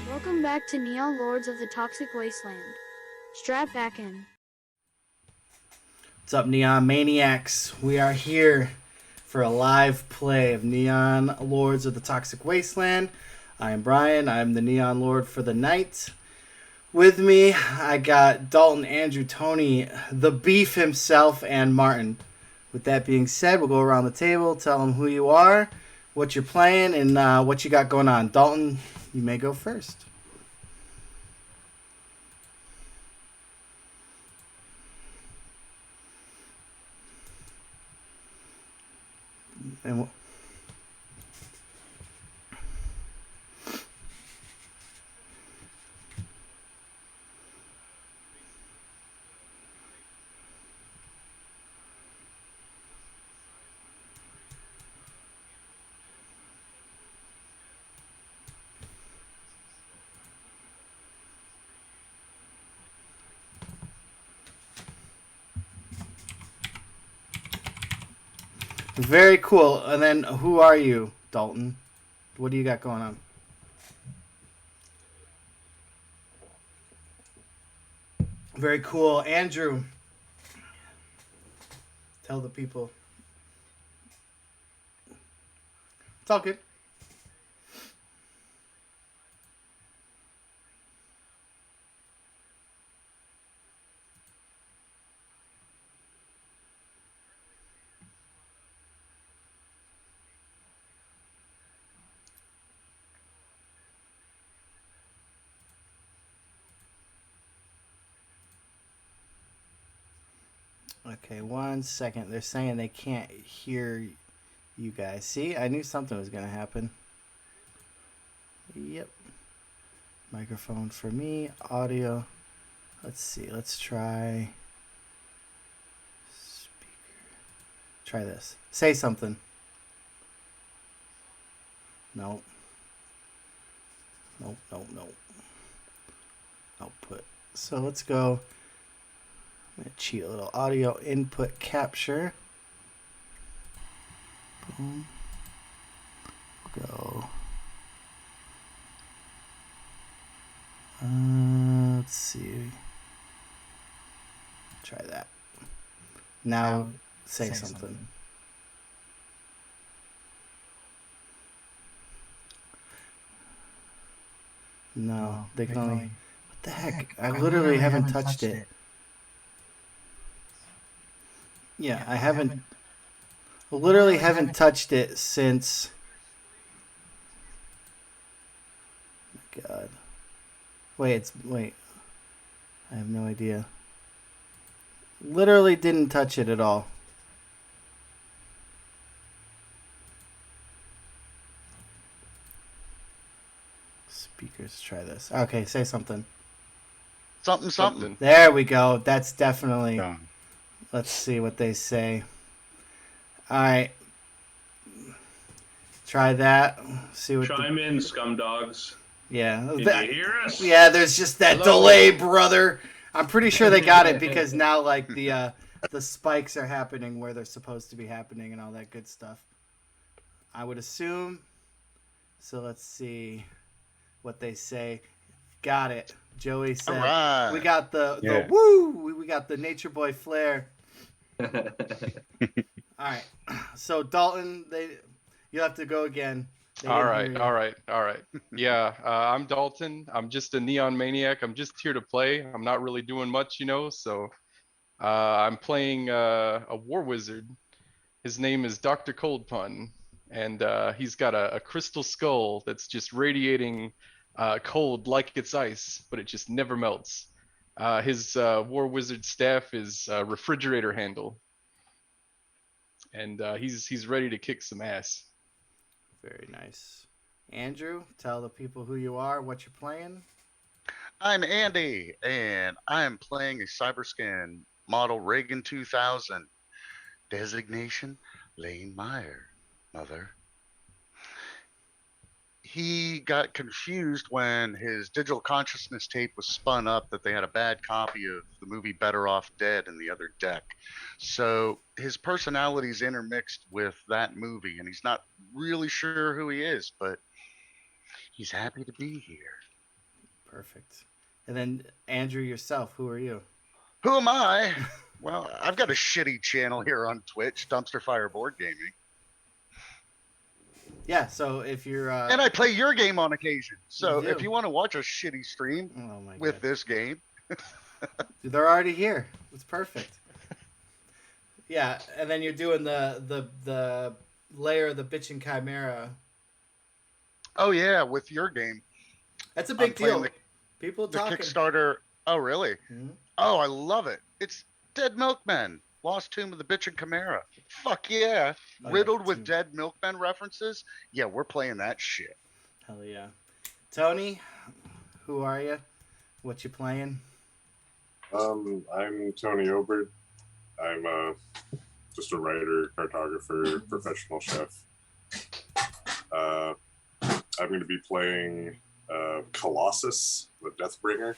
Welcome back to Neon Lords of the Toxic Wasteland. Strap back in. What's up, Neon Maniacs? We are here for a live play of Neon Lords of the Toxic Wasteland. I am Brian. I'm the Neon Lord for the night. With me, I got Dalton, Andrew, Tony, the Beef himself, and Martin. With that being said, we'll go around the table, tell them who you are, what you're playing, and what you got going on. Dalton, you may go first. And very cool. And then, who are you, Dalton? What do you got going on? Very cool. Andrew, tell the people. It's all good. Okay, 1 second. They're saying they can't hear you guys. See, I knew something was going to happen. Yep. Microphone for me. Audio. Let's see. Let's try. Speaker. Try this. Say something. No. Nope, nope, nope. Output. So let's go. I'm going to cheat a little. Audio input capture. Boom. Go. Let's see. Try that. Now say something. No, they can only... What the heck? I literally haven't touched it. Yeah, I haven't... Literally haven't touched it since... God. Wait. I have no idea. Literally didn't touch it at all. Speakers, try this. Okay, say something. Something. There we go. That's definitely... Let's see what they say. All right. Try that. See what. Chime in, scumdogs. Yeah. Can you hear us? Yeah, there's just that delay, brother. I'm pretty sure they got it because now, like, the spikes are happening where they're supposed to be happening and all that good stuff. I would assume. So let's see what they say. Got it. Joey said, right. We got the woo. We got the Nature Boy flair. All right. So Dalton, you'll have to go again. They All didn't right, hear you. all right, all right. Yeah, I'm Dalton. I'm just a neon maniac. I'm just here to play. I'm not really doing much, so I'm playing a war wizard. His name is Dr. Coldpun, and he's got a crystal skull that's just radiating cold like it's ice, but it just never melts. His war wizard staff is a refrigerator handle, and he's ready to kick some ass. Very nice. Andrew, tell the people who you are, what you're playing. I'm Andy, and I'm playing a Cyberscan model Reagan 2000. Designation Lane Meyer, mother. He got confused when his digital consciousness tape was spun up that they had a bad copy of the movie Better Off Dead in the other deck. So his personality's intermixed with that movie, and he's not really sure who he is, but he's happy to be here. Perfect. And then Andrew, yourself, who are you? Who am I? Well, I've got a shitty channel here on Twitch, Dumpster Fire Board Gaming. Yeah, so if you're And I play your game on occasion. So You if do. you want to watch a shitty stream oh my with god, this game, they're already here. It's perfect. Yeah, and then you're doing the layer of the bitchin' chimera. oh yeah, with your game, That's a I'm big playing deal. People the talking. Kickstarter. Oh really? Mhm. Oh, I love it. It's Dead Milkmen, Lost Tomb of the Bitchin' Chimera. Fuck yeah. Oh, yeah, Riddled with Tomb. Dead Milkmen references. Yeah, we're playing that shit. Hell yeah. Tony, who are you? What you playing? I'm Tony Obert. I'm just a writer, cartographer, professional chef. I'm going to be playing Colossus, the Deathbringer.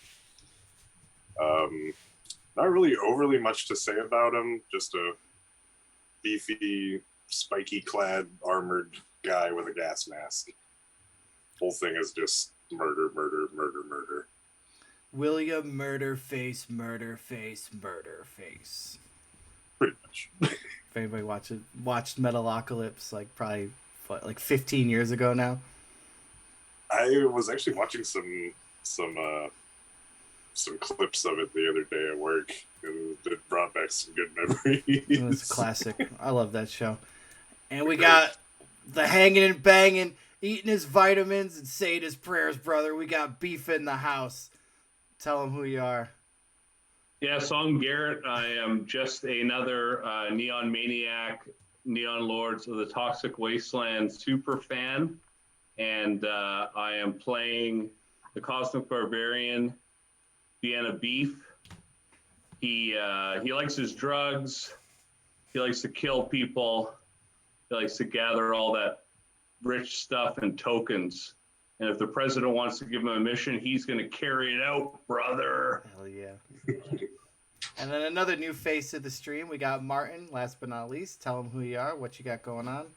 Not really overly much to say about him, just a beefy, spiky clad, armored guy with a gas mask. Whole thing is just murder, murder, murder, murder. William Murderface, Murderface, Murderface. Pretty much. If anybody watched Metalocalypse, probably 15 years ago now. I was actually watching some clips of it the other day at work, and it brought back some good memories. It was a classic. I love that show. And we got the hanging and banging, eating his vitamins and saying his prayers, brother. We got Beef in the house. Tell him who you are. Yeah, so I'm Garrett. I am just another Neon Maniac, Neon Lords of the Toxic Wasteland super fan. And I am playing the Cosmic Barbarian, Vienna Beef. He likes his drugs. He likes to kill people. He likes to gather all that rich stuff and tokens. And if the president wants to give him a mission, he's going to carry it out, brother. Hell yeah. And then another new face to the stream. We got Martin, last but not least. Tell him who you are, what you got going on.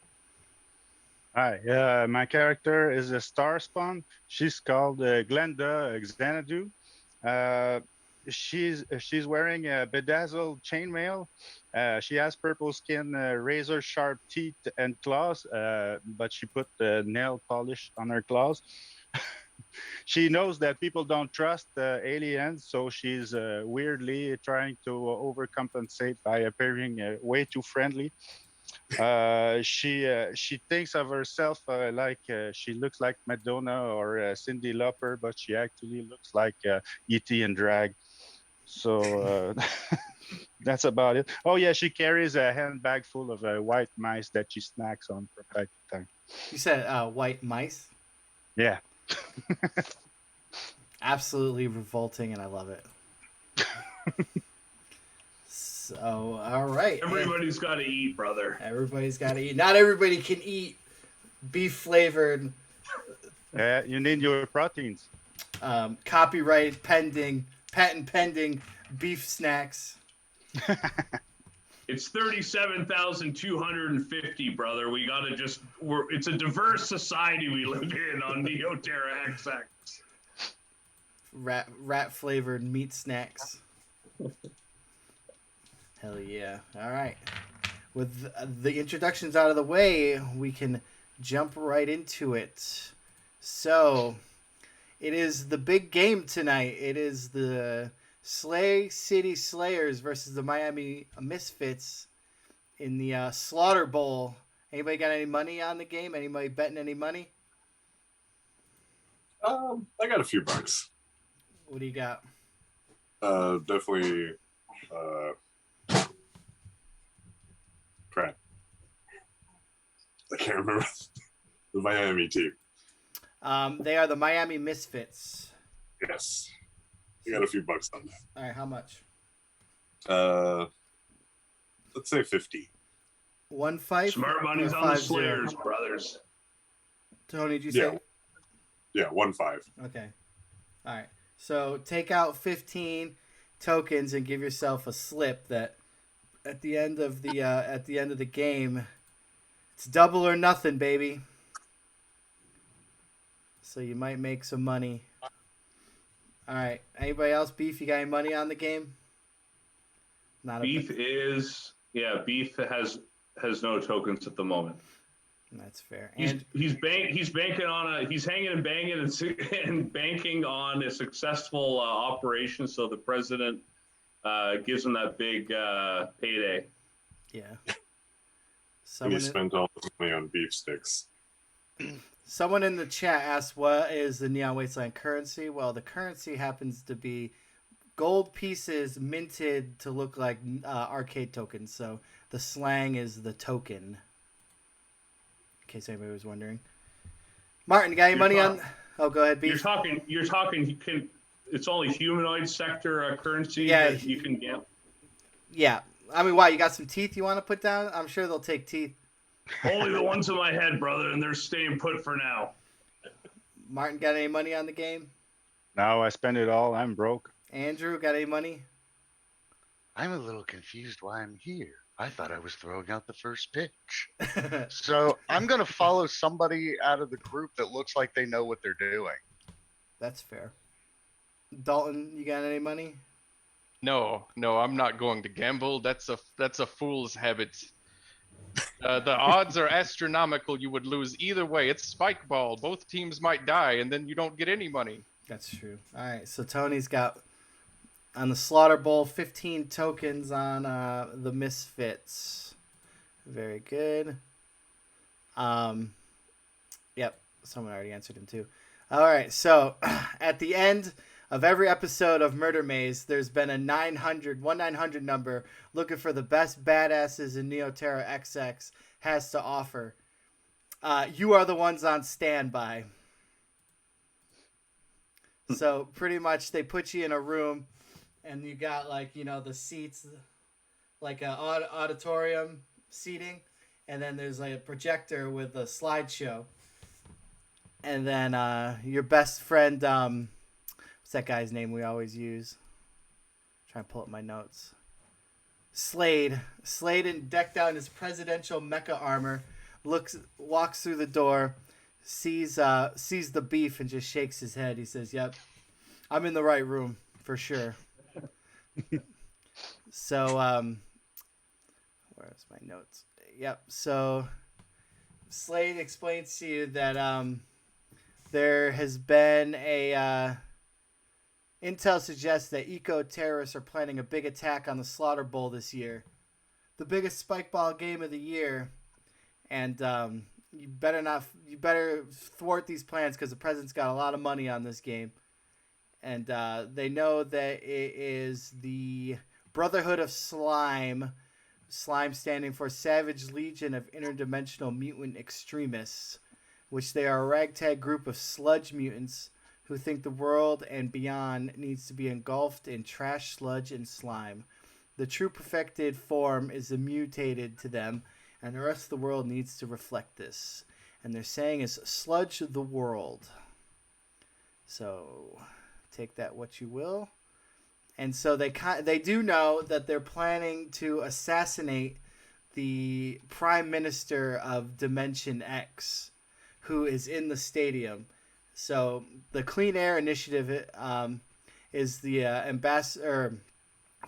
Hi, my character is a star spawn. She's called Glenda Xanadu. She's wearing a bedazzled chainmail. She has purple skin, razor sharp teeth and claws, but she put nail polish on her claws. She knows that people don't trust aliens, so she's weirdly trying to overcompensate by appearing way too friendly. She thinks of herself like she looks like Madonna or Cyndi Lauper, but she actually looks like E.T. in drag. So that's about it. Oh yeah, she carries a handbag full of white mice that she snacks on from time to time. You said white mice? Yeah. Absolutely revolting, and I love it. So, all right. Everybody's got to eat, brother. Everybody's got to eat. Not everybody can eat beef flavored. You need your proteins. Copyright pending, patent pending beef snacks. It's 37,250, brother. We got to it's a diverse society we live in on Neoterra XX. Rat flavored meat snacks. Hell yeah. All right. With the introductions out of the way, we can jump right into it. So, it is the big game tonight. It is the Slay City Slayers versus the Miami Misfits in the Slaughter Bowl. Anybody got any money on the game? Anybody betting any money? I got a few bucks. What do you got? Definitely. Crap. I can't remember the Miami team. They are the Miami Misfits. Yes, I got a few bucks on that. All right, how much? Let's say 50. 1-5. Smart money's on the Slayers, brothers. Tony, did you say? Yeah, 1-5. Okay. All right. So take out 15 tokens and give yourself a slip that at the end of the game, it's double or nothing, baby. So you might make some money. All right. Anybody else? Beef, you got any money on the game? Not Beef has no tokens at the moment. That's fair. He's banking on he's hanging and banging and banking on a successful operation, so the president gives him that big payday. Yeah. And he spent all his money on beef sticks. Someone in the chat asked, what is the Neon Wasteland currency? Well, the currency happens to be gold pieces minted to look like arcade tokens. So the slang is the token. In case anybody was wondering. Martin, you got any money on? Oh, go ahead, Beef. You're talking. It's only humanoid sector currency that you can get. Yeah. I mean, why? You got some teeth you want to put down? I'm sure they'll take teeth. Only the ones in my head, brother, and they're staying put for now. Martin, got any money on the game? Now I spend it all. I'm broke. Andrew, got any money? I'm a little confused why I'm here. I thought I was throwing out the first pitch. So I'm going to follow somebody out of the group that looks like they know what they're doing. That's fair. Dalton, you got any money? No, I'm not going to gamble. That's a fool's habit. The odds are astronomical. You would lose either way. It's spike ball. Both teams might die, and then you don't get any money. That's true. All right, so Tony's got on the Slaughter Bowl 15 tokens on the Misfits. Very good. Yep, someone already answered him too. All right, so at the end of every episode of Murder Maze, there's been a 900 number looking for the best badasses in Neoterra XX has to offer. You are the ones on standby. So pretty much they put you in a room and you got the seats, like an auditorium seating. And then there's like a projector with a slideshow. And then your best friend, what's that guy's name we always use? Trying to pull up my notes. Slade, and decked out in his presidential mecha armor, walks through the door, sees the Beef, and just shakes his head. He says, "Yep, I'm in the right room for sure." So, where's my notes? Yep. So, Slade explains to you that there has been a intel suggests that eco-terrorists are planning a big attack on the Slaughter Bowl this year, the biggest spike ball game of the year, and you better thwart these plans because the president's got a lot of money on this game, and they know that it is the Brotherhood of Slime standing for Savage Legion of Interdimensional Mutant Extremists, which they are a ragtag group of sludge mutants who think the world and beyond needs to be engulfed in trash, sludge, and slime. The true perfected form is mutated to them, and the rest of the world needs to reflect this. And their saying is, sludge the world. So, take that what you will. And so they do know that they're planning to assassinate the Prime Minister of Dimension X, who is in the stadium. So the Clean Air Initiative is the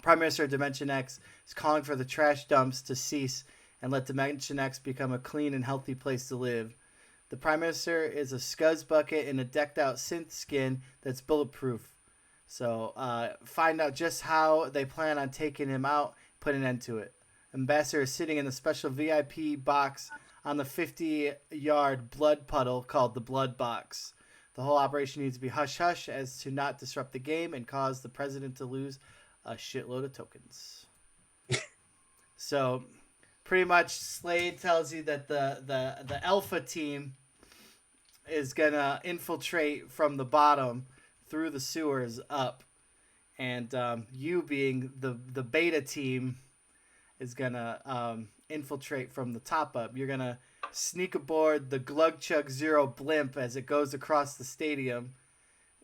Prime Minister of Dimension X is calling for the trash dumps to cease and let Dimension X become a clean and healthy place to live. The Prime Minister is a scuzz bucket in a decked out synth skin that's bulletproof. So find out just how they plan on taking him out, put an end to it. Ambassador is sitting in the special VIP box on the 50-yard blood puddle called the Blood Box. The whole operation needs to be hush-hush as to not disrupt the game and cause the president to lose a shitload of tokens. So pretty much Slade tells you that the Alpha team is going to infiltrate from the bottom through the sewers up. And you being the Beta team is going to infiltrate from the top up. You're going to sneak aboard the Glug Chug Zero blimp as it goes across the stadium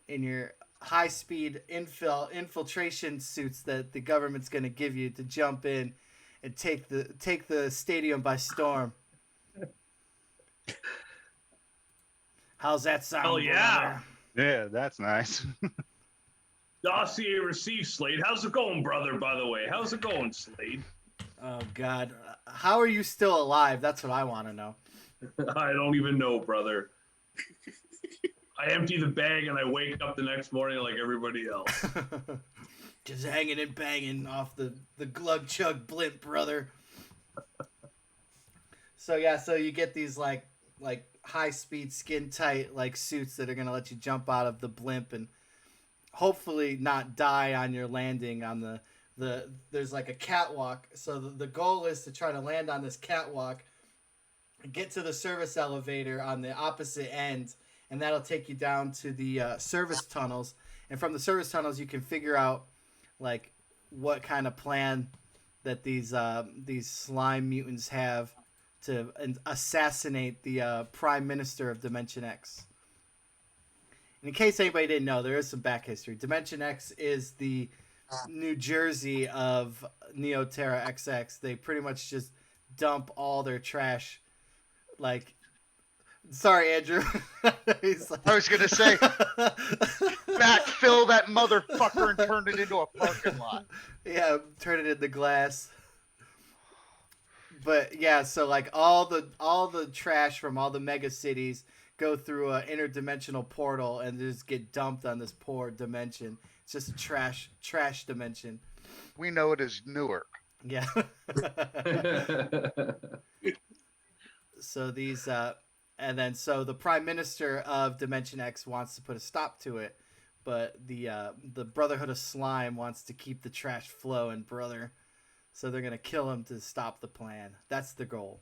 in your high-speed infiltration suits that the government's going to give you to jump in and take the stadium by storm. How's that sound? Hell yeah. Brother? Yeah, that's nice. Dossier received, Slade. How's it going, brother, by the way? How's it going, Slade? Oh, God. How are you still alive? That's what I want to know. I don't even know, brother. I empty the bag and I wake up the next morning like everybody else. Just hanging and banging off the Glug Chug blimp, brother. So you get these like high speed, skin tight like suits that are gonna let you jump out of the blimp and hopefully not die on your landing on the there's like a catwalk. So the goal is to try to land on this catwalk, get to the service elevator on the opposite end, and that'll take you down to the service tunnels. And from the service tunnels, you can figure out like what kind of plan that these slime mutants have to assassinate the Prime Minister of Dimension X. And in case anybody didn't know, there is some back history. Dimension X is the New Jersey of Neoterra XX. They pretty much just dump all their trash. Like, sorry, Andrew. He's like... I was gonna say, backfill that motherfucker and turn it into a parking lot. Yeah, turn it into glass. But yeah, so like all the trash from all the mega cities go through an interdimensional portal and just get dumped on this poor dimension. It's just a trash dimension. We know it as Newark. Yeah. So these and then so the Prime Minister of Dimension X wants to put a stop to it, but the Brotherhood of Slime wants to keep the trash flowing, brother. So they're gonna kill him to stop the plan. That's the goal.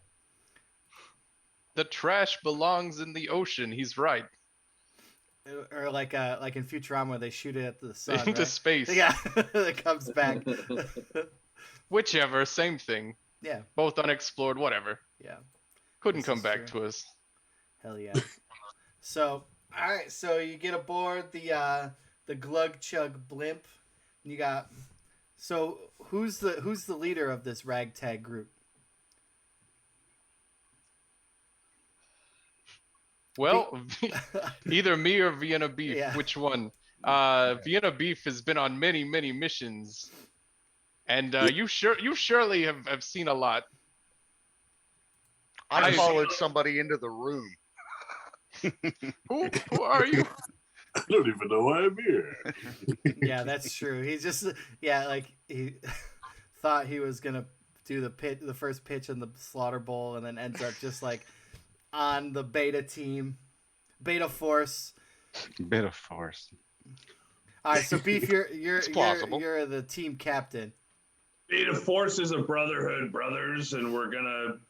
The trash belongs in the ocean. He's right. Or like in Futurama, they shoot it at the sun Into right? space. Yeah, it comes back. Whichever, same thing. Yeah. Both unexplored, whatever. Yeah. Couldn't This come is back true. to us. Hell yeah. So all right, so you get aboard the Glug Chug blimp. And you got. So who's the leader of this ragtag group? Well, either me or Vienna Beef. Yeah. Which one? Vienna Beef has been on many missions, and you surely have seen a lot. I followed somebody into the room. Who are you? I don't even know why I'm here. Yeah, that's true. He's just like he thought he was gonna do the first pitch in the Slaughter Bowl, and then ends up just like on the Beta team, Beta Force. Beta Force. All right, so Beef, you're plausible. you're the team captain. Beta Force is a brotherhood, brothers, and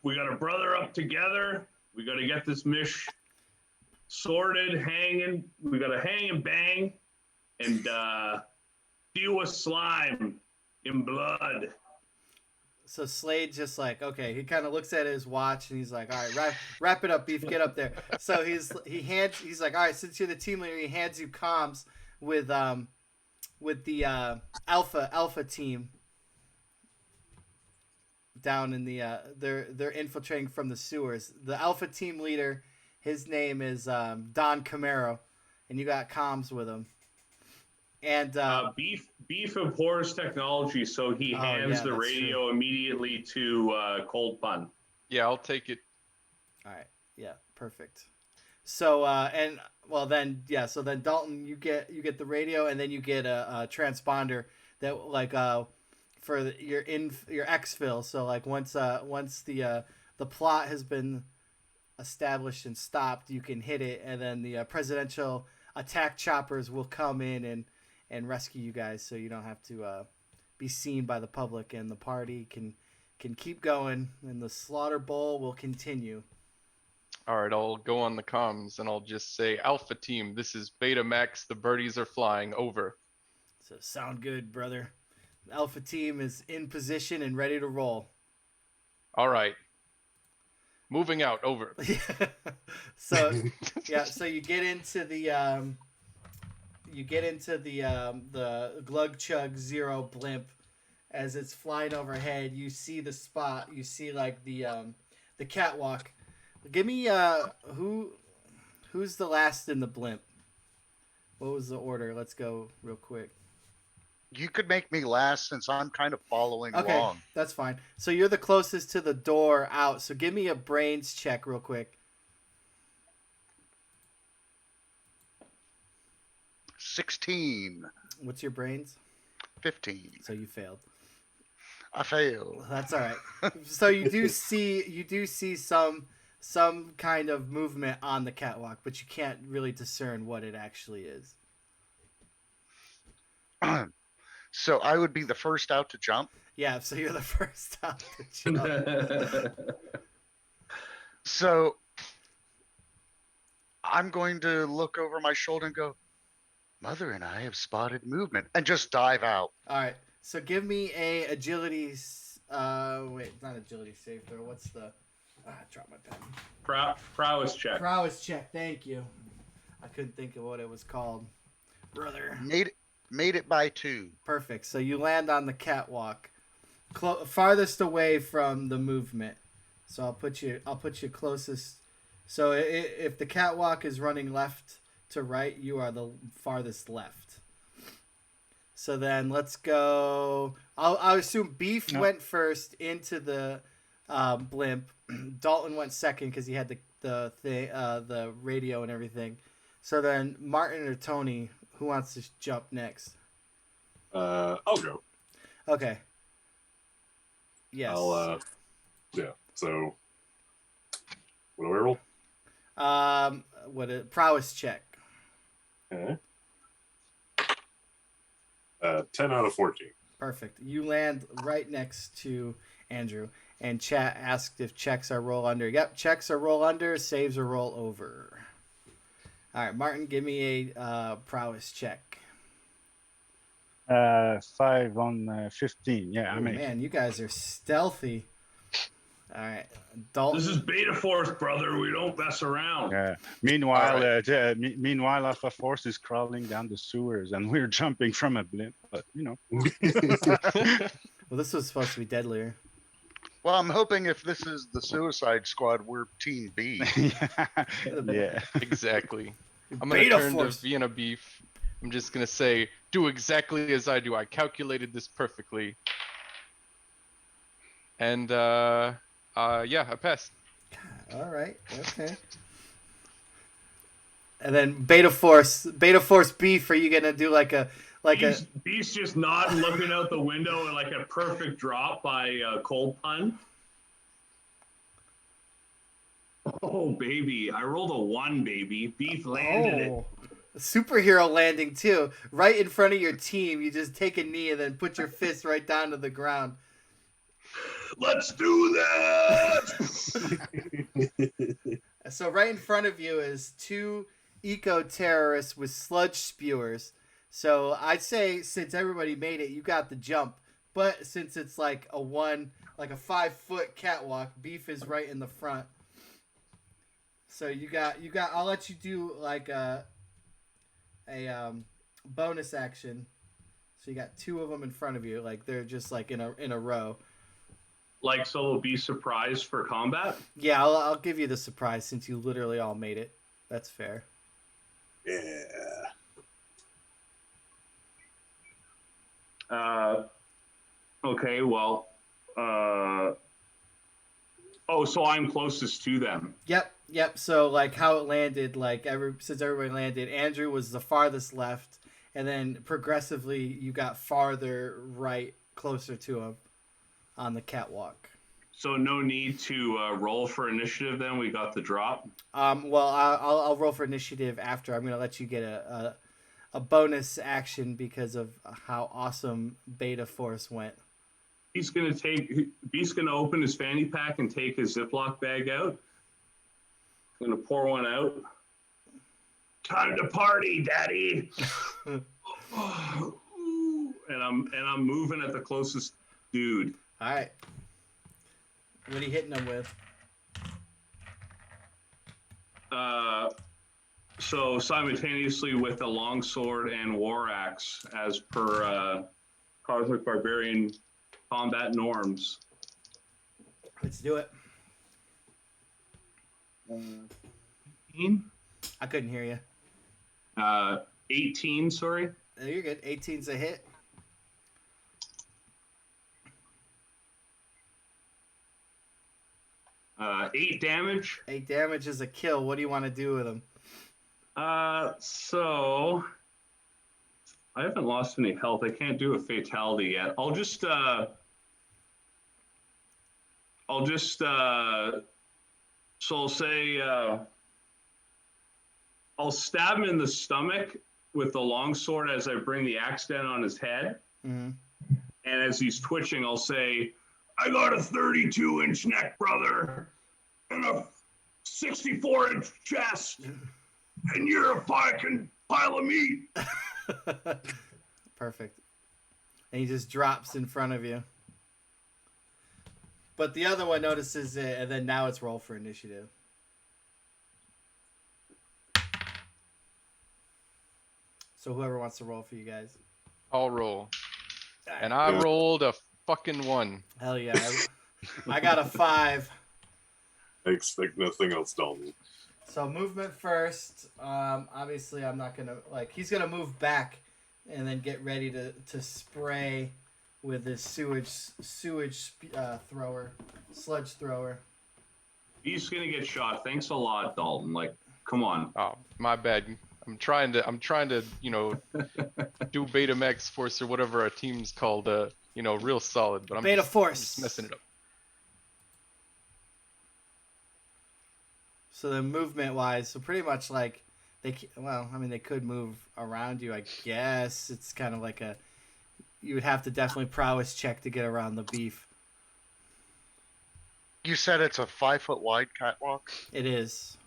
we gotta brother up together. We gotta get this mish sorted, hanging. We gotta hang and bang, and deal with slime in blood. So Slade just like, okay, he kind of looks at his watch and he's like, all right, wrap it up, Beef, get up there. So he's like, all right, since you're the team leader, he hands you comms with the alpha team down in the they're infiltrating from the sewers. The alpha team leader, his name is Don Camaro, and you got comms with him. And Beef abhors technology, so he hands the radio immediately to Cold Pun. Yeah, I'll take it. all right, yeah, perfect. So and well then yeah. So then Dalton, you get the radio, and then you get a transponder that like for your exfil. So like once the plot has been established and stopped, you can hit it, and then the presidential attack choppers will come in and rescue you guys, so you don't have to be seen by the public, and the party can keep going, and the slaughter bowl will continue. All right, I'll go on the comms and I'll just say, Alpha Team, this is Beta Max. The birdies are flying. Over. So sound good, brother. The Alpha Team is in position and ready to roll. All right. Moving out. Over. So yeah, so you get into the Glug Chug Zero blimp. As it's flying overhead, you see the spot. You see like the catwalk. Give me who's the last in the blimp? What was the order? Let's go real quick. You could make me last since I'm kind of following Okay, along. that's fine. So you're the closest to the door out. So give me a brains check real quick. 16. What's your brains? 15. So you failed. I failed. That's all right. So you do see some kind of movement on the catwalk, but you can't really discern what it actually is. So I would be the first out to jump. Yeah, so you're the first out to jump. So I'm going to look over my shoulder and go, Mother and I have spotted movement, and just dive out. All right. So give me a agility. Wait, not agility save throw. What's the? I dropped my pen. Prowess check. Prowess check. Thank you. I couldn't think of what it was called. Brother. Made it by 2. Perfect. So you land on the catwalk, farthest away from the movement. So I'll put you closest. So if the catwalk is running left to right, you are the farthest left. So then let's go. I'll assume Beef went first into the blimp. Dalton went second because he had the radio and everything. So then Martin or Tony, who wants to jump next? I'll go. Okay. Yes. Yeah. So what do I roll? What a prowess check. Okay. 10 out of 14. Perfect. You land right next to Andrew, and chat asked if checks are roll under. Yep, checks are roll under, saves are roll over. All right, Martin, give me a prowess check. 5 on 15. Yeah, I mean, man, you guys are stealthy. All right, Dalton. This is Beta Force, brother. We don't mess around. Meanwhile, meanwhile, Alpha Force is crawling down the sewers, and we're jumping from a blimp. But you know, well, this was supposed to be deadlier. Well, I'm hoping if this is the Suicide Squad, we're Team B. yeah, Exactly. I'm Beta gonna turn Force. to Vienna Beef. I'm just gonna say, do exactly as I do. I calculated this perfectly. And yeah, I passed. All right. Okay. And then Beta Force Beef. Are you gonna do like a Beast just nodding, looking out the window, and like a perfect drop by Cold Pun. Oh baby, I rolled a 1, baby. Beef landed it. Superhero landing too, right in front of your team. You just take a knee and then put your fist right down to the ground. Let's do that. So right in front of you is 2 eco-terrorists with sludge spewers. So I'd say since everybody made it, you got the jump. But since it's like a 5-foot catwalk, Beef is right in the front. So you got. I'll let you do like a bonus action. So you got 2 of them in front of you, like they're just like in a row. Like, so it'll be surprised for combat? Yeah, I'll give you the surprise since you literally all made it. That's fair. Yeah. Okay, well, so I'm closest to them. Yep. Yep. So like how it landed, like since everybody landed, Andrew was the farthest left, and then progressively you got farther right, closer to him on the catwalk. So no need to roll for initiative. Then we got the drop. Well, I'll roll for initiative after. I'm gonna let you get a bonus action because of how awesome Beta Force went. He's gonna open his fanny pack and take his Ziploc bag out. Gonna pour one out. Time to party, Daddy. And I'm moving at the closest dude. All right. What are you hitting them with? So simultaneously with a longsword and war axe, as per Cosmic Barbarian combat norms. Let's do it. 18? I couldn't hear you. 18, sorry. You're good. 18's a hit. 8 damage. 8 damage is a kill. What do you want to do with him? So I haven't lost any health. I can't do a fatality yet. I'll just so I'll say I'll stab him in the stomach with the longsword as I bring the axe down on his head. Mm-hmm. And as he's twitching, I'll say, I got a 32-inch neck, brother, and a 64-inch chest, and you're a fucking pile of meat. Perfect. And he just drops in front of you. But the other one notices it, and then now it's roll for initiative. So whoever wants to roll for you guys. I'll roll. And I rolled a fucking 1. Hell yeah. I got a 5. I expect nothing else, Dalton. So movement first. Obviously, I'm not going to... he's going to move back and then get ready to spray with his sewage thrower, sludge thrower. He's gonna get shot. Thanks a lot, Dalton. Come on. Oh, my bad. I'm trying to, do Betamax Force or whatever our team's called, real solid. But I'm Beta just, Force. just messing it up. So the movement wise, so pretty much they could move around you. I guess it's kind of like you would have to definitely prowess check to get around the beef. You said it's a 5-foot wide catwalk, It is.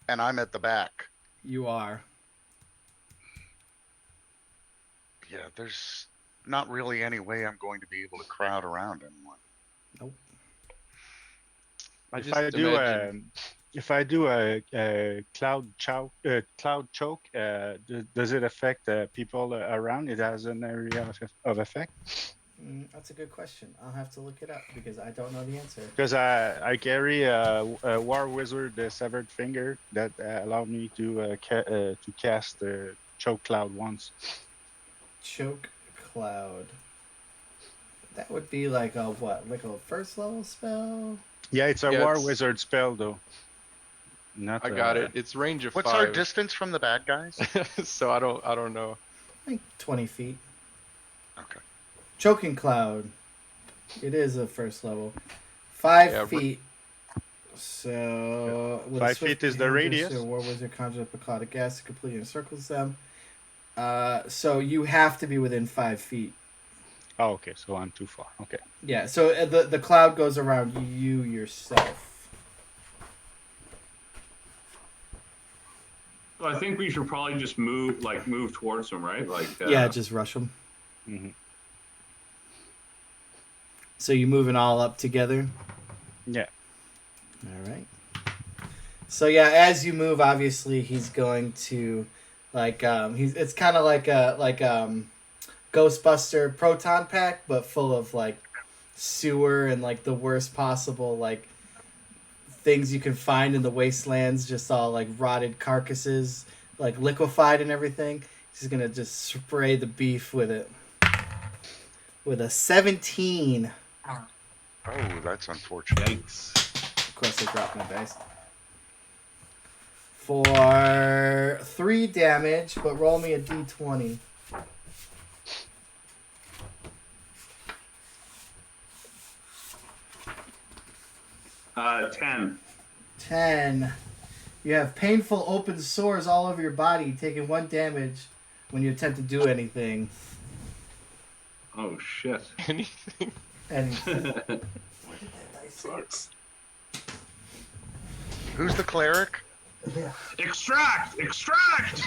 and I'm at the back. You are. Yeah, there's not really any way I'm going to be able to crowd around anyone. Nope. If I do a cloud choke, does it affect people around? It has an area of effect. That's a good question. I'll have to look it up because I don't know the answer. Because I carry a War Wizard Severed Finger that allowed me to cast Choke Cloud once. Choke Cloud. That would be like a what? Like a first level spell? Yeah, it's a War Wizard spell though. Not. I got it. It's range of 5. What's our distance from the bad guys? So I don't know. Like 20 feet. Okay. Choking Cloud. It is a first level. 5 feet. So... 5 feet is the radius. War Wizard conjures up a cloud of gas to completely encircles them. So you have to be within 5 feet. Oh, okay. So I'm too far. Okay. Yeah, so the cloud goes around you yourself. So I think we should probably just move towards him, right? Yeah, just rush them. Mm-hmm. So you moving all up together? Yeah. All right. So yeah, as you move, obviously he's going to, it's kind of like a Ghostbuster proton pack, but full of sewer and the worst possible things you can find in the wastelands, just all rotted carcasses, liquefied and everything. He's gonna just spray the beef with it. With a 17. Oh, that's unfortunate. Yikes. Of course, they're dropping the dice. for 3 damage, but roll me a d20. 10. 10. You have painful open sores all over your body, taking 1 damage when you attempt to do anything. Oh shit. Anything. Anything. Where did that dice go? Sucks. Who's the cleric? Yeah. Extract! Extract!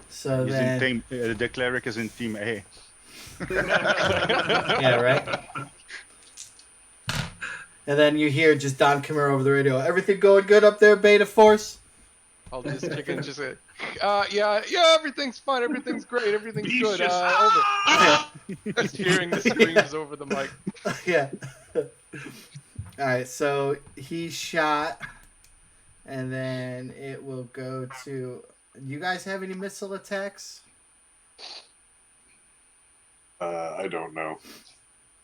So He's then, in team. The cleric is in team A. yeah, right. And then you hear just Don Kimura over the radio. Everything going good up there, Beta Force? I'll just check in. Just say, yeah, everything's fine. Everything's great. Everything's Beast good. just- Over. Just hearing the screams over the mic. Yeah. All right, so he shot, and then it will go to. You guys have any missile attacks? I don't know.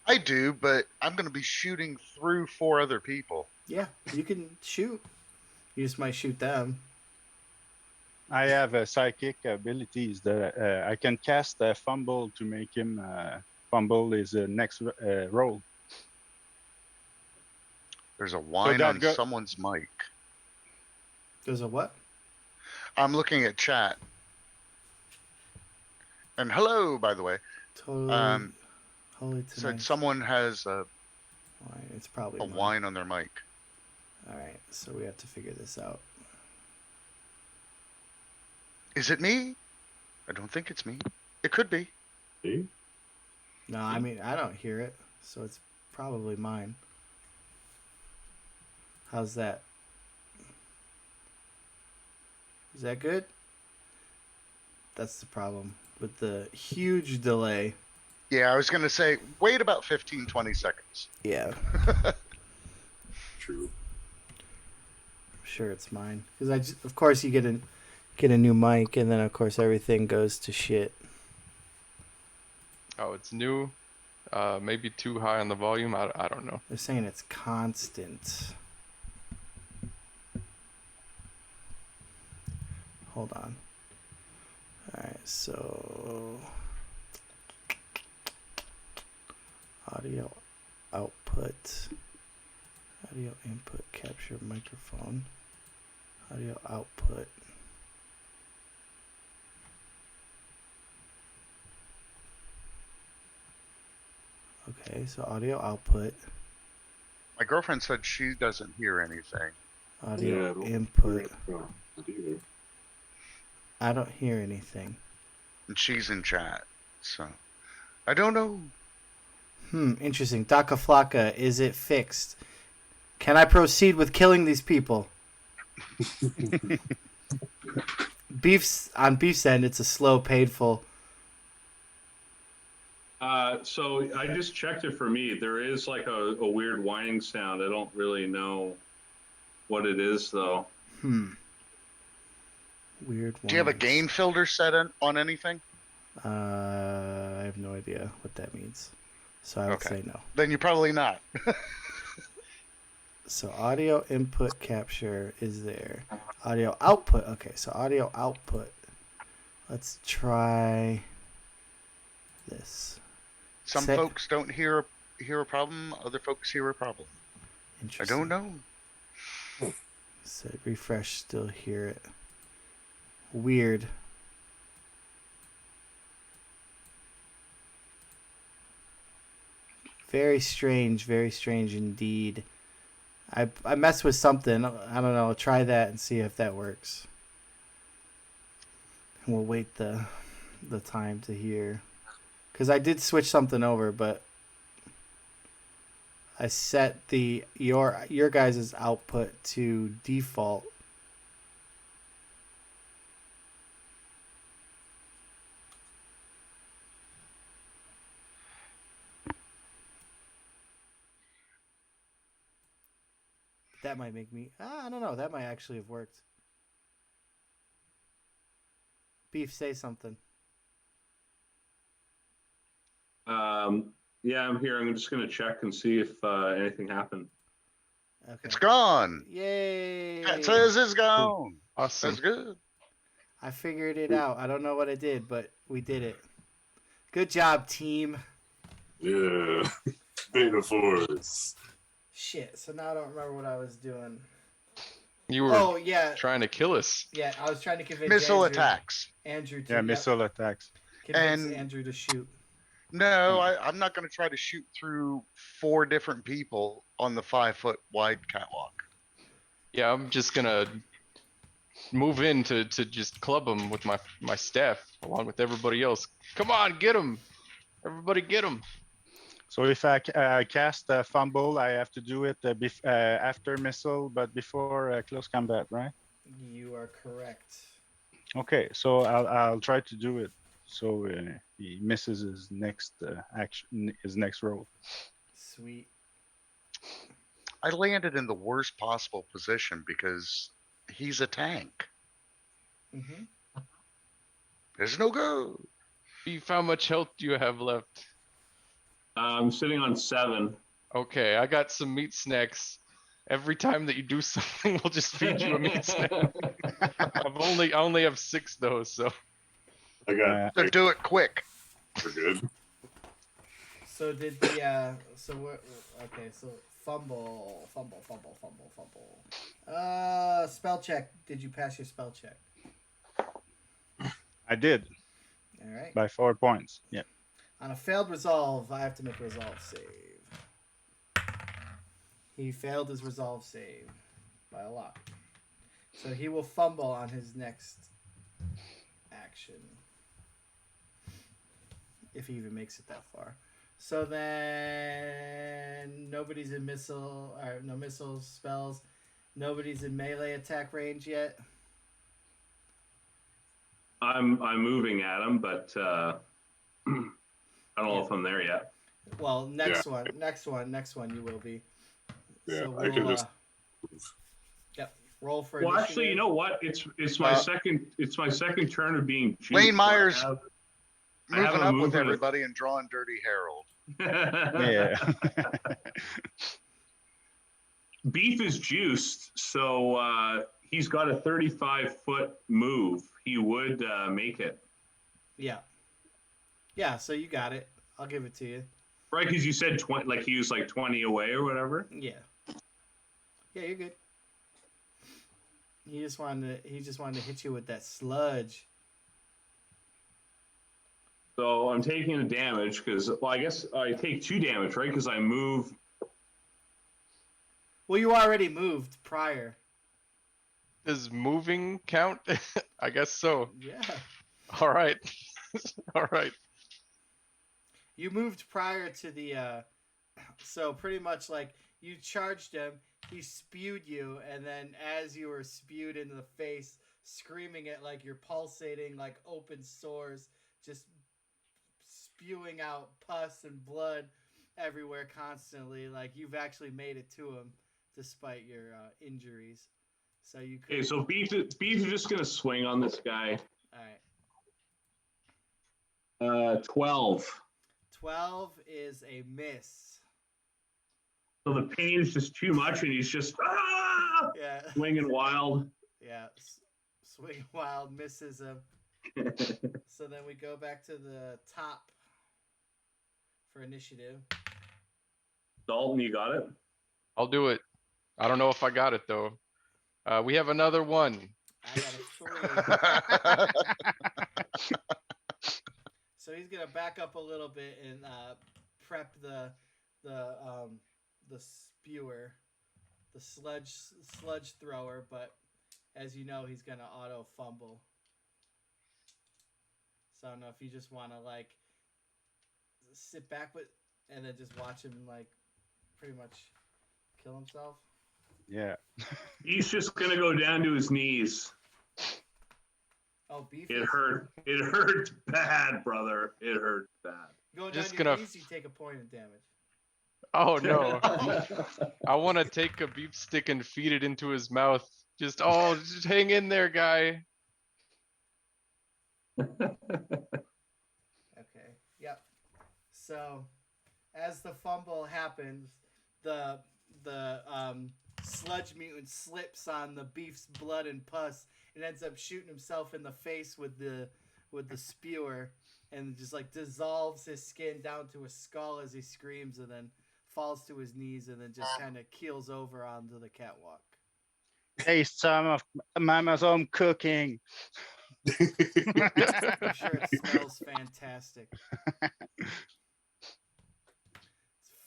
I do, but I'm going to be shooting through 4 other people. Yeah, you can shoot. You just might shoot them. I have psychic abilities that I can cast a fumble to make him fumble his next roll. There's a whine that on go- someone's mic. There's a what? I'm looking at chat. And hello, by the way. Totally. Holy Said tonight. someone has a It's probably mine. whine on their mic. All right, so we have to figure this out. Is it me? I don't think it's me. It could be. See? No, I mean I don't hear it, so it's probably mine. How's that? Is that good? That's the problem with the huge delay. Yeah, I was going to say, wait about 15, 20 seconds. Yeah, True. I'm sure it's mine. Because of course, you get a new mic, and then of course everything goes to shit. Oh, it's new. Maybe too high on the volume. I don't know. They're saying it's constant. Hold on. Alright, so audio output, audio input, capture microphone, audio output. Okay, so audio output, My girlfriend said she doesn't hear anything. audio I don't input. hear it either. I don't hear anything. And she's in chat. So, I don't know. Interesting. Daka Flocka, is it fixed? Can I proceed with killing these people? On Beef's end, it's a slow, painful. So I just checked it for me. There is like a weird whining sound. I don't really know what it is though. Weird. Do you have a whines. gain filter set on anything? I have no idea what that means. So I would Okay. say no. Then you're probably not. So audio input capture is there. Audio output. Okay, so audio output. Let's try this. Some Set- folks don't hear a problem. Other folks hear a problem. I Interesting. don't know. So refresh, still hear it. Weird. Very strange indeed. I messed with something. I don't know. I'll try that and see if that works. And we'll wait the time to hear. Because I did switch something over, but I set your guys' output to default. That might make me. I don't know. That might actually have worked. Beef, say something. Yeah, I'm here. I'm just gonna check and see if anything happened. Okay. It's gone. Yay! It says it's gone. Awesome. That's good. I figured it out. I don't know what I did, but we did it. Good job, team. Yeah. Beta Force. Shit. So now I don't remember what I was doing. You were Oh yeah, trying to kill us. yeah. I was trying to convince Missile Andrew. attacks. Andrew to Yeah, missile attacks. convince And- Andrew to shoot. No, I'm not going to try to shoot through 4 different people on the 5-foot wide catwalk. Yeah, I'm just gonna move in to just club him with my staff along with everybody else. Come on, get him! Everybody, get him! So if I cast a fumble, I have to do it after missile, but before close combat, right? You are correct. Okay, so I'll try to do it. So he misses his next action, his next roll. Sweet. I landed in the worst possible position because he's a tank. Mm-hmm. There's no go. Beef, how much health do you have left? I'm sitting on 7. Okay, I got some meat snacks. Every time that you do something, we'll just feed you a meat snack. I only have 6 though, so I got So do it quick. we're good. So did the so what? Okay, so fumble. Spell check. Did you pass your spell check? I did All right. by 4 points. Yeah. On a failed resolve, I have to make a resolve save. He failed his resolve save by a lot. So he will fumble on his next action. If he even makes it that far. So then nobody's in missile or no missiles, spells. Nobody's in melee attack range yet. I'm moving at him, but I don't know if I'm there yet. Well, next one, you will be. Yeah, So I can we'll, just. Yep. Roll for Well, initiative. actually, you know what? It's my second turn of being juiced. Lane Myers I have moving a up with movement of- everybody and drawing Dirty Harold. Yeah. Beef is juiced, so he's got a 35-foot move. He would make it, Yeah. Yeah, so you got it. I'll give it to you. right? Because you said 20, like he was like 20 away or whatever. Yeah. Yeah, you're good. He just wanted to hit you with that sludge. So I'm taking the damage because, well, I guess I take 2 damage, right? Because I move. Well, you already moved prior. does moving count? I guess so. Yeah. All right. All right. You moved prior to the so pretty much like you charged him, he spewed you, and then as you were spewed into the face, screaming it like you're pulsating like open sores, just spewing out pus and blood everywhere constantly, like you've actually made it to him despite your injuries. So you could. Okay, so Beef is just gonna swing on this guy. All right. 12. 12 is a miss. So the pain is just too much, and he's just Yeah. swinging wild. Yeah. Swing wild misses him. So then we go back to the top for initiative. Dalton, you got it. I'll do it. I don't know if I got it though. We have another one. I got a 3. So he's gonna back up a little bit and prep the spewer, the sludge thrower. But as you know, he's gonna auto fumble. So I don't know if you just want to like sit back with and then just watch him like pretty much kill himself. Yeah. He's just gonna go down to his knees. Oh, Beef. It hurt. It hurt bad, brother. It hurt bad. Going Just down your gonna- knees, you take a point of damage. Oh no. I want to take a beef stick and feed it into his mouth. Just hang in there, guy. Okay. Yep. So as the fumble happens, the sludge mutant slips on the beef's blood and pus and ends up shooting himself in the face with the spewer, and just like dissolves his skin down to a skull as he screams, and then falls to his knees, and then just kind of keels over onto the catwalk. Taste some of Mama's own cooking. I'm sure it smells fantastic. It's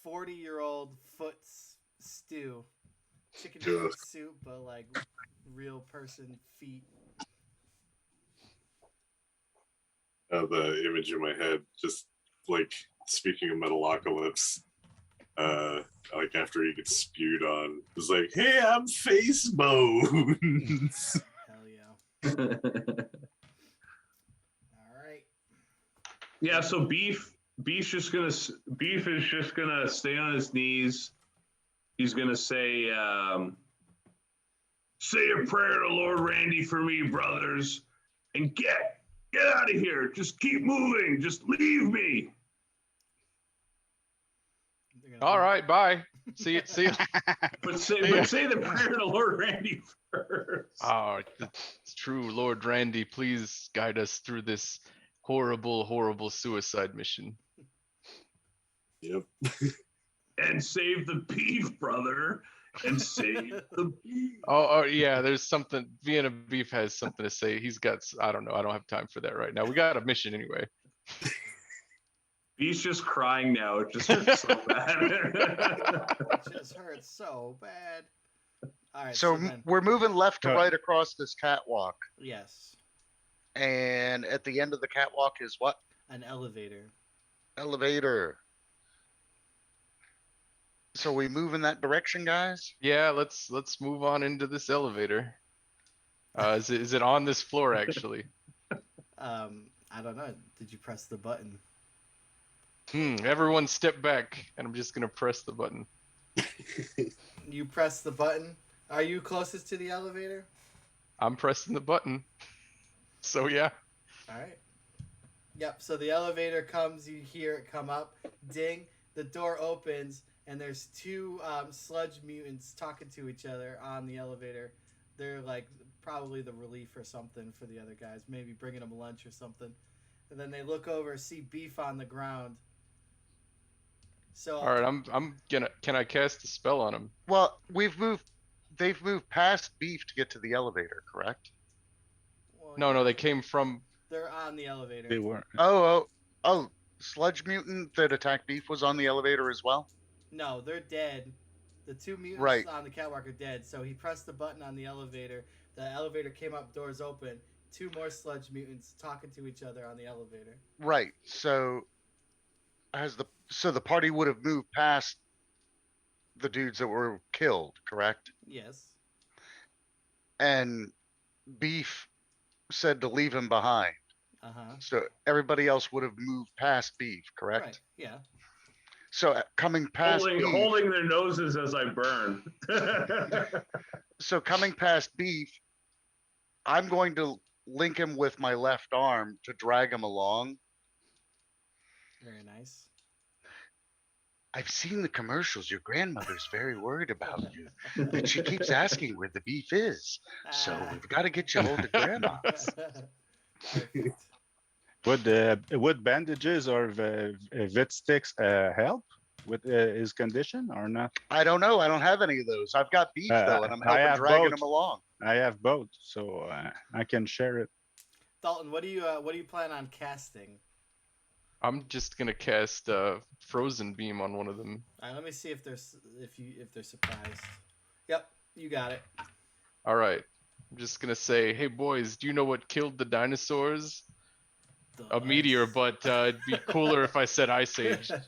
40-year-old foot stew, chicken Ugh. foot soup, but like real person feet. The image in my head, just like speaking of Metalocalypse, like after he gets spewed on, it's like, hey, I'm face bones. Hell yeah! All right. Yeah, so Beef is just gonna stay on his knees. He's gonna say a prayer to Lord Randy for me, brothers, and get out of here. Just keep moving. Just leave me. All right, bye. See you. But say the prayer to Lord Randy first. Oh, it's true, Lord Randy. Please guide us through this horrible suicide mission. Yep. And save the beef, brother. And save the beef. Oh yeah, there's something. Vienna Beef has something to say. He's got. I don't know. I don't have time for that right now. We got a mission anyway. He's just crying now. It just hurts so bad. It just hurts so bad. All right. So then, we're moving left to right across this catwalk. yes, And at the end of the catwalk is what? an elevator. Elevator. So we move in that direction, guys? Yeah, let's move on into this elevator. Is it on this floor actually? I don't know. Did you press the button? Everyone step back, and I'm just gonna press the button. You press the button. Are you closest to the elevator? I'm pressing the button. So yeah. All right. Yep. So the elevator comes. You hear it come up. Ding. The door opens, and there's two sludge mutants talking to each other on the elevator. They're like probably the relief or something for the other guys. Maybe bringing them lunch or something. And then they look over, see Beef on the ground. So All right, I'm gonna. Can I cast a spell on him? Well, they've moved past Beef to get to the elevator, correct? well, No, they came from. They're on the elevator. They were. Oh, Sludge Mutant that attacked Beef was on the elevator as well? No, they're dead. The two mutants Right. on the catwalk are dead. So he pressed the button on the elevator. The elevator came up, doors open. Two more sludge mutants talking to each other on the elevator. Right. So the party would have moved past the dudes that were killed, correct? Yes. And Beef said to leave him behind. Uh-huh. So everybody else would have moved past Beef, correct? Right. Yeah. So coming past Beef, holding their noses as I burn. so coming past Beef, I'm going to link him with my left arm to drag him along. Very nice. I've seen the commercials. Your grandmother's very worried about you. But she keeps asking where the beef is. So we've got to get you hold of grandma. Perfect. Would bandages or vit sticks help with his condition or not? I don't know. I don't have any of those. I've got beef though, and I'm I helping have dragging both. him along. I have both, so I can share it. Dalton, what do you plan on casting? I'm just gonna cast Frozen Beam on one of them. All right, let me see if they're surprised. Yep, you got it. All right. I'm just gonna say, hey boys, do you know what killed the dinosaurs? A meteor, but it'd be cooler if I said Ice Age. All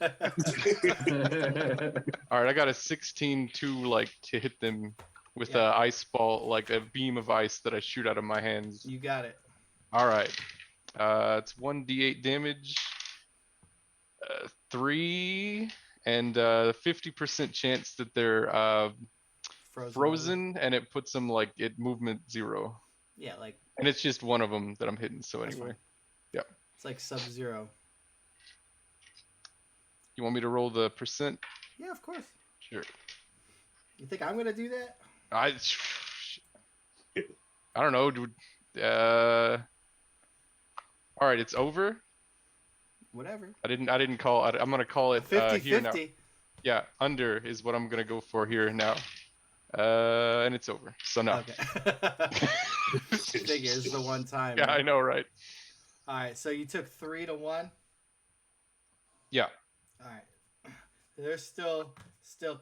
right, I got a 16 to hit them with a ice ball, like a beam of ice that I shoot out of my hands. You got it. All right, it's 1d8 damage, 3, and 50% chance that they're frozen, and it puts them like at movement 0. Yeah, like. And it's just one of them that I'm hitting. So anyway, fine. yep. It's like Sub-Zero. You want me to roll the percent? Yeah, of course. Sure. You think I'm gonna do that? I don't know, dude. All right, it's over. Whatever. I didn't call. I'm gonna call it 50 here now. 50. Yeah, under is what I'm gonna go for here now. And it's over. So no. Okay. Figures the one time. Yeah, right? I know, right? All right, so you took 3-1. Yeah. All right, they're still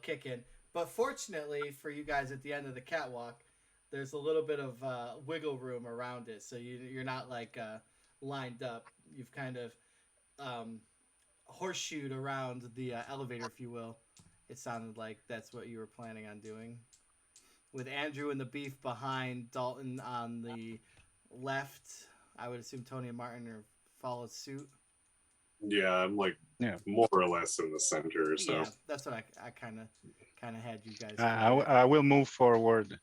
kicking, but fortunately for you guys, at the end of the catwalk, there's a little bit of wiggle room around it, so you're not like lined up. You've kind of horseshoed around the elevator, if you will. It sounded like that's what you were planning on doing, with Andrew and the Beef behind, Dalton on the left. I would assume Tony and Martin are followed suit. Yeah, I'm like more or less in the center. So Yeah, that's what I kind of had you guys. I will move forward.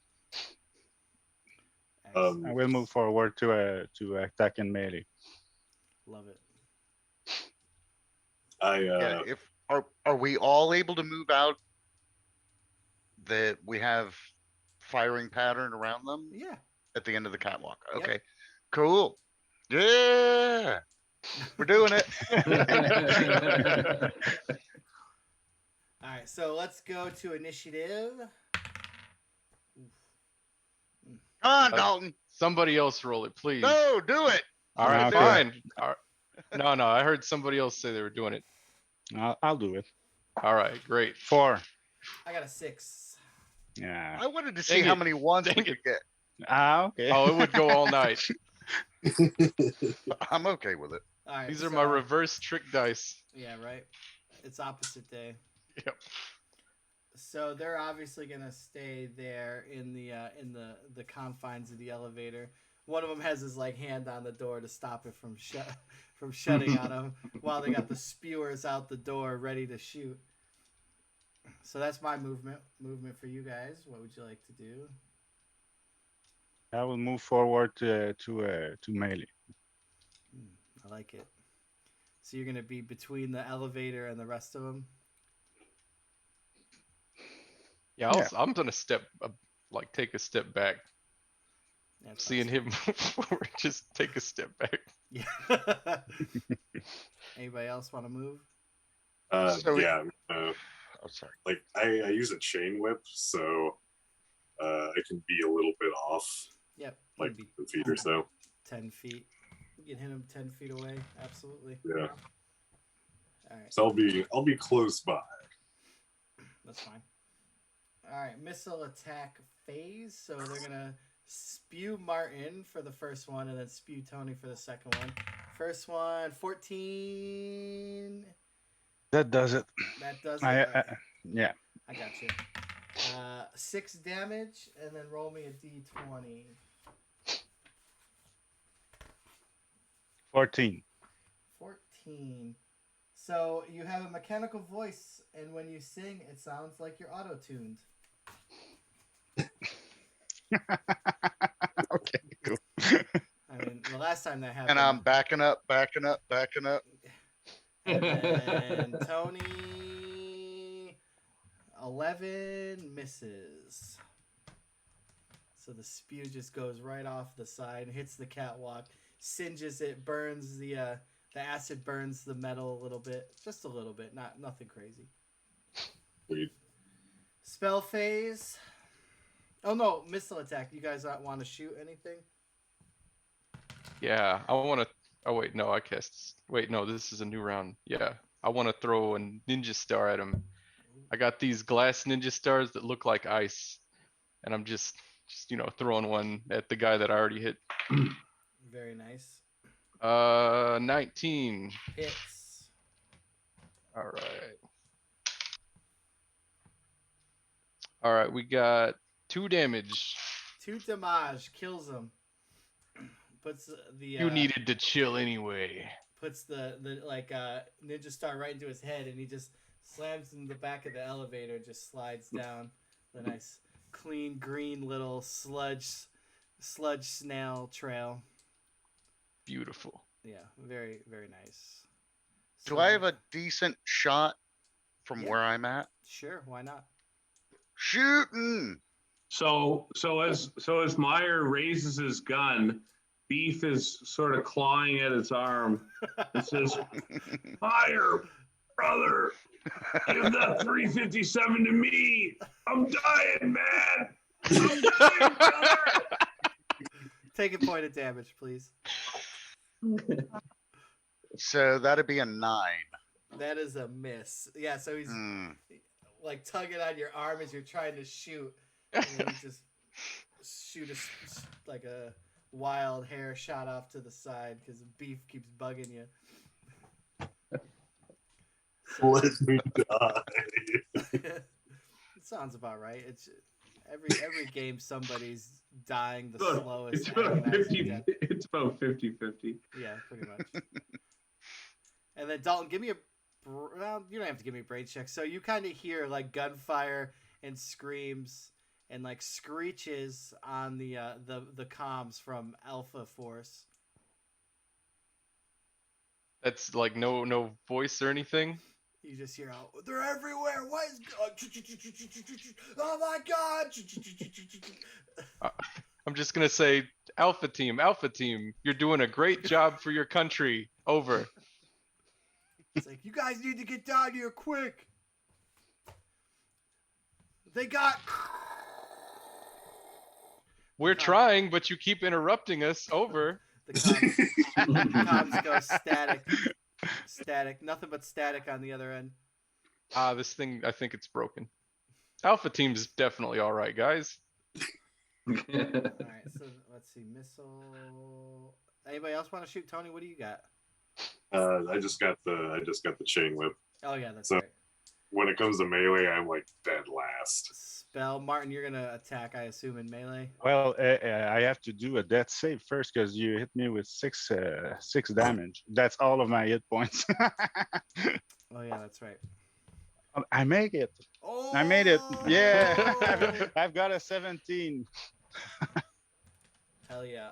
I will move forward to attack in melee. Love it. If are we all able to move out that we have firing pattern around them? Yeah. At the end of the catwalk. Yep. Okay. Cool. Yeah. We're doing it. All right, so let's go to initiative. Come on, Dalton. Somebody else roll it, please. No, do it. All right, Okay. fine. All right. No, I heard somebody else say they were doing it. I'll do it. All right, great. 4. I got a 6. Yeah. I wanted to see how many ones we could get. Okay. Oh, it would go all night. I'm okay with it. All right, These are my reverse trick dice. Yeah, right. It's opposite day. Yep. So they're obviously gonna stay there in the confines of the elevator. One of them has his like hand on the door to stop it from shutting on him, while they got the spewers out the door ready to shoot. So that's my movement for you guys. What would you like to do? I will move forward to melee. I like it. So you're gonna be between the elevator and the rest of them. Yeah, I'm gonna take a step back. That's Seeing him move forward, just take a step back. Yeah. Anybody else want to move? yeah. Oh, sorry. Like I use a chain whip, so I can be a little bit off. Yep. Like 10 feet or so. 10 feet. You can hit him 10 feet away. Absolutely. Yeah. All right. So I'll be close by. That's fine. All right. Missile attack phase. So they're gonna spew Martin for the first one, and then spew Tony for the second one. First one, 14. That does it. That does it. Yeah. I got you. 6 damage, and then roll me a d20. 14. 14. So you have a mechanical voice, and when you sing, it sounds like you're auto-tuned. Okay, cool. I mean, the last time that happened. And I'm backing up. And then Tony, 11 misses. So the spew just goes right off the side, hits the catwalk, singes it, burns the acid burns the metal a little bit, just a little bit, nothing crazy. Sweet. Spell phase. Oh no, missile attack. You guys not want to shoot anything? Yeah, I want to. Oh wait, no, I cast. Wait, no, this is a new round. Yeah, I want to throw a ninja star at him. I got these glass ninja stars that look like ice, and I'm just throwing one at the guy that I already hit. Very nice. 19 hits. All right. All right, we got 2 damage. 2 damage, kills him. Puts the You needed to chill anyway. Puts the ninja star right into his head, and he just slams in the back of the elevator, just slides down the nice clean green little sludge snail trail. Beautiful. Yeah, very very nice. Do I have a decent shot from Yeah. where I'm at? Sure, why not? Shooting. So as Meyer raises his gun, Beef is sort of clawing at his arm and says, "Meyer, brother, give that 357 to me. I'm dying, man. I'm dying, brother." Take a point of damage, please. So that'd be a 9. That is a miss. Yeah, so he's like tugging on your arm as you're trying to shoot, and then you just shoot like a wild hair shot off to the side because Beef keeps bugging you. So, Let me die. it sounds about right. It's every game somebody's dying the slowest. It's about 50-50. Yeah, pretty much. And then Dalton, give me a. Well, you don't have to give me a brain check. So you kind of hear like gunfire and screams and like screeches on the comms from Alpha Force. That's like no voice or anything. You just hear, "Oh, they're everywhere! What is? Oh my God!" I'm just gonna say, Alpha Team, you're doing a great job for your country. Over. It's like, you guys need to get down here quick. They got. We're trying, but you keep interrupting us. Over. The comms go static. Static. Nothing but static on the other end. This thing, I think it's broken. Alpha Team's definitely all right, guys. All right, so let's see. Missile. Anybody else want to shoot? Tony, what do you got? I just got the chain whip. Oh yeah, that's So- right. When it comes to melee, I'm like dead last. Spell. Martin, you're gonna attack, I assume, in melee. Well, I have to do a death save first because you hit me with six damage. That's all of my hit points. Oh yeah, that's right. I make it. Oh, I made it. Yeah, I've got a 17. Hell yeah.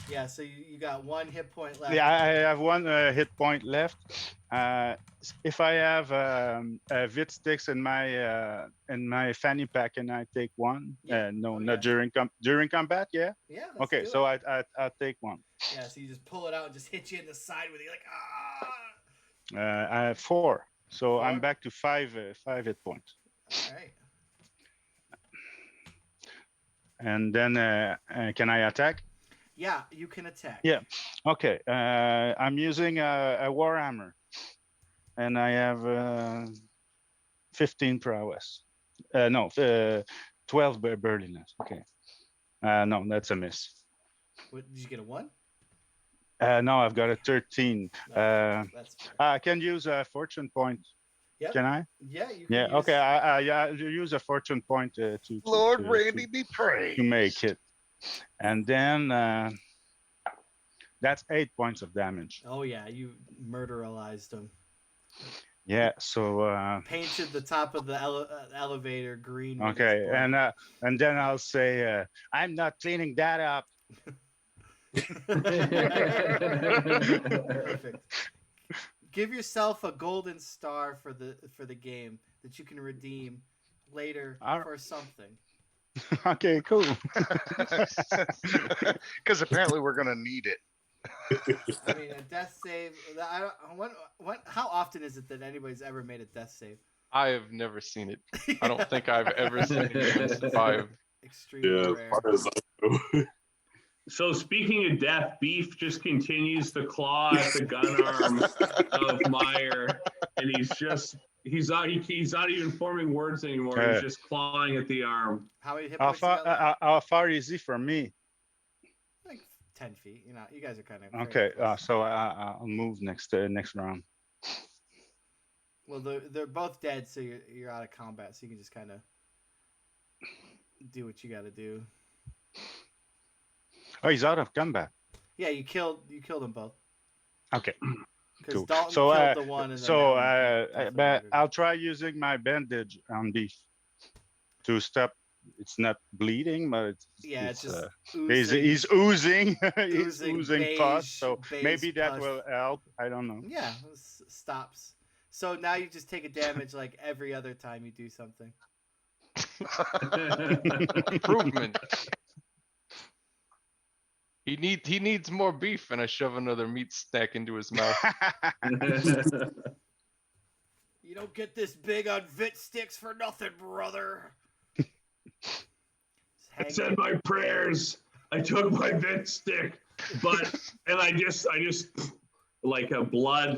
Yeah. So you got 1 hit point left. Yeah, I have 1 hit point left. If I have vit sticks in my fanny pack, and I take 1. Yeah. No, Oh, not yeah. during combat. Yeah. Yeah. Let's Okay, do so it. I'll take 1. Yeah. So you just pull it out and just hit you in the side with it, like ah. I have 4. So 4? I'm back to 5 hit points. All right. And then can I attack? Yeah, you can attack. Yeah. Okay. I'm using a warhammer, and I have 15 prowess. No, 12 burliness. Okay. No, that's a miss. What, did you get a 1? No, I've got a 13. That's fair. I can use a fortune point. Yep. Can I? Yeah, you can. Yeah. use- Okay. I use a fortune point to Lord to- Randy be praised. to make it, and then that's 8 points of damage. Oh yeah, you murderalized him. Yeah. So Painted the top of the elevator green. with okay, his blood. and then I'll say I'm not cleaning that up. Perfect. Give yourself a golden star for the game that you can redeem later for something. Okay. Cool. Because apparently we're gonna need it. I mean, a death save. How often is it that anybody's ever made a death save? I have never seen it. I don't think I've ever seen it survive. Extremely Yeah, rare. as far as I know. So speaking of death, Beef just continues to claw at the gun arm of Meyer, and he's not even forming words anymore. He's just clawing at the arm. How many hit How points you got left? how far is he from me? Like 10 feet. You guys are kind of Okay. So I'll move next round. Well, they're both dead, so you're out of combat, so you can just kind of do what you got to do. Oh, he's out of combat. Yeah, you killed them both. Okay. Because Cool. Dalton So killed the one. And then so that one but I'll try using my bandage on Beef to stop. It's not bleeding, but it's just he's oozing. He's Oozing oozing beige- pus. So beige maybe that pus. will help. I don't know. Yeah, it stops So now you just take a damage like every other time you do something. Improvement. He needs more beef, and I shove another meat stack into his mouth. You don't get this big on Vit sticks for nothing, brother. I said my prayers. I took my vent stick, and I just like the blood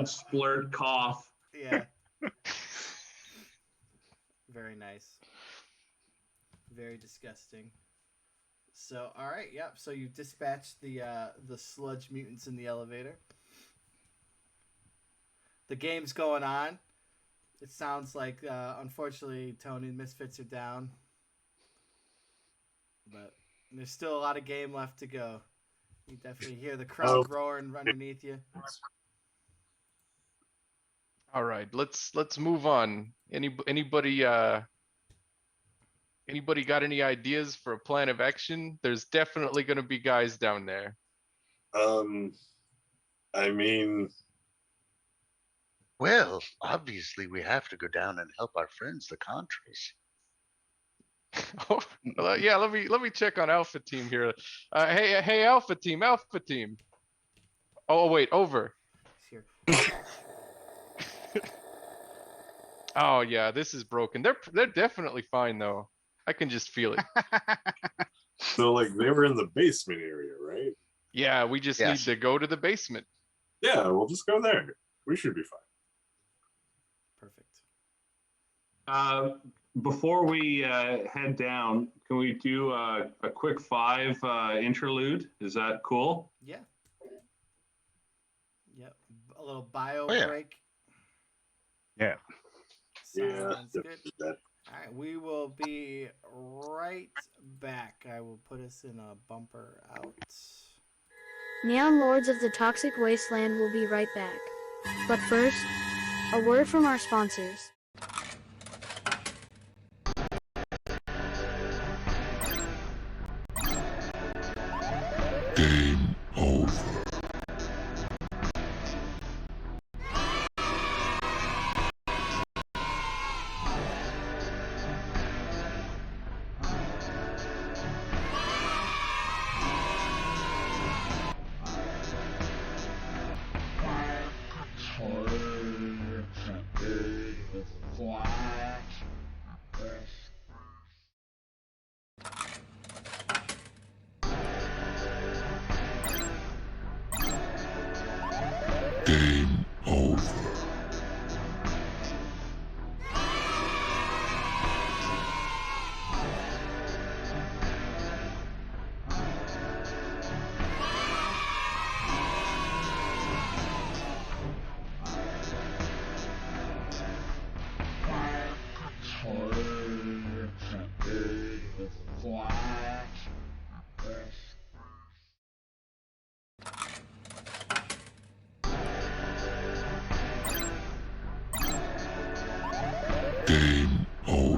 splurt cough. Yeah. Very nice. Very disgusting. So, all right, yep. So you dispatched the sludge mutants in the elevator. The game's going on. It sounds like, unfortunately, Tony, the Misfits are down. But there's still a lot of game left to go. You definitely hear the crowd roaring underneath you. All right, let's move on. Anybody got any ideas for a plan of action? There's definitely going to be guys down there. I mean, Well, obviously we have to go down and help our friends, the Contras. Oh, yeah, let me check on Alpha Team here. Hey, Alpha Team. Oh, wait, over. Here. Oh yeah, this is broken. They're definitely fine though. I can just feel it. so like they were in the basement area, right? Yeah, we just Yes. need to go to the basement. Yeah, we'll just go there. We should be fine. Perfect. Before we head down, can we do a quick 5 interlude? Is that cool? Yeah. Yep. A little bio Oh, yeah. break. Yeah. Sounds Yeah, good. that- All right, we will be right back. I will put us in a bumper out. Neon Lords of the Toxic Wasteland will be right back. But first, a word from our sponsors. Game over. Game over. Game over.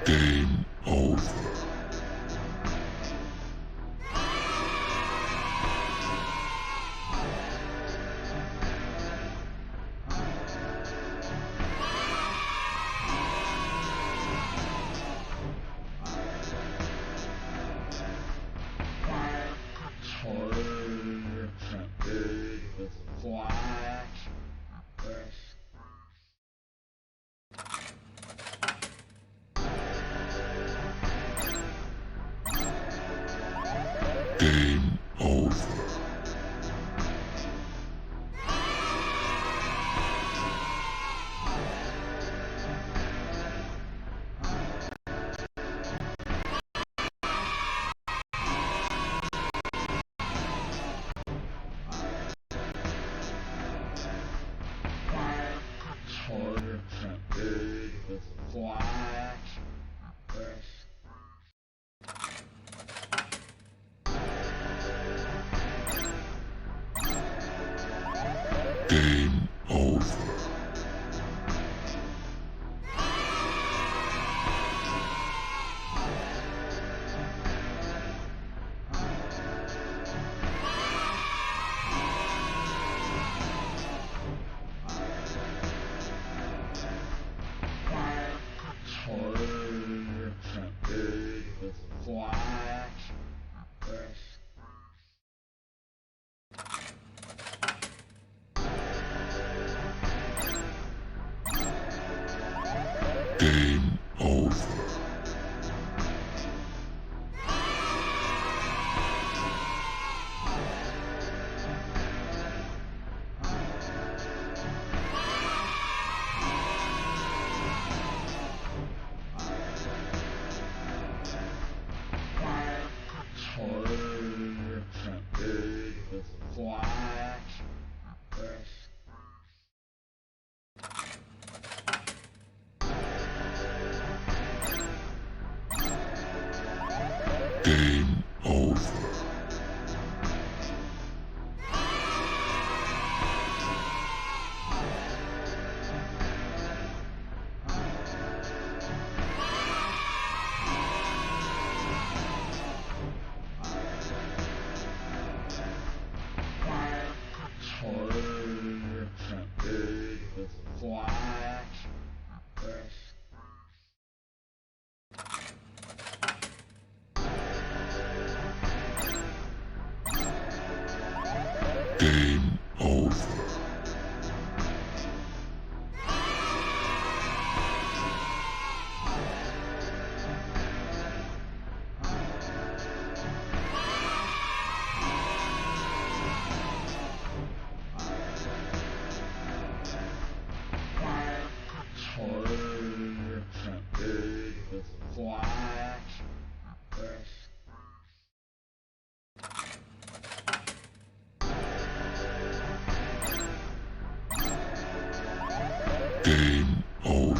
Game over. Game over. Game over. Game over. Game over. Game over.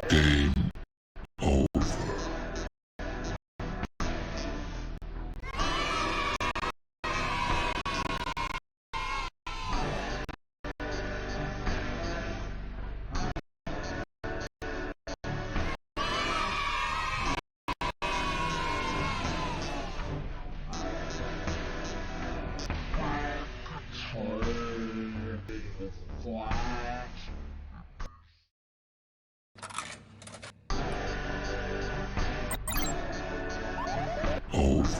Game over. Over.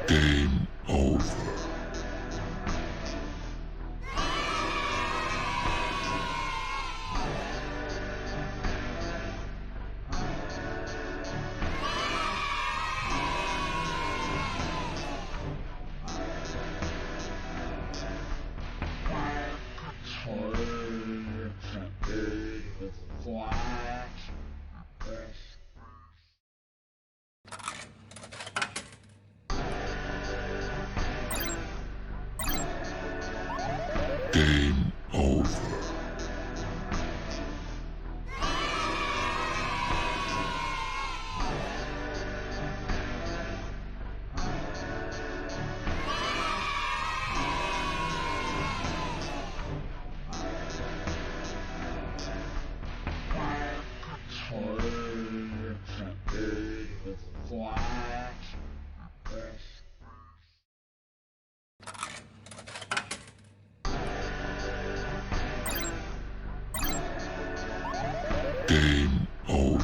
Game over. Game over. Game over.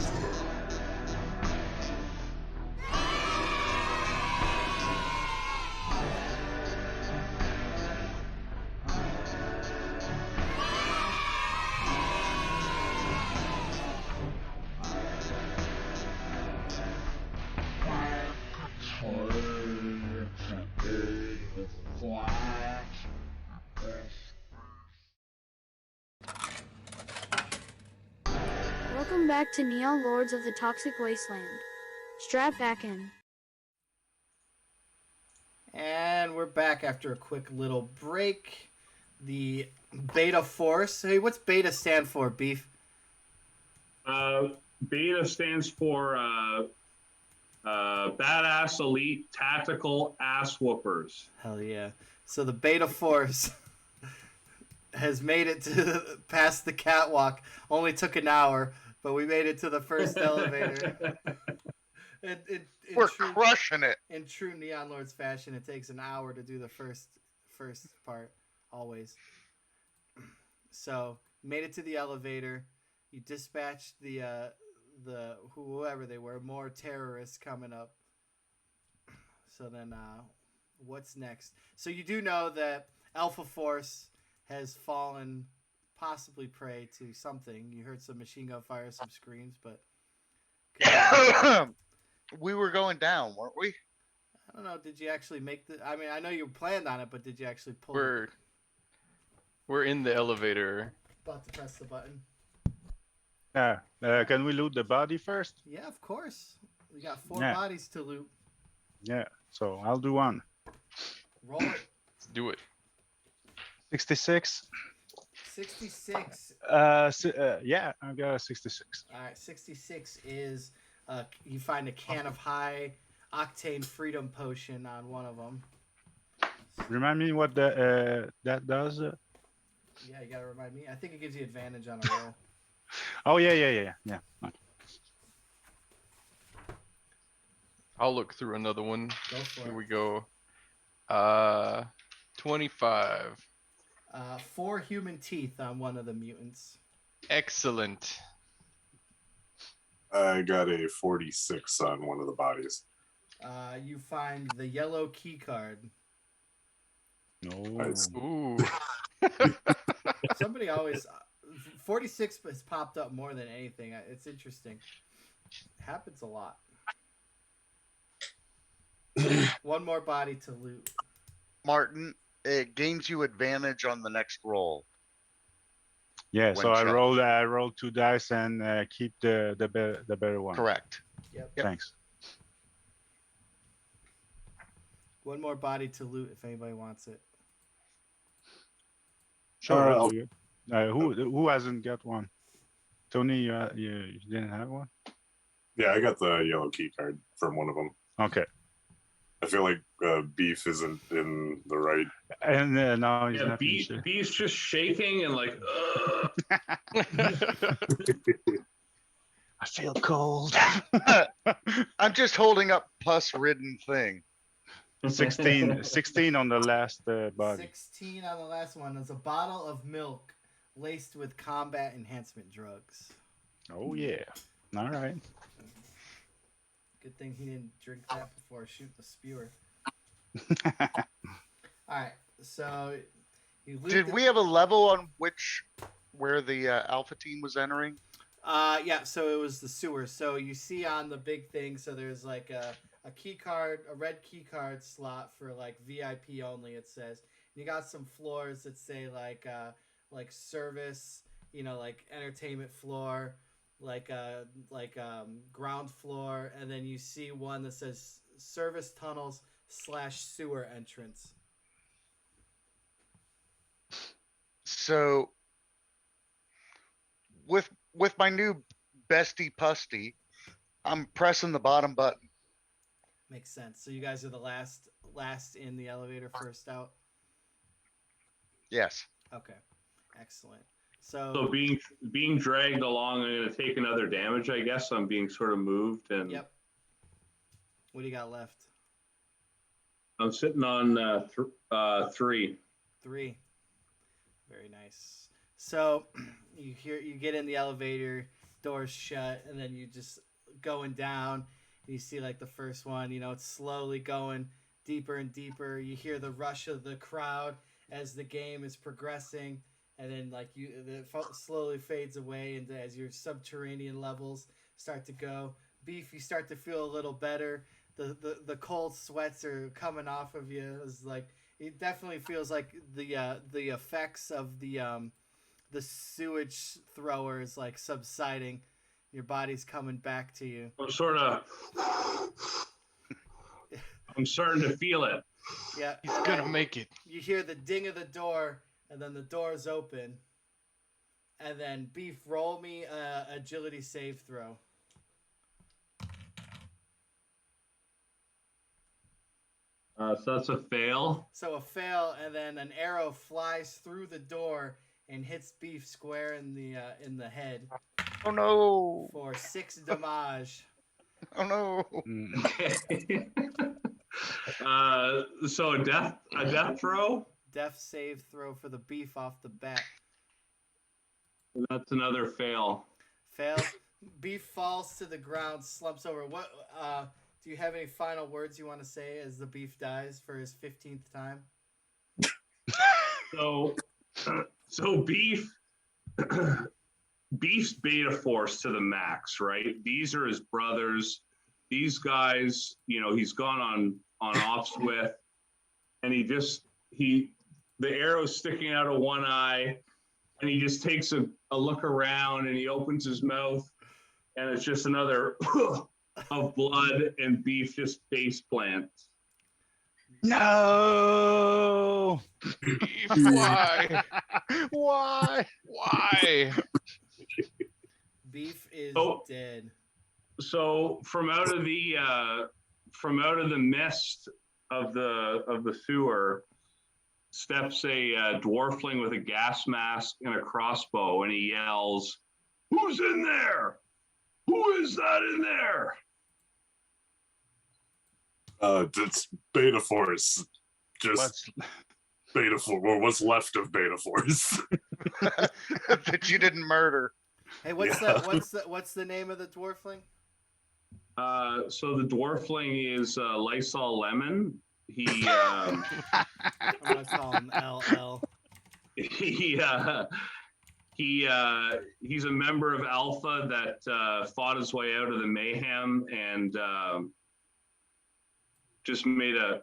Welcome back to Neon Lords of the Toxic Wasteland. Strap back in. And we're back after a quick little break. The Beta Force. Hey, what's Beta stand for, Beef? Beta stands for Badass Elite Tactical Ass Whoopers. Hell yeah. So the Beta Force has made it to past the catwalk. Only took an hour, but we made it to the first elevator. We're crushing it. In true Neon Lords fashion, it takes an hour to do the first part, always. So, made it to the elevator. You dispatched the whoever they were, more terrorists coming up. So then, what's next? So you do know that Alpha Force has fallen, possibly prey to something. You heard some machine gun fire, some screams, but we were going down, weren't we? I don't know. Did you actually make the? I mean, I know you planned on it, but did you actually pull? We're in the elevator. About to press the button. Can we loot the body first? Yeah, of course. We got 4 bodies to loot. Yeah, so I'll do one. Roll it. Let's do it. 66. 66. Yeah, I got a 66. All right, 66 is you find a can of high octane freedom potion on one of them. Remind me what that does. Yeah, you gotta remind me. I think it gives you advantage on a roll. Oh yeah. Okay. I'll look through another one. Go for Here it. we go. 25. 4 human teeth on one of the mutants. Excellent. I got a 46 on one of the bodies. You find the yellow key card. No. Nice. Ooh. Somebody always 46 has popped up more than anything. It's interesting. It happens a lot. One more body to loot. Martin, it gains you advantage on the next roll. Yeah, so I challenged. rolled 2 dice and keep the better one. Correct. Yep. Thanks. One more body to loot if anybody wants it. Sure. I'll- Do it. Who hasn't got one? Tony, you didn't have one? Yeah, I got the yellow key card from one of them. Okay. I feel like Beef isn't in the right. And no, he's Yeah, not finished. B's just shaking and like, I feel cold. I'm just holding up pus-ridden thing. 16 on the last body. 16 on the last one is a bottle of milk laced with combat enhancement drugs. Oh yeah. All right. Good thing he didn't drink that before shooting the spewer. Alright, so you loot Did we have a level on where the Alpha team was entering? Yeah, so it was the sewer. So you see on the big thing, so there's like a key card, a red key card slot for like VIP only, it says. You got some floors that say like service, like entertainment floor, like ground floor, and then you see one that says service tunnels / sewer entrance. So with my new bestie Pusty, I'm pressing the bottom button. Makes sense. So you guys are the last in the elevator, first out. Yes. Okay, excellent. so being dragged along, I'm going to take another damage, I guess. I'm being sort of moved. And Yep. What do you got left? I'm sitting on 3. 3. Very nice. So you get in the elevator, doors shut, and then you just going down, and you see like the first one. It's slowly going deeper and deeper. You hear the rush of the crowd as the game is progressing, and then it slowly fades away, and as your subterranean levels start to go. Beef, you start to feel a little better. The cold sweats are coming off of you. It's like it definitely feels like the effects of the sewage throwers like subsiding, Your body's coming back to you. I'm starting to feel it. Yeah, He's gonna make it. you hear the ding of the door, and then the doors open. And then Beef, roll me agility save throw. So that's a fail. So a fail, and then an arrow flies through the door and hits Beef square in the head Oh no! for 6 damage. Oh no! So a death throw. Death save throw for the Beef off the bat. That's another fail. Fail. Beef falls to the ground, slumps over. What? Do you have any final words you want to say as the Beef dies for his 15th time? So Beef's beta force to the max, right? These are his brothers. These guys, he's gone on ops with, and the arrow's sticking out of one eye, and he just takes a look around, and he opens his mouth, and it's just another of blood, and Beef just face plants. No! Beef, why? Why? Beef is dead. So from out of the mist of the sewer steps a dwarfling with a gas mask and a crossbow, and he yells, "Who's in there? Who is that in there?" It's Beta Force. Just Beta Force, or what's left of Beta Force. That you didn't murder. Hey, what's the name of the dwarfling? So the dwarfling is Lysol Lemon. He I'm gonna call him LL. he's a member of Alpha that fought his way out of the mayhem and just made a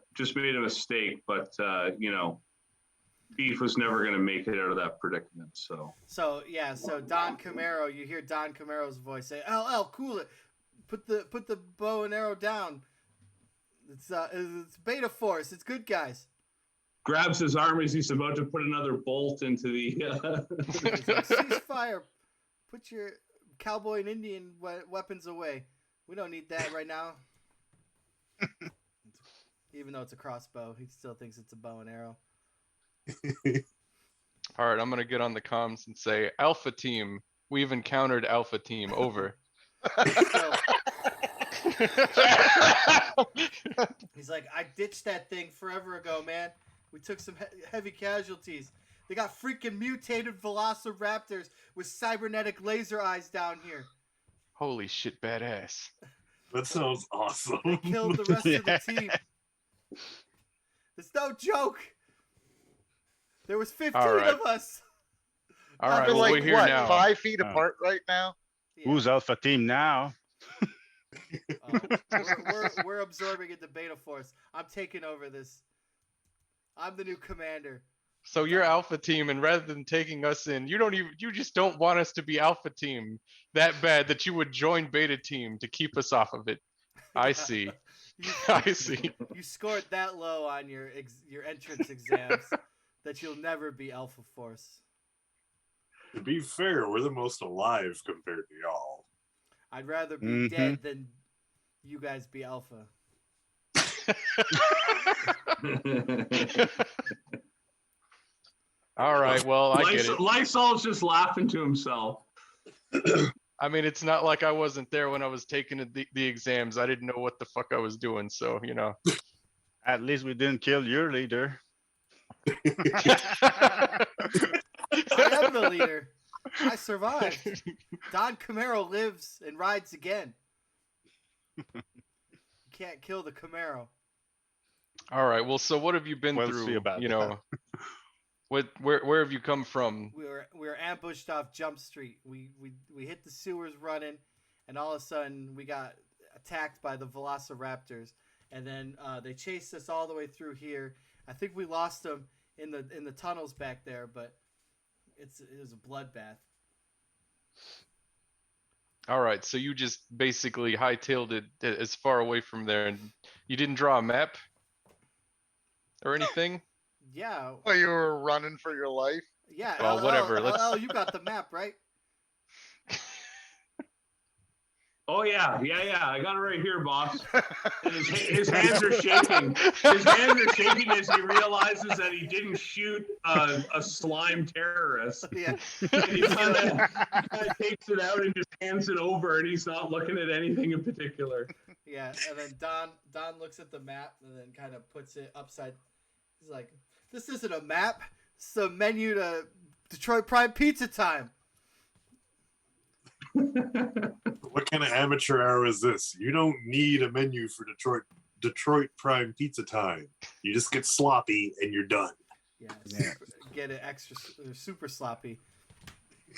mistake, but Beef was never going to make it out of that predicament. So Don Camaro, you hear Don Camaro's voice say, "LL, cool it. Put the bow and arrow down. It's Beta Force. It's good guys." Grabs his arm as he's about to put another bolt into the. He's like, "Ceasefire. Put your cowboy and Indian weapons away. We don't need that right now." Even though it's a crossbow, he still thinks it's a bow and arrow. All right, I'm gonna get on the comms and say, Alpha Team, we've encountered Alpha Team. Over. He's like, "I ditched that thing forever ago, man. We took some heavy casualties. They got freaking mutated velociraptors with cybernetic laser eyes down here. Holy shit, badass. That sounds awesome. They killed the rest of the team. It's no joke. There was 15 of us." All right, They're well, like we're here what, now. 5 feet apart right now? Yeah. Who's Alpha Team now? We're absorbing into Beta Force. I'm taking over this. I'm the new commander. So you're Alpha Team, and rather than taking us in, you just don't want us to be Alpha Team that bad that you would join Beta Team to keep us off of it. I see. I see. You scored that low on your entrance exams that you'll never be Alpha Force. To be fair, we're the most alive compared to y'all. I'd rather be dead than you guys be Alpha. All right, well, I get it. Lysol's just laughing to himself. I mean, it's not like I wasn't there when I was taking the exams. I didn't know what the fuck I was doing, so, At least we didn't kill your leader. I am the leader. I survived. Don Camaro lives and rides again. You can't kill the Camaro. All right, well, so what have you been We'll through? see about that. Where have you come from? We were ambushed off Jump Street. We hit the sewers running, and all of a sudden we got attacked by the Velociraptors, and then they chased us all the way through here. I think we lost them in the tunnels back there, but it was a bloodbath. All right, so you just basically hightailed it as far away from there, and you didn't draw a map or anything? Yeah. Oh, you were running for your life? Yeah, Well, whatever. LL, you got the map, right? Oh yeah. I got it right here, boss. And his hands are shaking. His hands are shaking as he realizes that he didn't shoot a slime terrorist. Yeah. And he kind of takes it out and just hands it over, and he's not looking at anything in particular. Yeah, and then Don looks at the map and then kind of puts it upside. He's like, "This isn't a map. It's a menu to Detroit Prime Pizza Time." What kind of amateur hour is this? You don't need a menu for Detroit Prime Pizza Time. You just get sloppy and you're done. Yeah, get it extra super sloppy.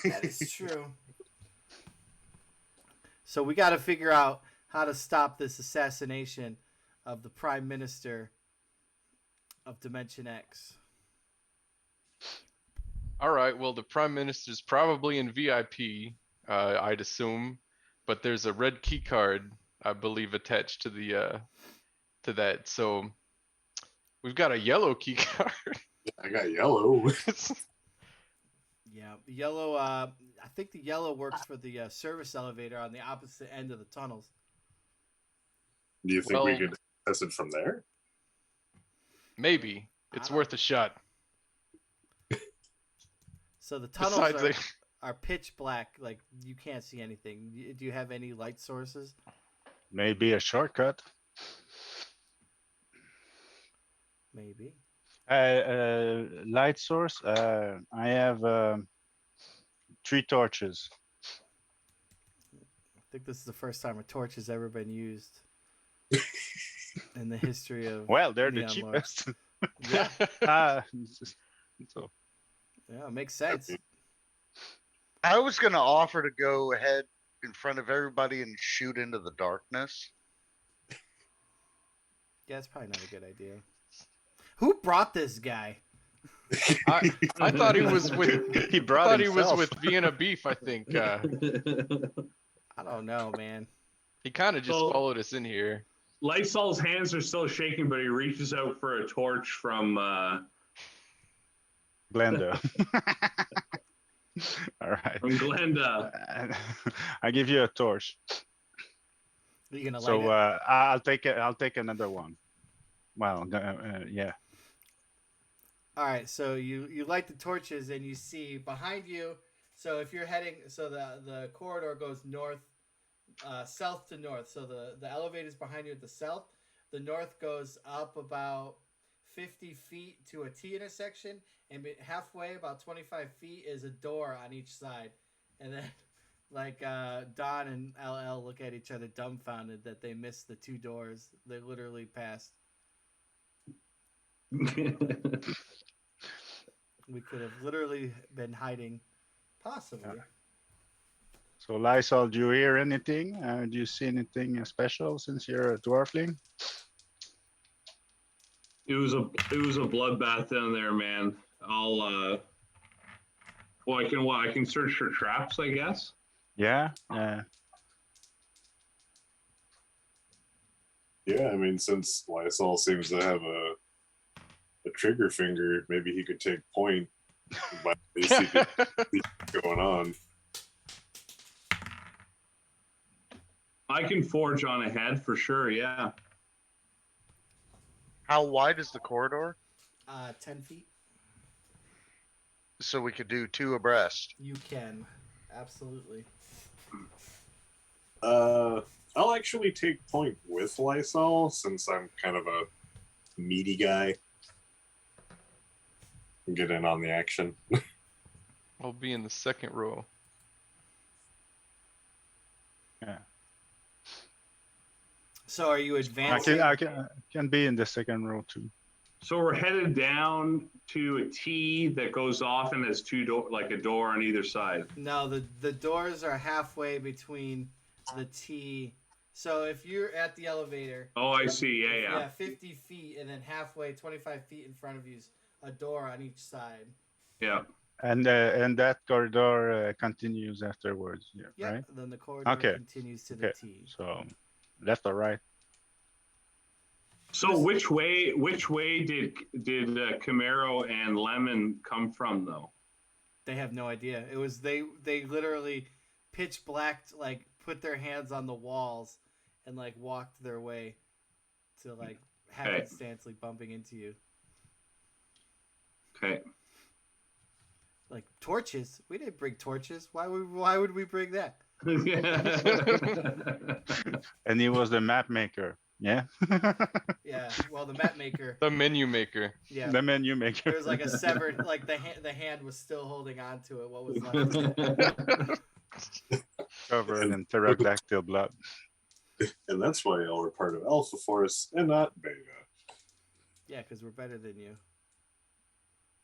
That is true. So we got to figure out how to stop this assassination of the Prime Minister of Dimension X. All right, well, the Prime Minister's probably in VIP, I'd assume, but there's a red key card, I believe, attached to the to that. So we've got a yellow key card. I got yellow. Yeah, the yellow. I think the yellow works for the service elevator on the opposite end of the tunnels. Do you think we could access it from there? Maybe. It's worth a shot. So the tunnels are pitch black, like you can't see anything. Do you have any light sources? Maybe a shortcut. Maybe. Light source. I have 3 torches. I think this is the first time a torch has ever been used in the history of. Well, they're the Neon cheapest. Yeah. So. Yeah, it makes sense. I was going to offer to go ahead in front of everybody and shoot into the darkness. Yeah, it's probably not a good idea. Who brought this guy? I thought he was with. He brought he was himself. with Vienna Beef. I think I don't know, man. he kind of just followed us in here. Lysol's hands are still shaking, but he reaches out for a torch from Glenda. All right. From Glenda. I give you a torch. Are you gonna light So it? I'll take it. I'll take another one. Well, yeah. All right, so you light the torches and you see behind you. So if you're heading, so the corridor goes north, south to north. So the elevator's behind you at the south. The north goes up about 50 feet to a T intersection, and halfway, about 25 feet, is a door on each side. And then, like, Don and LL look at each other dumbfounded that they missed the 2 doors. They literally passed. We could have literally been hiding, possibly. So Lysol, do you hear anything? Do you see anything special since you're a dwarfling? It was a bloodbath down there, man. I can search for traps, I guess. Yeah. Yeah, I mean, since Lysol seems to have a trigger finger, maybe he could take point. But at least he could see what's going on. I can forge on ahead for sure, yeah. How wide is the corridor? 10 feet. So we could do 2 abreast. You can, absolutely. I'll actually take point with Lysol since I'm kind of a meaty guy. Get in on the action. I'll be in the second row. Yeah. So are you advancing? I can be in the second row too. So we're headed down to a T that goes off and has 2 door, like a door on either side. No, the doors are halfway between the T. So if you're at the elevator. Oh, I see. Yeah. Yeah, 50 feet, and then halfway, 25 feet in front of you is a door on each side. Yeah. And that corridor continues afterwards, yeah, Yep. right? Then the corridor Okay. continues to the Okay. T. So left or right? So which way did Camaro and Lemon come from though? They have no idea. It was they literally pitch blacked, like put their hands on the walls and like walked their way to like happenstancely bumping into you. Okay. Like torches? We didn't bring torches. Why would we bring that? And he was the map maker. Yeah. Yeah. Well, the map maker. The menu maker. Yeah. The menu maker. There was like a severed, like the hand was still holding on to it. What was left? Covered in pterodactyl blood. And that's why y'all were part of Alpha Force and not Beta. Yeah, because we're better than you.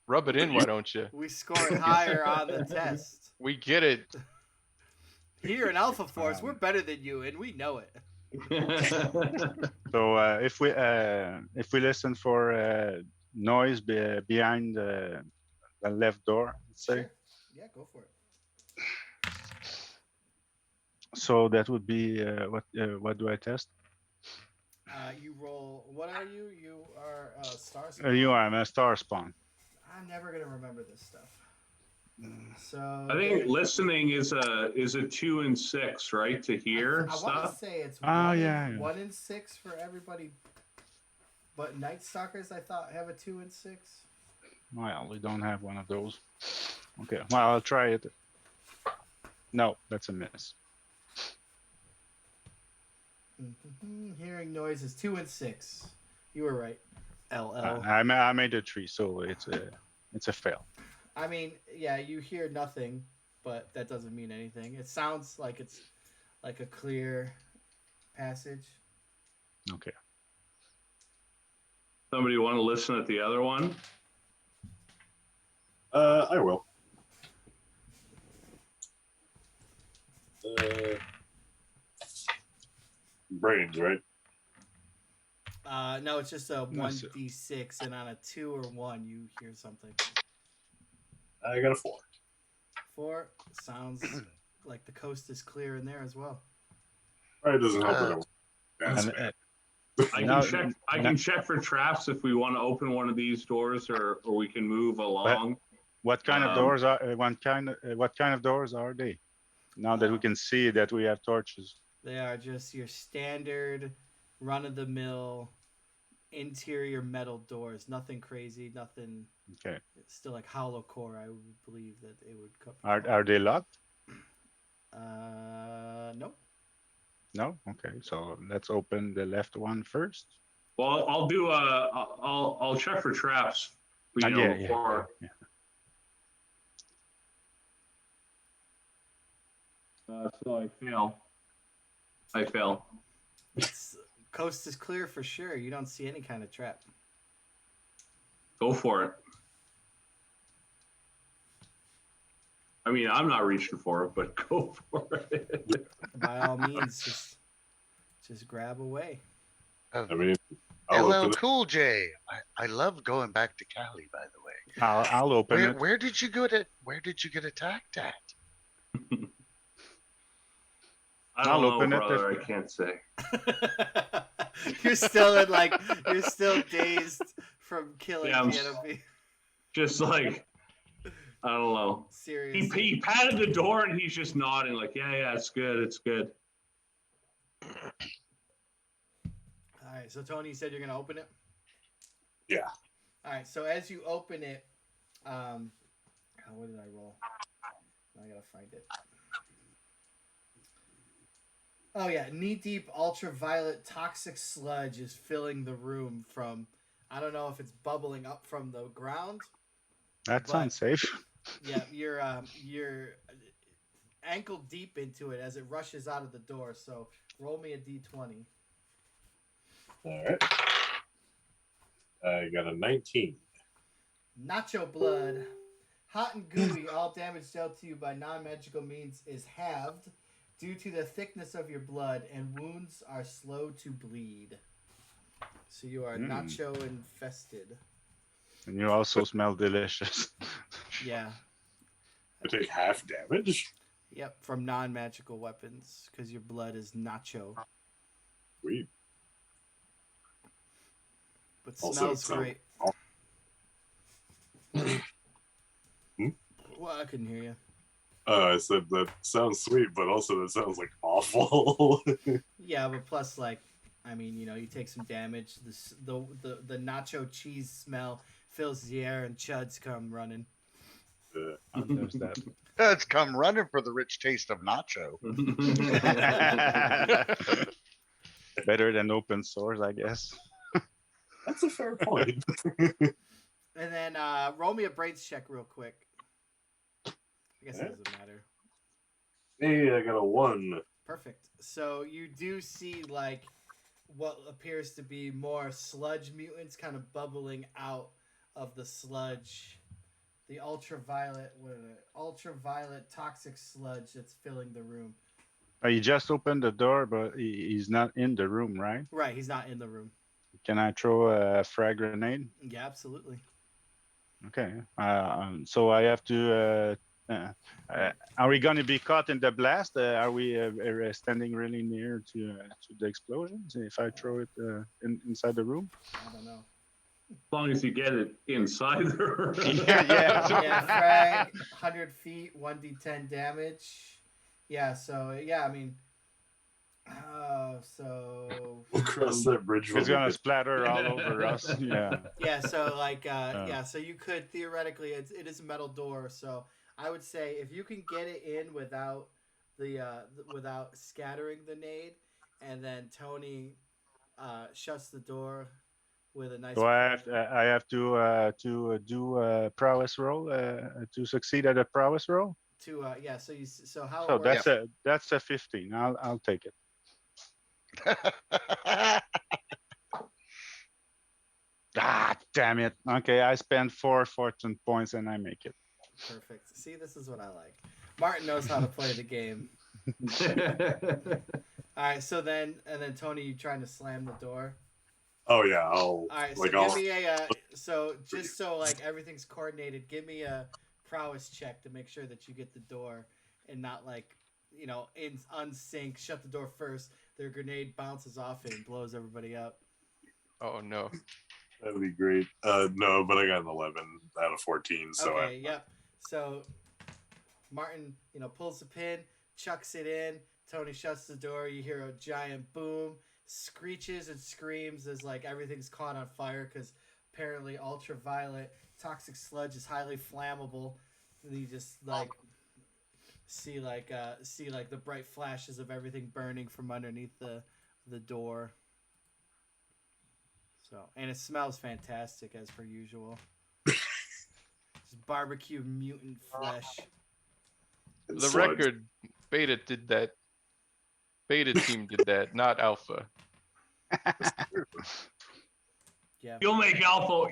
Rub it in, why don't you? We scored higher on the test. We get it. Here in Alpha Force, we're better than you, and we know it. So if we listen for noise behind the left door, let's say. Sure. Yeah, go for it. So that would be what do I test? You roll. What are you? You are star spawn. You are. I'm a star spawn. I'm never gonna remember this stuff. So I think listening is a 2 and 6, right? To hear I want stuff. to say it's yeah. 1 in 6 for everybody, but Night Stalkers I thought have a 2 and 6. Well, we don't have one of those. Okay. Well, I'll try it. No, that's a miss. Hearing noise is 2 and 6. You were right. LL. I made a 3, so it's a fail. I mean, yeah, you hear nothing, but that doesn't mean anything. It sounds like it's like a clear passage. Okay. Somebody want to listen at the other one? I will. Brains, right? No, it's just a 1d6, and on a 2 or 1, you hear something. I got a 4. 4 sounds like the coast is clear in there as well. Right, it doesn't help. I can check for traps if we want to open one of these doors, or we can move along. What kind of doors are? What kind of doors are they? Now that we can see that we have torches. They are just your standard, run-of-the-mill, interior metal doors. Nothing crazy. Nothing. Okay. It's still like hollow core. I would believe that it would come. Are they locked? Nope. No. Okay. So let's open the left one first. Well, I'll do I'll check for traps. Yeah. So I fail. It's, coast is clear for sure. You don't see any kind of trap. Go for it. I mean, I'm not reaching for it, but go for it. By all means, just grab away. I mean, LL Cool J. I love going back to Cali, by the way. I'll open it. Where did you get attacked at? I'll open it brother. I can't say. You're still dazed from killing the enemy. Just like, I don't know. Seriously. He patted the door and he's just nodding like, yeah, it's good. All right, so Tony, you said you're gonna open it? Yeah. All right, so as you open it, what did I roll? I gotta find it. Oh yeah, knee-deep ultraviolet toxic sludge is filling the room from, I don't know if it's bubbling up from the ground. That sounds safe. Yeah, you're ankle deep into it as it rushes out of the door. So roll me a d20. All right. I got a 19. Nacho blood, hot and gooey. All damage dealt to you by non-magical means is halved due to the thickness of your blood, and wounds are slow to bleed. So you are nacho infested. And you also smell delicious. Yeah. I take half damage. Yep, from non-magical weapons because your blood is nacho, Sweet. but Also, smells it's, great. Hmm? Well, I couldn't hear you. I said that sounds sweet, but also that sounds like awful. Yeah, but plus, like, I mean, you take some damage. The nacho cheese smell fills the air, and chuds come running. There's that. It's come running for the rich taste of nacho. Better than open source, I guess. That's a fair point. And then roll me a brains check real quick. I guess it doesn't matter. Hey, I got a 1. Perfect. So you do see like what appears to be more sludge mutants kind of bubbling out of the sludge. The ultraviolet toxic sludge that's filling the room. He just opened the door, but he's not in the room, right? Right, he's not in the room. Can I throw a frag grenade? Yeah, absolutely. Okay. So I have to. Are we going to be caught in the blast? Are we standing really near to the explosions if I throw it inside the room? I don't know. As long as you get it inside the room. Yeah, frag, 100 feet, 1d10 damage. Yeah, so, yeah, I mean, so... We'll cross that bridge. It's going to splatter all over us. Yeah. Yeah, so, like, so you could, theoretically, it is a metal door, so I would say if you can get it in without without scattering the nade, and then Tony shuts the door with a nice... So I have to do a prowess roll to succeed at a prowess roll. Yeah. So how? So it works, that's a 15. I'll take it. Damn it. Okay, I spent 4 fortune points and I make it. Perfect. See, this is what I like. Martin knows how to play the game. All right. So then Tony, you trying to slam the door? Oh yeah, All right. So give me a so just so like everything's coordinated. Give me a prowess check to make sure that you get the door and not like in unsync. Shut the door first. Their grenade bounces off it and blows everybody up. Oh no. That'd be great. No, but I got an 11 out of 14. So okay. Yep. So Martin, pulls the pin, chucks it in. Tony shuts the door. You hear a giant boom, screeches and screams as like everything's caught on fire because apparently ultraviolet toxic sludge is highly flammable. And you just like see the bright flashes of everything burning from underneath the door. So, and it smells fantastic as per usual. Just barbecue mutant flesh. The record, Beta did that. Beta team did that, not Alpha. Yeah. You'll make Alpha.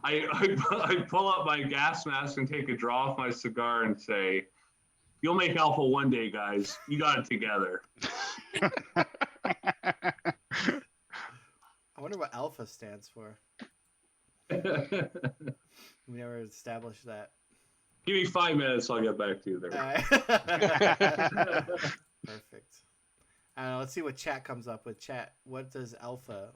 I pull up my gas mask and take a draw off my cigar and say, "You'll make Alpha one day, guys. You got it together." I wonder what Alpha stands for. We never established that. Give me 5 minutes, I'll get back to you there. Perfect. I don't know. Let's see what chat comes up with. Chat. What's Alpha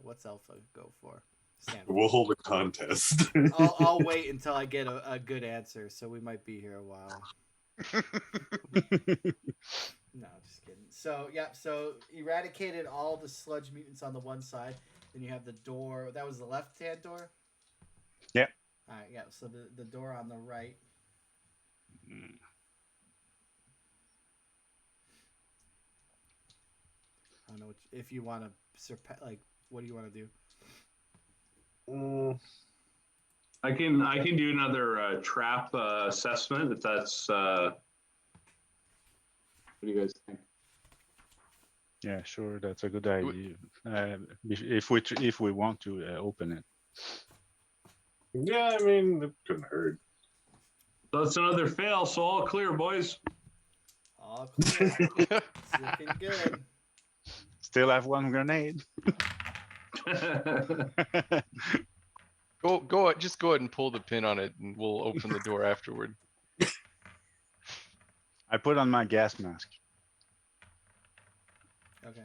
go for? Stand for? we'll hold a contest. I'll wait until I get a good answer. So we might be here a while. No, just kidding. So yeah, so eradicated all the sludge mutants on the one side. Then you have the door. That was the left-hand door? Yeah. All right, yeah. So the door on the right. I don't know if you want to surpass. Like, what do you want to do? I can do another trap assessment if that's. What do you guys think? Yeah, sure. That's a good idea. If we want to open it. Yeah, I mean, it couldn't hurt. So it's another fail. So all clear, boys. All clear. It's looking good. Still have one grenade. Just go ahead and pull the pin on it, and we'll open the door afterward. I put on my gas mask. Okay.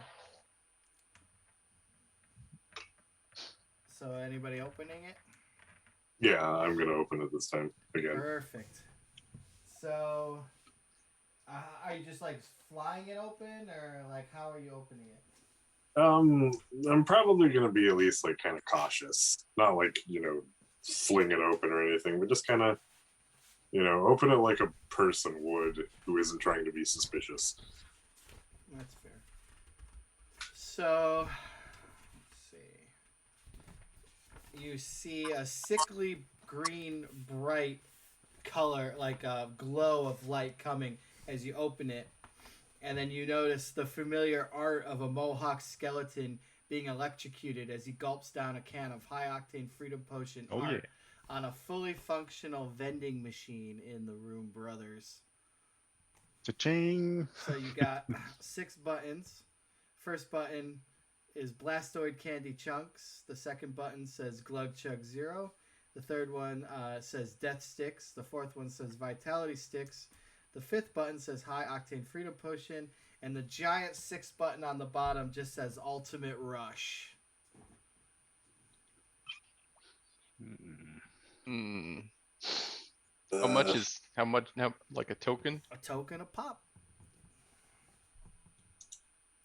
So anybody opening it? Yeah, I'm gonna open it this time again. Perfect. So, are you just like flying it open, or like how are you opening it? I'm probably gonna be at least like kind of cautious, not like fling it open or anything, but just kind of open it like a person would who isn't trying to be suspicious. That's fair. So, let's see. You see a sickly green, bright color, like a glow of light coming as you open it. And then you notice the familiar art of a Mohawk skeleton being electrocuted as he gulps down a can of high-octane Freedom Potion art on a fully functional vending machine in the room, brothers. Cha-ching! So you got 6 buttons. First button is Blastoid Candy Chunks. The second button says Glug Chug Zero. The third one says Death Sticks. The fourth one says Vitality Sticks. The fifth button says High Octane Freedom Potion. And the giant 6th button on the bottom just says Ultimate Rush. How much? Like a token? A token a pop.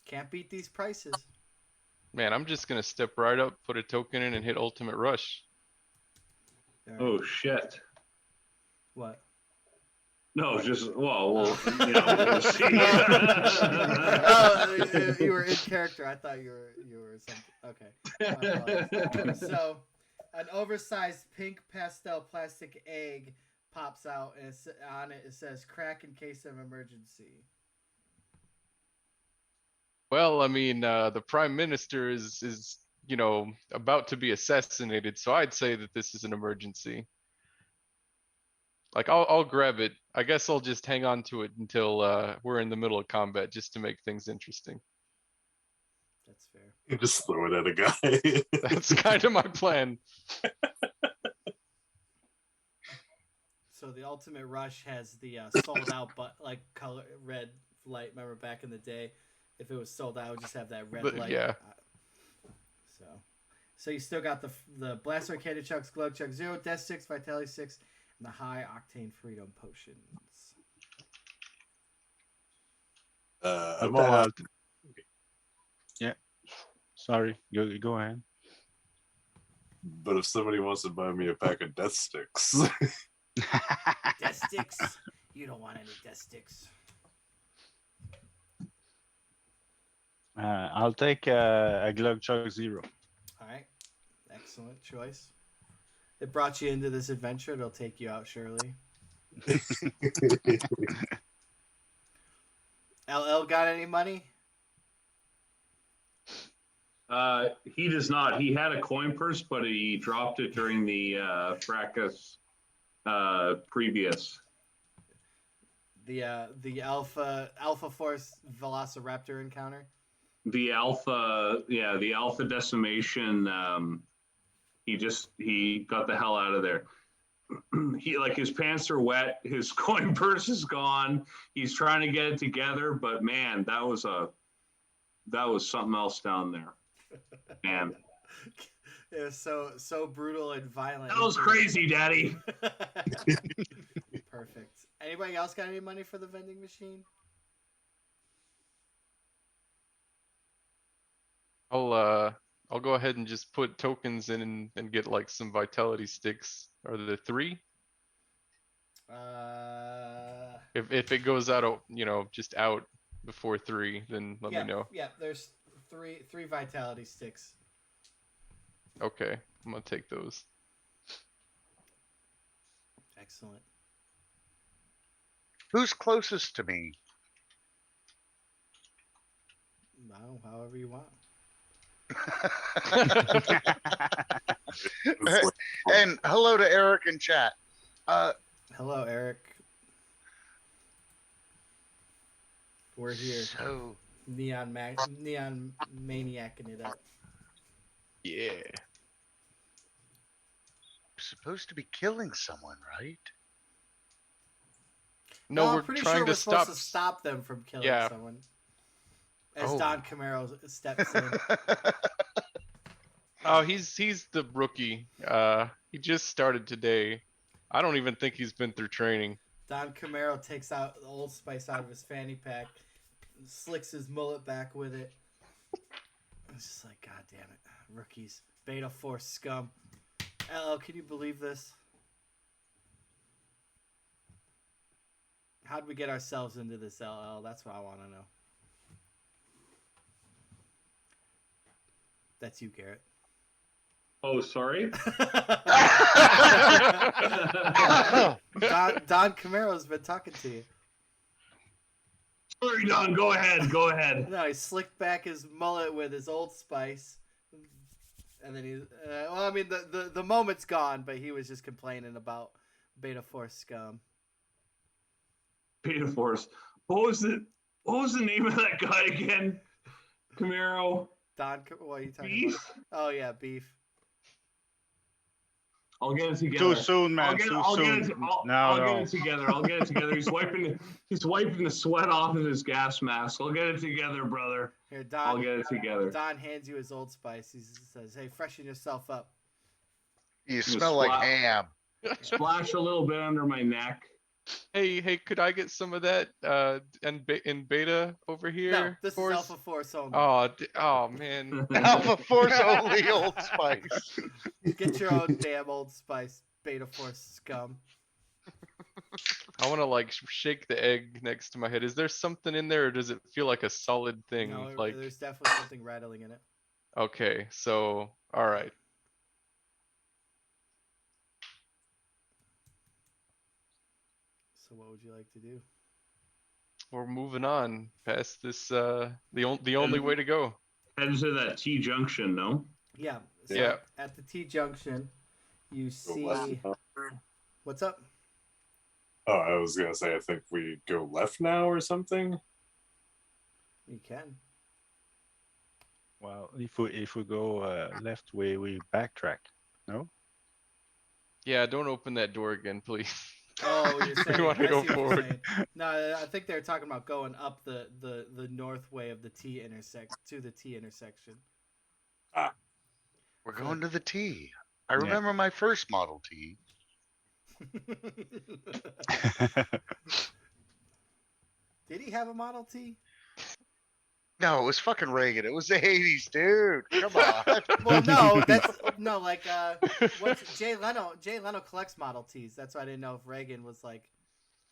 Can't beat these prices. Man, I'm just gonna step right up, put a token in, and hit Ultimate Rush. Oh shit! What? No, just we'll see. Oh, you were in character. I thought you were something. Okay. So, an oversized pink pastel plastic egg pops out, and on it says "Crack in case of emergency." Well, I mean, the Prime Minister is about to be assassinated, so I'd say that this is an emergency. Like, I'll grab it. I guess I'll just hang on to it until we're in the middle of combat, just to make things interesting. That's fair. You just throw it at a guy. That's kind of my plan. So the Ultimate Rush has the sold out, but like color red light. Remember back in the day, if it was sold out, it would just have that red light. Yeah. So you still got the Blastoid Candy Chunks, Glug Chug Zero, Death Sticks, Vitality Sticks, and the High Octane Freedom Potions. I'm all out. Yeah. Sorry. Go ahead. But if somebody wants to buy me a pack of Death Sticks, Death Sticks? You don't want any Death Sticks. I'll take a Glug Chug Zero. All right. Excellent choice. It brought you into this adventure. It'll take you out, surely. LL got any money? He does not. He had a coin purse, but he dropped it during the fracas previous. The Alpha Force Velociraptor encounter. The Alpha decimation. He got the hell out of there. His pants are wet, his coin purse is gone. He's trying to get it together, but man, that was something else down there. Man, it was so brutal and violent. That was crazy, Daddy. Perfect. Anybody else got any money for the vending machine? I'll go ahead and just put tokens in and get like some vitality sticks. Are there 3? If it goes out, just out before 3, then let me know. Yeah, there's three vitality sticks. Okay, I'm gonna take those. Excellent. Who's closest to me? No, however you want. And hello to Eric in chat. Hello, Eric. We're here. So Neon maniacing it up. Yeah. Supposed to be killing someone, right? No, I'm we're pretty trying sure to we're stop. supposed to stop them from killing Yeah. someone. As Oh. Don Camaro steps in. Oh, he's the rookie. He just started today. I don't even think he's been through training. Don Camaro takes out the Old Spice out of his fanny pack, slicks his mullet back with it. It's just like, God damn it, rookies, Beta Force scum. LL, can you believe this? How'd we get ourselves into this, LL? That's what I want to know. That's you, Garrett. Oh, sorry. Don Camaro's been talking to you. Sorry, Don. Go ahead. Go ahead. No, he slicked back his mullet with his Old Spice, and then he. Well, I mean, the moment's gone, but he was just complaining about Beta Force scum. Beta Force. What was the name of that guy again? Camaro. What are you talking Beef? about? Oh yeah, beef. I'll get it together. Too soon, man. I'll get it together. I'll get it together. He's wiping the sweat off of his gas mask. I'll get it together, brother. Here, Don. I'll get it together. Don hands you his Old Spice. He says, "Hey, freshen yourself up." You smell like ham. Splash a little bit under my neck. Hey, could I get some of that in Beta over here? No, this is Alpha Force only. Oh man. Alpha Force only Old Spice. Get your own damn Old Spice, Beta Force scum. I want to like shake the egg next to my head. Is there something in there, or does it feel like a solid thing? No, like there's definitely something rattling in it. Okay, so all right. So what would you like to do? We're moving on past this. The only way to go. Head to that T junction, no? Yeah. So Yeah. At the T junction, you see. What's up? Oh, I was gonna say, I think we go left now or something. You can. Well, if we go left, we backtrack. No. Yeah, don't open that door again, please. Oh, you're saying We want to go I see what you're forward. saying. No, I think they're talking about going up the north way of the T intersection. We're going to the T. I remember my first Model T. Did he have a Model T? No, it was fucking Reagan. It was the 80s, dude. Come on. Well, no, that's no like what's Jay Leno? Jay Leno collects Model Ts. That's why I didn't know if Reagan was like.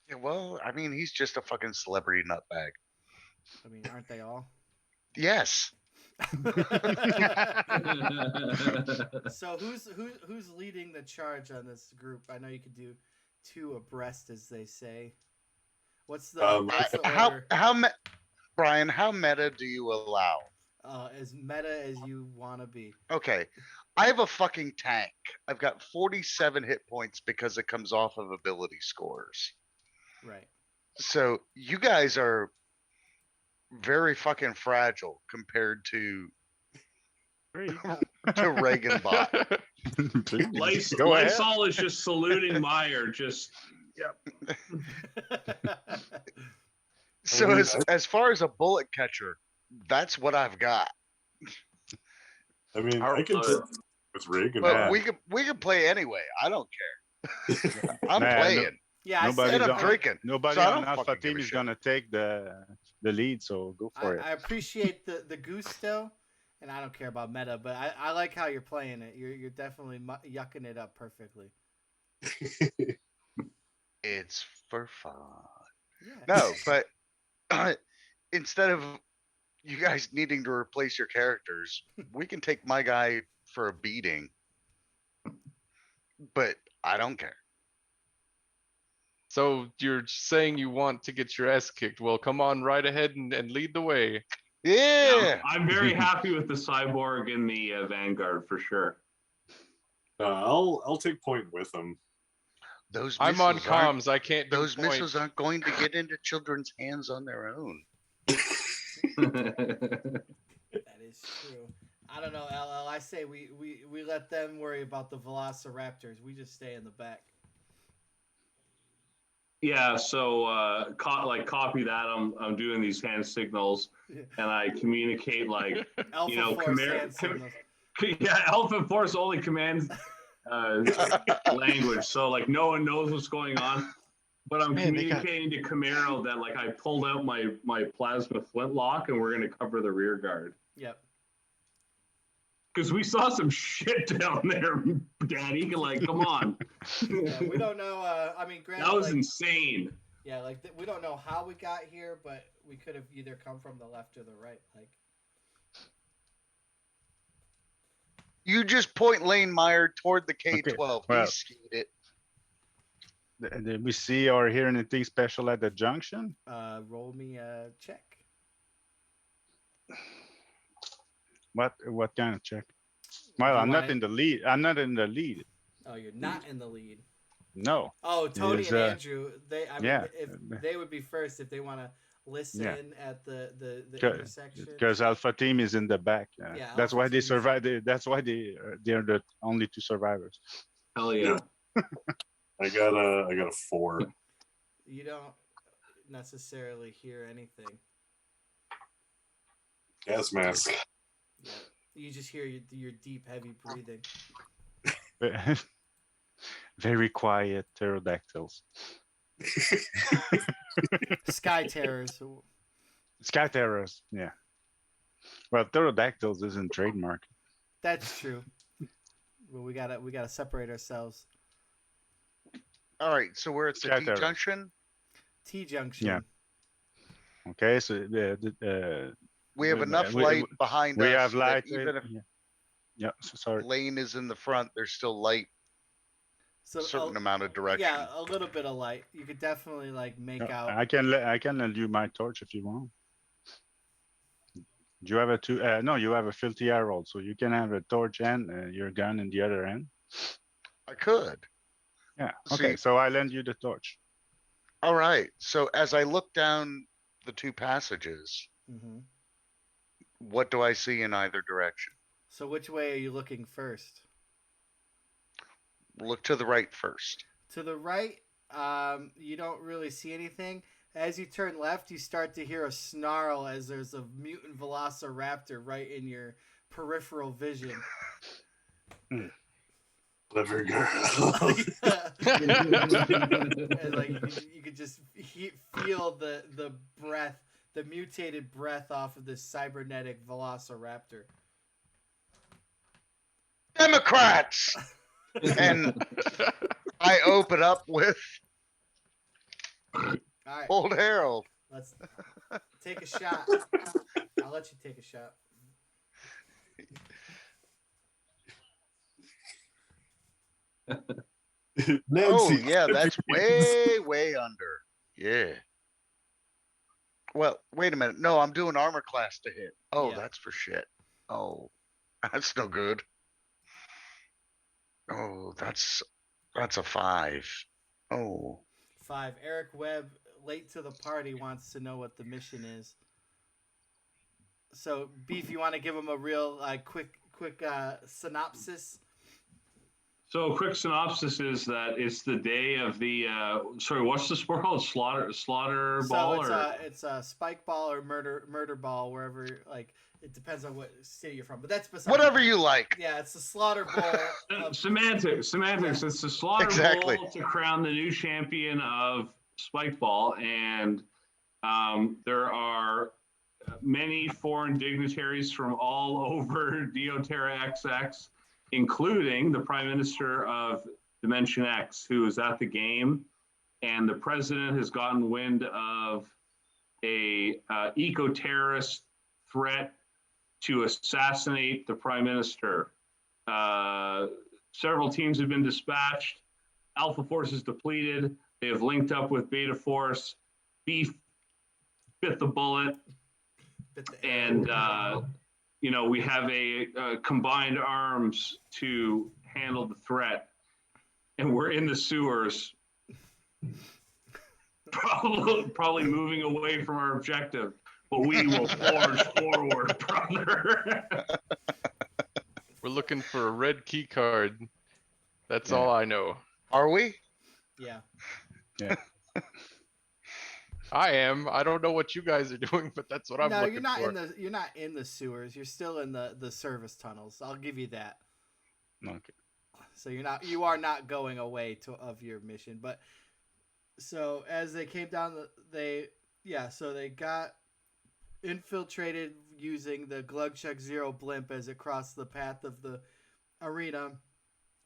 Yeah, well, I mean, he's just a fucking celebrity nutbag. I mean, aren't they all? Yes. So who's leading the charge on this group? I know you could do two abreast, as they say. What's the order? Brian, how meta do you allow? As meta as you want to be. Okay. I have a fucking tank. I've got 47 hit points because it comes off of ability scores. Right. So you guys are very fucking fragile compared to Reagan bot. Lysol is just saluting Meyer. Just So as far as a bullet catcher, that's what I've got. I mean, I can with Reagan. But we can play anyway. I don't care. I'm playing. Yeah, I'm drinking. Nobody So I on don't Alpha fucking give Team a is shit. gonna take the lead, so go for it. I appreciate the gusto, and I don't care about meta, but I like how you're playing it. You're definitely yucking it up perfectly. It's for fun. Yeah. No, but instead of you guys needing to replace your characters, we can take my guy for a beating. But I don't care. So you're saying you want to get your ass kicked? Well, come on right ahead and lead the way. Yeah. I'm very happy with the cyborg in the Vanguard for sure. I'll take point with him. Those I'm on missiles aren't- comms. I can't do Those point. missiles aren't going to get into children's hands on their own. That is true. I don't know, LL. I say we let them worry about the Velociraptors. We just stay in the back. Yeah, so copy that. I'm doing these hand signals, and I communicate like Alpha Force hand signals. yeah, Alpha Force only commands language, so like no one knows what's going on. But I'm Man, they got- communicating to Camaro that like I pulled out my plasma flintlock and we're gonna cover the rear guard. Yep. Because we saw some shit down there, Daddy. Like, come on. Yeah, we don't know. I mean, granted, That was like, insane. yeah, like we don't know how we got here, but we could have either come from the left or the right. Like, You just point Lane Meyer toward the K-12. Okay, well. He skied it. Did we see or hear anything special at the junction? roll me a check. What kind of check? Well, You I'm not wanna- in the lead. I'm not in the lead. Oh, you're not in the lead. No. Oh, Tony Is, and Andrew. They, I mean, yeah. if they would be first if they want to listen at the Ca- intersection. Because Alpha Team is in the back. Yeah, That's Alpha why they Team is- survive. That's why they're the only two survivors. Hell yeah. I got a 4. You don't necessarily hear anything. Gas mask. Yeah. You just hear your deep, heavy breathing. Very quiet pterodactyls. Sky terrors. Sky terrors. Yeah. Well, pterodactyls isn't trademark. That's true. Well, we gotta separate ourselves. All right, so we're at the Sky T terror. junction. T junction. Yeah. Okay, so We have We- enough we- light behind we us have that light. even if Yeah. Sorry. Lane is in the front, there's still light So a certain amount of direction. yeah, a little bit of light. You could definitely like make out. I can lend you my torch if you want. Do you have a two? No, you have a filthy arrow, so you can have a torch and your gun in the other end. I could. Yeah. Okay. See- So I lend you the torch. All right. So as I look down the two passages, hmm what do I see in either direction? So which way are you looking first? Look to the right first. To the right, you don't really see anything. As you turn left, you start to hear a snarl as there's a mutant velociraptor right in your peripheral vision. Clever girl. And like you could just feel the breath, the mutated breath off of this cybernetic velociraptor. Democrats! And I open up with All right, Old Harold. let's take a shot. I'll let you take a shot. Oh, Nancy. yeah, that's way, way under. Yeah. Well, wait a minute. No, I'm doing armor class to hit. Oh, Yeah. that's for shit. Oh, that's no good. Oh, that's a 5. Oh, 5. Eric Webb, late to the party, wants to know what the mission is. So, Beef, you want to give him a real quick synopsis? So, a quick synopsis is that it's the day of the sorry, what's the sport called? Slaughter ball, So it's a spike ball or murder ball, wherever, like, it depends on what city you're from. But that's beside whatever you like. Yeah, it's the slaughter bowl. Semantics. It's the Slaughter Exactly. Bowl to crown the new champion of spike ball, and there are many foreign dignitaries from all over B.E.T.A XX, including the Prime Minister of Dimension X, who is at the game, and the president has gotten wind of a eco-terrorist threat to assassinate the Prime Minister. Several teams have been dispatched. Alpha Force is depleted. They have linked up with Beta Force. Beef bit the bullet, and we have a combined arms to handle the threat, and we're in the sewers, probably moving away from our objective, but we will forge forward, brother. We're looking for a red key card. That's all I know. Are we? Yeah. Yeah. I am. I don't know what you guys are doing, but that's what I'm No, looking for. you're not in the sewers. You're still in the service tunnels. I'll give you that. Okay. So you are not going away of your mission. But so as they came down, so they got infiltrated using the Glugchuck Zero blimp as it crossed the path of the arena.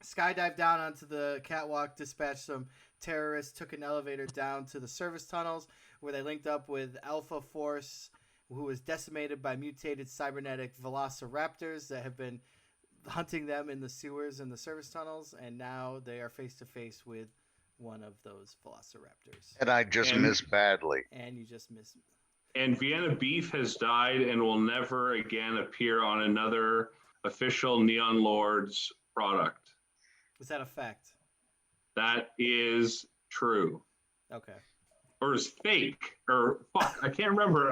Skydived down onto the catwalk, dispatched some terrorists, took an elevator down to the service tunnels where they linked up with Alpha Force, who was decimated by mutated cybernetic velociraptors that have been hunting them in the sewers and the service tunnels, and now they are face to face with one of those velociraptors. And I just missed badly. And you just missed. And Vienna Beef has died and will never again appear on another official Neon Lords product. Is that a fact? That is true. Okay. Or is fake? Or fuck, I can't remember.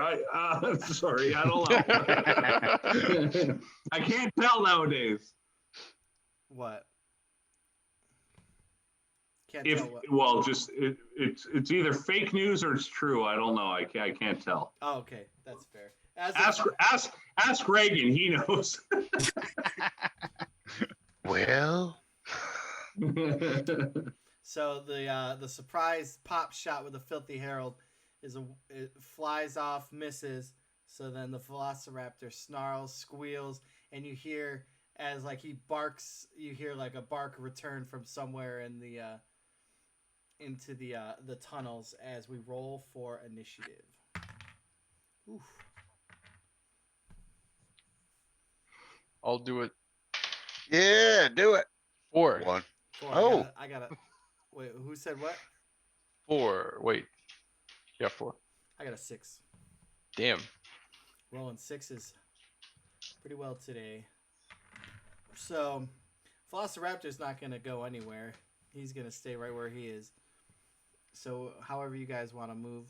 Sorry, I don't know. I can't tell nowadays. What? Can't If tell what. well, just it's either fake news or it's true. I don't know. I can't tell. Oh, okay, that's fair. Ask Reagan. He knows. Well. So the surprise pop shot with the Filthy Herald it flies off, misses. So then the Velociraptor snarls, squeals, and you hear as like he barks. You hear like a bark return from somewhere in the into the tunnels as we roll for initiative. Oof. I'll do it. Yeah, do it. 4. 1. 4. Oh. I got it. Wait, who said what? 4. Wait. Yeah, 4. I got a 6. Damn. Rolling 6s pretty well today. So, Velociraptor's not going to go anywhere. He's going to stay right where he is. So, however you guys want to move.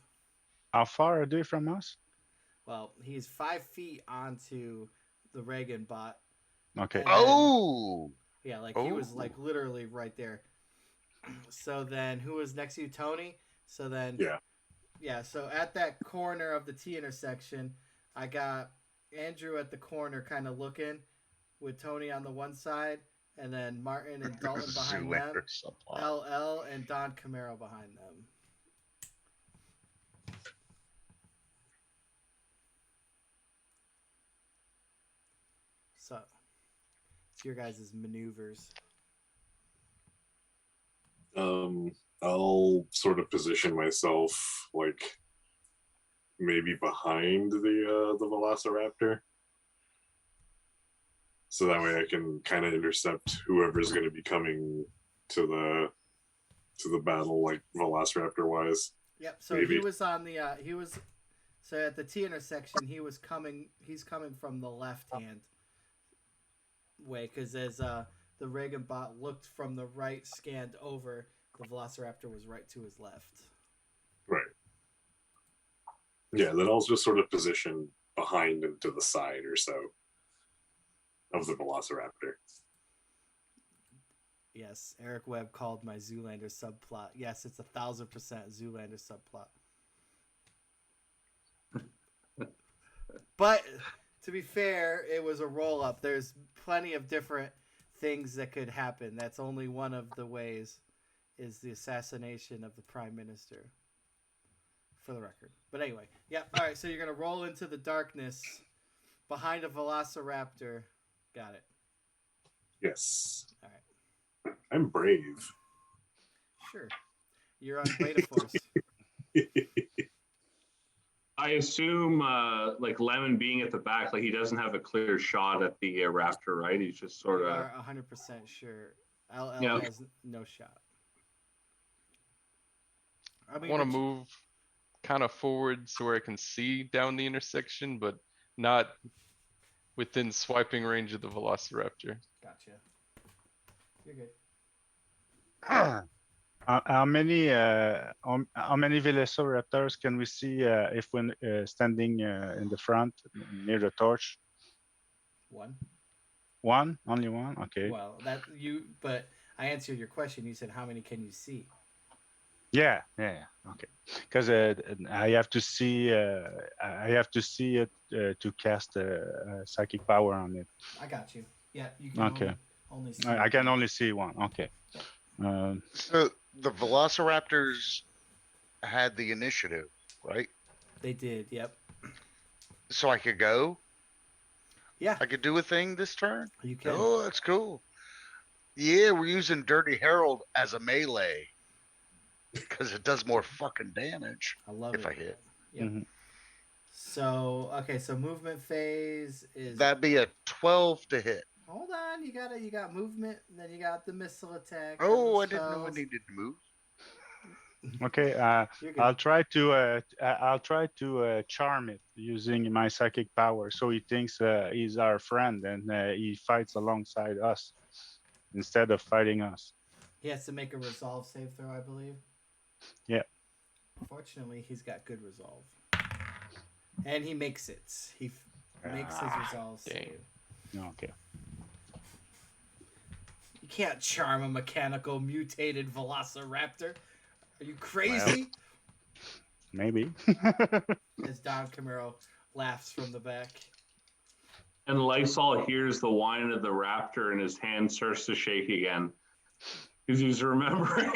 How far are they from us? Well, he's 5 feet onto the Reagan bot. Okay. Oh! Yeah, like he was like literally right there. So then who was next to you, Tony? So then yeah, so at that corner of the T intersection, I got Andrew at the corner kind of looking with Tony on the one side, and then Martin and Dalton behind them. LL and Don Camaro behind them. So it's your guys' maneuvers. I'll sort of position myself like maybe behind the Velociraptor, so that way I can kind of intercept whoever's going to be coming to the battle, like Velociraptor wise. Yep. So maybe. he was on the so at the T intersection he's coming from the left hand way, because as the Reagan bot looked from the right, scanned over, the Velociraptor was right to his left. Right. Yeah, then I'll just sort of position behind and to the side or so of the Velociraptor. Yes, Eric Webb called my Zoolander subplot. Yes, it's 1,000% Zoolander subplot. But to be fair, it was a roll up. There's plenty of different things that could happen. That's only one of the ways, is the assassination of the Prime Minister, for the record. But anyway, yeah. All right, so you're going to roll into the darkness behind a Velociraptor. Got it. Yes. All right. I'm brave. Sure. You're on Beta Force. I assume, like Lemon being at the back, like he doesn't have a clear shot at the raptor, right? He's just sort You of. are 100% sure. LL Yeah. has no shot. I want to move kind of forward so where I can see down the intersection, but not within swiping range of the Velociraptor. Gotcha. You're good. How many Velociraptors can we see if we're standing in the front near the torch? One. One? Only one? Okay. Well, but I answered your question. You said how many can you see? Yeah, yeah, okay. Because I have to see it to cast psychic power on it. I got you. Yeah, you can Okay, only see. I can one. only see one. Okay. Um, So the Velociraptors had the initiative, right? They did. Yep. So I could go. Yeah, I could do a thing this turn. you can. Oh, that's cool. Yeah, we're using Dirty Herald as a melee because it does more fucking damage I love if it. I hit. Yep. mhm. So okay, so movement phase is. That'd be a 12 to hit. Hold on, you got movement, and then you got the missile attack. Oh, the I didn't know I spells. needed to move. Okay. You're good. I'll try to charm it using my psychic power, so he thinks he's our friend and he fights alongside us instead of fighting us. He has to make a resolve save throw, I believe. Yeah. Fortunately, he's got good resolve, and he makes it. He makes his resolve dang. save. Okay. You can't charm a mechanical mutated velociraptor. Are you crazy? Maybe. As Don Camaro laughs from the back. And Lysol hears the whine of the raptor and his hand starts to shake again. Because he's remembering.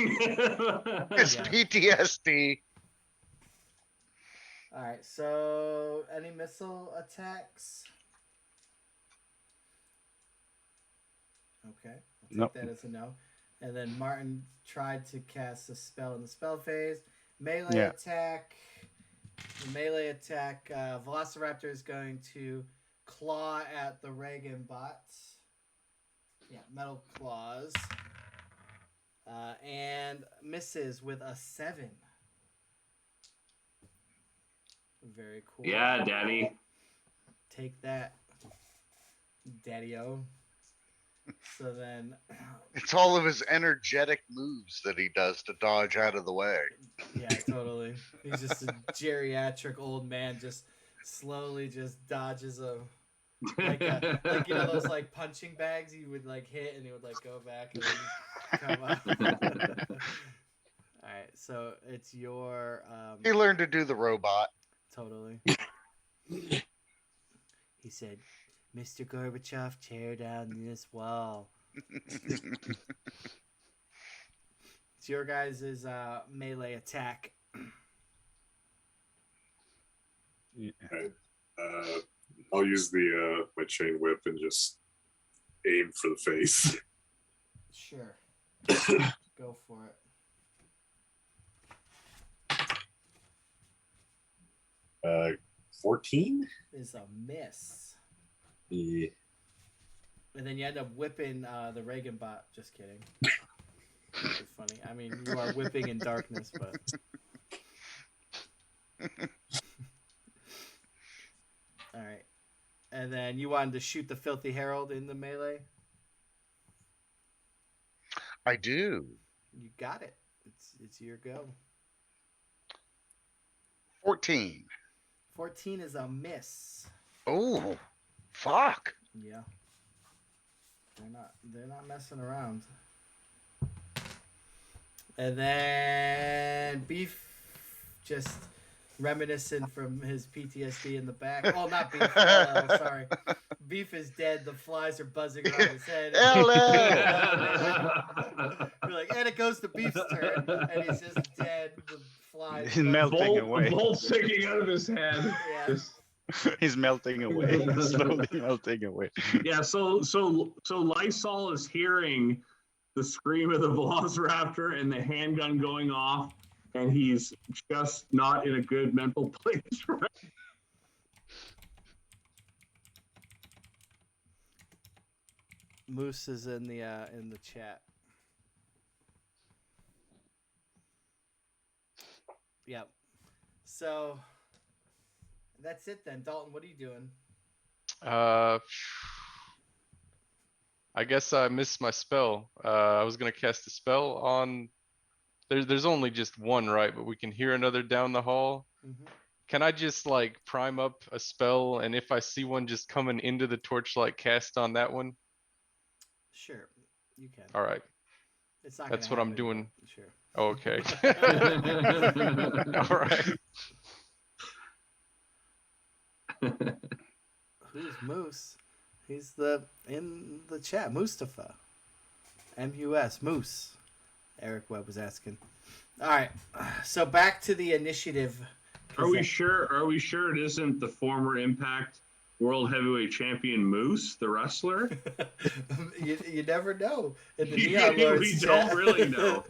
It's Yeah. PTSD. All right, so any missile attacks? Okay, I'll take Nope. that as a no. And then Martin tried to cast a spell in the spell phase. Melee Yeah. attack. The melee attack. Velociraptor is going to claw at the Reagan bot. Yeah, metal claws. And misses with a 7. Very cool. Yeah, Daddy. Take that, Daddy-O. So then, It's all of his energetic moves that he does to dodge out of the way. yeah, totally. He's just a geriatric old man, just slowly just dodges a like you know those like punching bags you would like hit and he would like go back and then come up. All right, so it's your He learned to do the robot. totally. He said, "Mr. Gorbachev, tear down this wall." It's your guys' melee attack. Yeah. I'll use the my chain whip and just aim for the face. Sure. Go for it. 14? Is a miss. Yeah. And then you end up whipping the Reagan bot. Just kidding. That'd be funny. I mean, you are whipping in darkness, but. All right. And then you wanted to shoot the Filthy Herald in the melee? I do. You got it. It's your go. 14. 14 is a miss. Oh, fuck. Yeah. They're not messing around. And then Beef just reminiscent from his PTSD in the back. Oh, not Beef. Sorry. Beef is dead. The flies are buzzing around his head. You're like, and it goes to Beef's turn, and he's just dead. The flies. He's melting away. Bolt sticking out of his head. Yeah. He's melting away, slowly melting away. Yeah, so Lysol is hearing the scream of the Velociraptor and the handgun going off, and he's just not in a good mental place. Right? Moose is in the chat. Yep. So that's it then. Dalton, what are you doing? I guess I missed my spell. I was gonna cast a spell on. There's only just one, right? But we can hear another down the hall. Mm-hmm. Can I just like prime up a spell, and if I see one just coming into the torchlight, cast on that one? Sure, you can. All right. It's not. That's gonna what I'm happen, doing. but sure. Okay. All right. Who's Moose? He's in the chat. Mustafa. M-U-S. Moose. Eric Webb was asking. All right. So back to the initiative. Are we sure? Are we sure it isn't the former Impact World Heavyweight Champion Moose, the wrestler? you never know. In the Yeah, Neon Lords we chat. don't really know.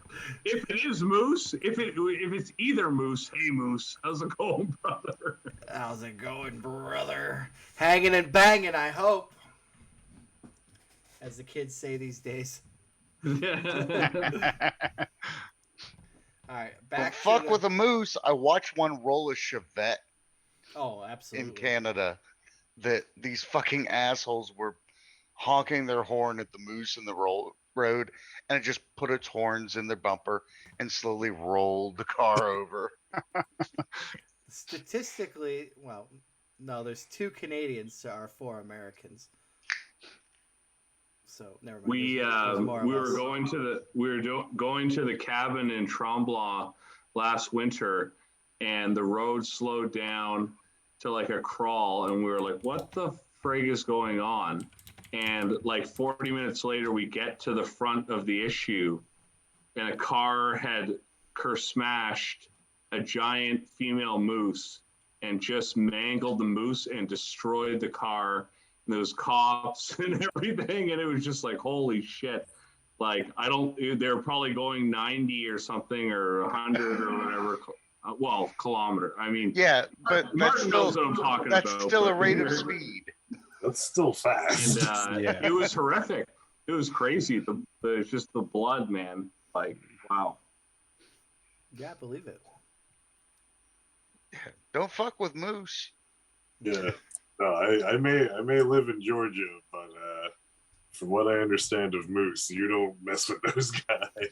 If it is Moose, if it's either Moose, hey Moose, how's it going, brother? How's it going, brother? Hanging and banging, I hope. As the kids say these days. All right, back to fuck with a moose. I watched one roll a Chevette Oh, absolutely. in Canada. That these fucking assholes were honking their horn at the moose in the road, and it just put its horns in their bumper and slowly rolled the car over. Statistically, well, no, there's 2 Canadians to our 4 Americans. So never mind. We There's more of we were us. going to the cabin in Tremblant last winter, and the road slowed down to like a crawl, and we were like, "What the frig is going on?" And like 40 minutes later, we get to the front of the issue, and a car had smashed a giant female moose and just mangled the moose and destroyed the car. And there was cops and everything, and it was just like, holy shit. Like, they're probably going 90 or something, or 100 or whatever. Well, kilometer. I mean, Yeah, but Martin knows what I'm talking that's about. still a rate of speed. That's still fast. And Yeah. it was horrific. It was crazy. It's just the blood, man. Like, wow. Yeah, I believe it. Don't fuck with moose. Yeah. No, I may live in Georgia, but from what I understand of moose, you don't mess with those guys.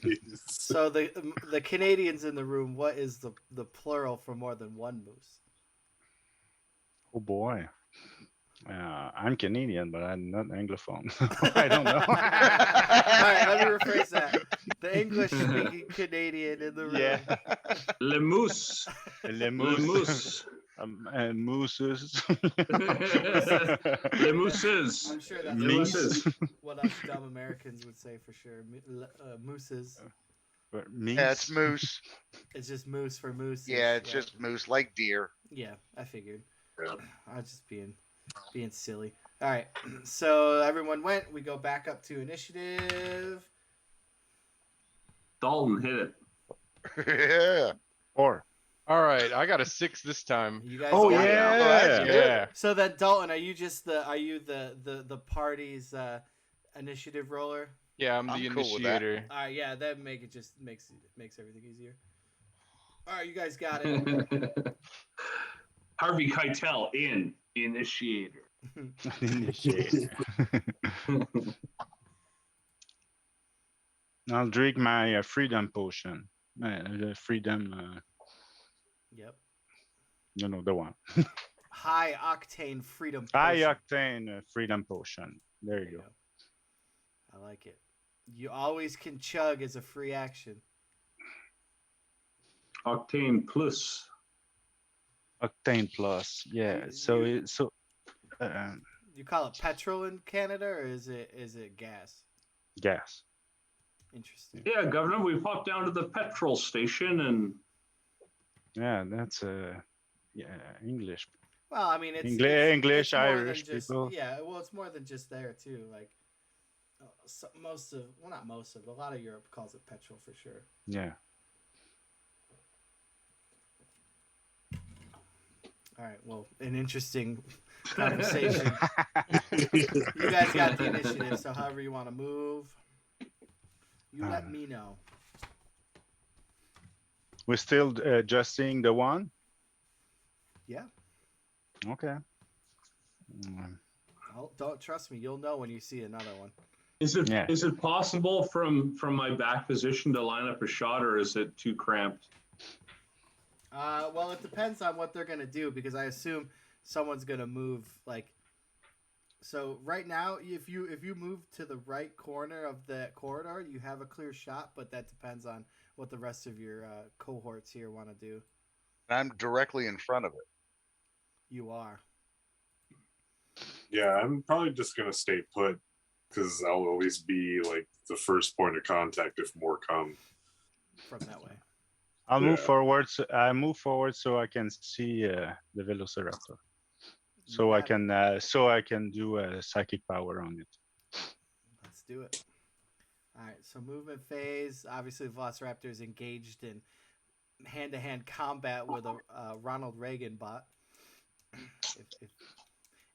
So the Canadians in the room, what is the plural for more than one moose? Oh boy. I'm Canadian, but I'm not Anglophone. I don't know. All right, let me rephrase that. The English-speaking Canadian in the room. Yeah. Le Mousse. Le Le Moose. Mousse. Mooses. Le Mousses. I'm sure that's Le Mousses. what us dumb Americans would say for sure. Mooses. Yeah, it's moose. It's just moose for moose. Yeah, it's just moose, like deer. Yeah, I figured. Yeah. I was just being silly. All right, so everyone went. We go back up to initiative. Dalton hit it. Yeah. Or. All right, I got a 6 this time. You guys. Oh, got it? yeah. that's good. Yeah. So then, Dalton, are you the party's initiative roller? Yeah, I'm the I'm cool with that. initiator. All right, yeah, that makes everything easier. All right, you guys got it. Harvey Keitel initiator. Initiate. I'll drink my freedom potion. Freedom. Yep. No, the one. High octane freedom. High potion. octane freedom potion. There you go. I like it. You always can chug as a free action. Octane Plus. Octane plus. Yeah. You call it petrol in Canada, or is it gas? Gas. Interesting. Yeah, Governor, we popped down to the petrol station and Yeah, that's English. Well, I mean, it's English, more than Irish just, people. Yeah, well, it's more than just there too. Like, not most of, but a lot of Europe calls it petrol for sure. Yeah. All right. Well, an interesting conversation. You guys got the initiative, so however you want to move, you let me know. We're still just seeing the one. Yeah. Okay. Don't trust me. You'll know when you see another one. is Yeah. it possible from my back position to line up a shot, or is it too cramped? Well, it depends on what they're gonna do, because I assume someone's gonna move like. So right now, if you move to the right corner of the corridor, you have a clear shot, but that depends on what the rest of your cohorts here want to do. I'm directly in front of it. You are. Yeah, I'm probably just gonna stay put because I'll always be like the first point of contact if more come. From that way. I'll move Yeah. forward. I move forward so I can see the Velociraptor. So I can do a psychic power on it. Let's do it. All right, so movement phase. Obviously, the Velociraptor is engaged in hand-to-hand combat with a Ronald Reagan bot.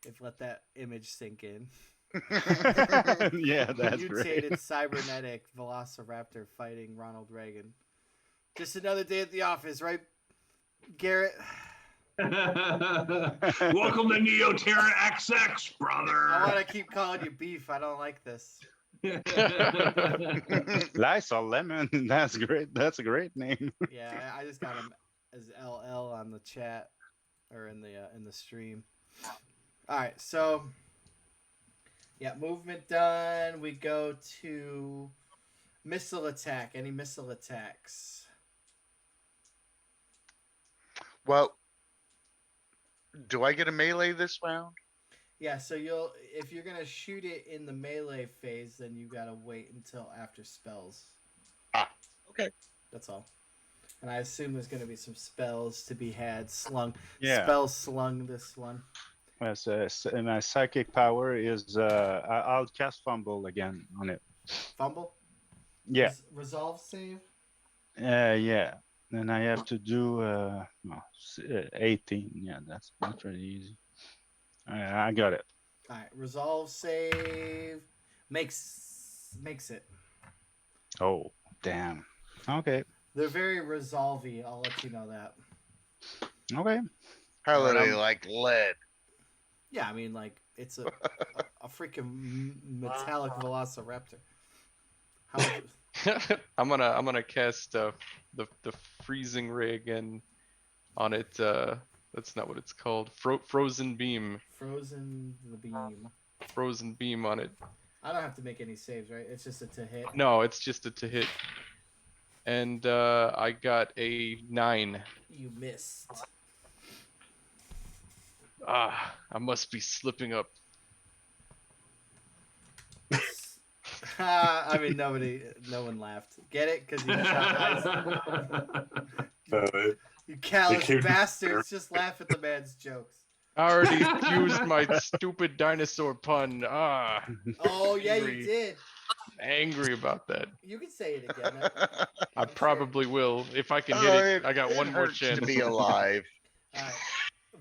If let that image sink in. Yeah, that's Mutated great. cybernetic Velociraptor fighting Ronald Reagan. Just another day at the office, right, Garrett? Welcome to Neoterra XX, brother. I want to keep calling you Beef. I don't like this. Lysol Lemon. That's great. That's a great name. Yeah, I just got him as LL on the chat or in the stream. All right, so yeah, movement done. We go to missile attack. Any missile attacks? Well, do I get a melee this round? Yeah, so if you're gonna shoot it in the melee phase, then you gotta wait until after spells. Okay. That's all. And I assume there's gonna be some spells to be had slung. Yeah. Spells slung this one. Yes, my psychic power is I'll cast fumble again on it. Fumble? Yeah. Resolve save? Yeah. Then I have to do 18. Yeah, that's pretty easy. I got it. All right, resolve save makes it. Oh, damn. Okay. They're very resolve-y, I'll let you know that. Okay. How are Right, they like lead? Yeah, I mean, like, it's a freaking metallic Velociraptor. How much? I'm gonna cast the freezing ray again on it. That's not what it's called. Frozen beam. Frozen the beam. Frozen beam on it. I don't have to make any saves, right? It's just a to hit. No, it's just a to hit. And I got a 9. You missed. I must be slipping up. I mean, no one laughed. Get it? Because you shot eyes. You callous bastards! Just laugh at the man's jokes. I already used my stupid dinosaur pun. Oh yeah, you did. Angry about that. You can say it again. I probably will if I can hit it. I got one more hurts chance to be alive. All right.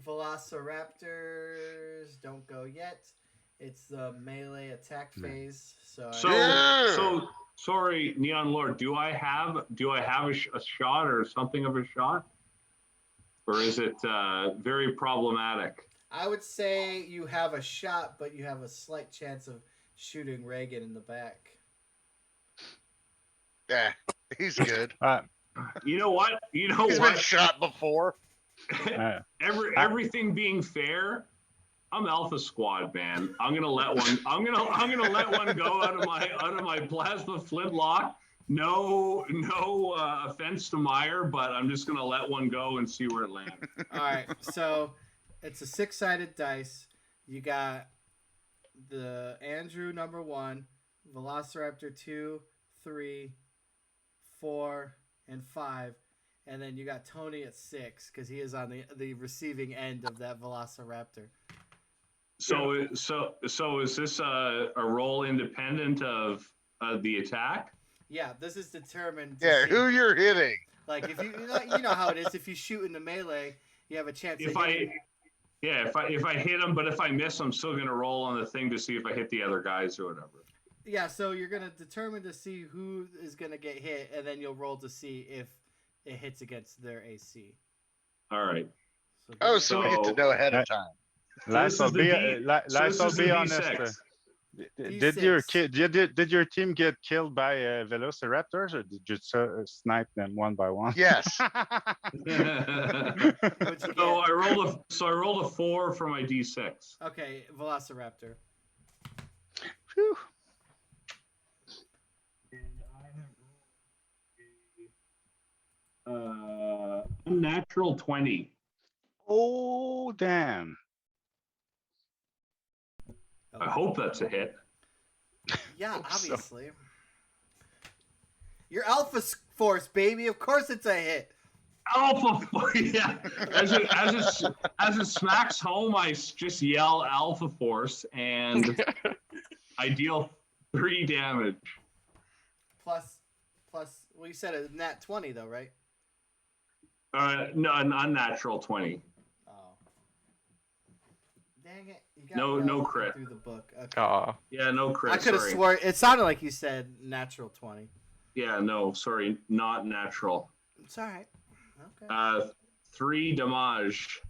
Velociraptors don't go yet. It's the melee attack phase. So sorry, Neon Lord. Do I have a shot or something of a shot, or is it very problematic? I would say you have a shot, but you have a slight chance of shooting Reagan in the back. Yeah, he's good. You know what? He's been shot before. Everything being fair, I'm Alpha Squad, man. I'm gonna let one go out of my plasma flintlock. No offense to Meyer, but I'm just gonna let one go and see where it lands. All right, so it's a 6-sided dice. You got the Andrew number 1, Velociraptor 2, 3, 4, and 5. And then you got Tony at 6 because he is on the receiving end of that Velociraptor. So is this a roll independent of the attack? Yeah, this is determined. Yeah, who you're hitting? Like if you know how it is. If you shoot in the melee, you have a chance. If I hit him, but if I miss, I'm still gonna roll on the thing to see if I hit the other guys or whatever. Yeah, so you're gonna determine to see who is gonna get hit, and then you'll roll to see if it hits against their AC. All right. So we get to know ahead of time. Lysol, be honest. Did your team get killed by velociraptors, or did you snipe them one by one? Yes. So I rolled a 4 for my D6. Okay, Velociraptor. Whew. And I have rolled Unnatural 20. Oh, damn. Oh, I hope that's a hit. yeah, Hope so. obviously. Your Alpha Force, baby. Of course it's a hit. Alpha Force, yeah. As it smacks home, I just yell Alpha Force, and I deal 3 damage. Plus, well, you said a nat 20, though, right? No, an unnatural 20. Oh. Dang it. You got No- me no all crit. looking through the book. Okay. Aw. Yeah, no crit. I could have sorry. sworn. It sounded like you said natural 20. Yeah, no, sorry, not natural. It's all right. Okay. 3 damage.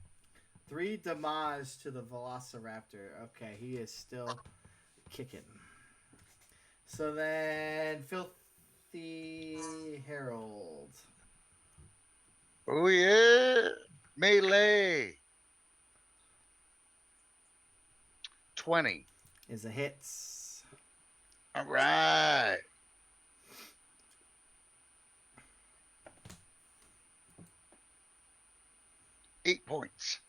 3 damage to the Velociraptor. Okay, he is still kicking. So then, Filthy Herald. Oh yeah, melee. 20. Is a hit. All right. Eight points.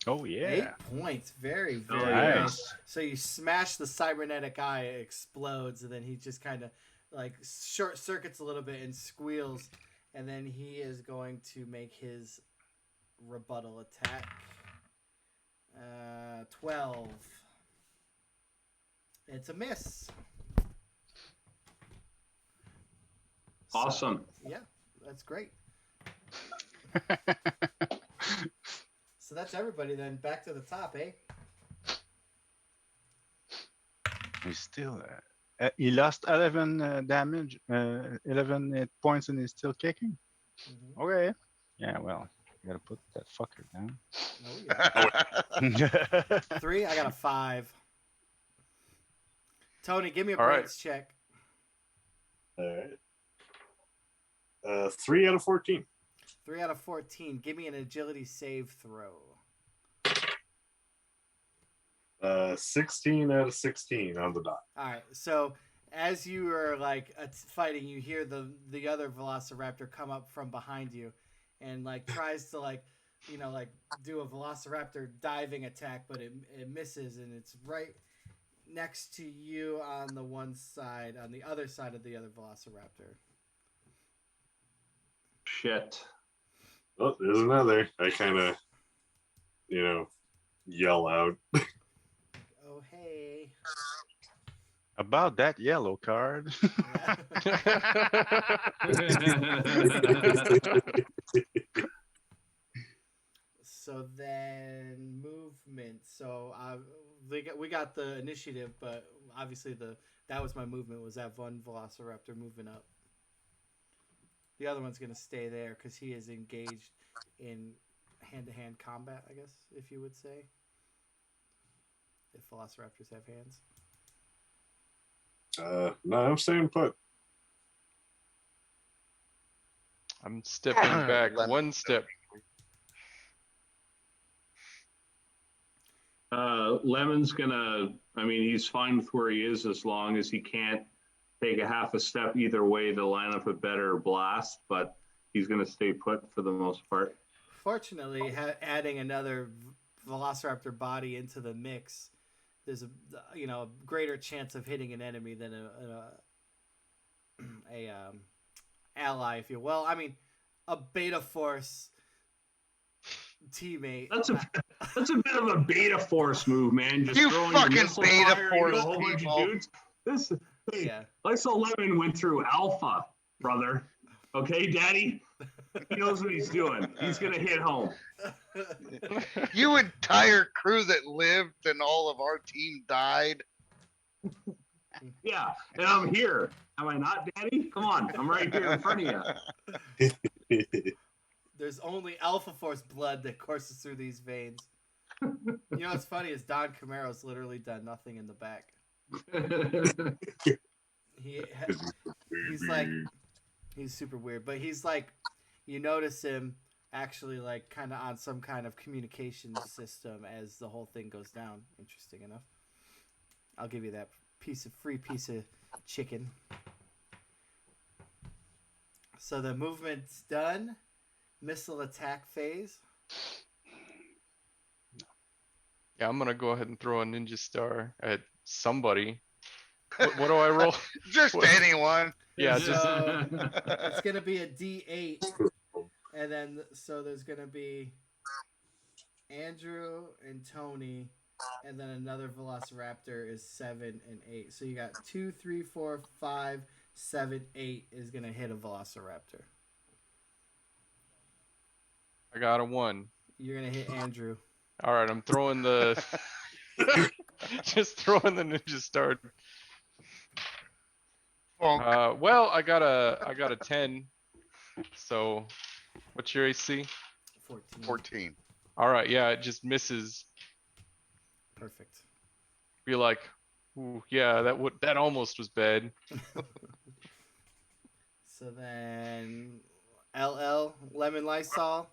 Oh, yeah. 8 points. Very, Oh, very yeah. nice. So you smash the cybernetic eye, it explodes, and then he just kind of like short circuits a little bit and squeals, and then he is going to make his rebuttal attack. 12. It's a miss. Awesome. So, yeah, that's great. So that's everybody then. Back to the top, eh? He's still. He lost 11 damage, 11 hit points, and he's still kicking. Mm-hmm. Okay. Yeah, well, you gotta put that fucker down. Oh, yeah. 3, I got a 5. Tony, give me a All right. brains check. All right. 3 out of 14. 3 out of 14. Give me an agility save throw. 16 out of 16 on the dot. All right. So as you are like fighting, you hear the other Velociraptor come up from behind you, and like tries to like do a Velociraptor diving attack, but it misses, and it's right next to you on the one side, on the other side of the other Velociraptor. Shit. Oh, there's another. I kind of, yell out. Oh, hey. About that yellow card. So then movement. So we got the initiative, but obviously that was my movement. Was that one Velociraptor moving up? The other one's gonna stay there because he is engaged in hand-to-hand combat, I guess, if you would say. If Velociraptors have hands. No, I'm staying put. I'm stepping back one step. Lemon's he's fine with where he is as long as he can't take a half a step either way to line up a better blast, but he's gonna stay put for the most part. Fortunately, adding another Velociraptor body into the mix, there's a greater chance of hitting an enemy than a ally, if you will. I mean, a Beta Force teammate. That's a bit of a Beta Force move, man. Just You throwing fucking your missile Beta fire Force into a whole bunch of people. dudes. Yeah. Lysa Lemon went through Alpha, brother. Okay, Daddy? He knows what he's doing. He's gonna hit home. You entire crew that lived and all of our team died. Yeah, and I'm here. Am I not, Daddy? Come on, I'm right here in front of you. There's only Alpha Force blood that courses through these veins. You know what's funny is Don Camaro's literally done nothing in the back. He's super weird, but he's like, you notice him actually like kind of on some kind of communication system as the whole thing goes down. Interesting enough. I'll give you that free piece of chicken. So the movement's done. missile attack phase. Yeah, I'm gonna go ahead and throw a ninja star at somebody. What do I roll? Just What- anyone. Yeah, just So it's gonna be a D8, and then so there's gonna be Andrew and Tony, and then another Velociraptor is 7 and 8. So you got 2, 3, 4, 5, 7, 8 is gonna hit a Velociraptor. I got a 1. You're gonna hit Andrew. All right, I'm throwing the just throwing the ninja star. Bonk. Well, I got a 10. So, what's your AC? 14. 14. All right, yeah, it just misses. Perfect. Be like, ooh, yeah, that almost was bad. So then LL Lemon Lysol.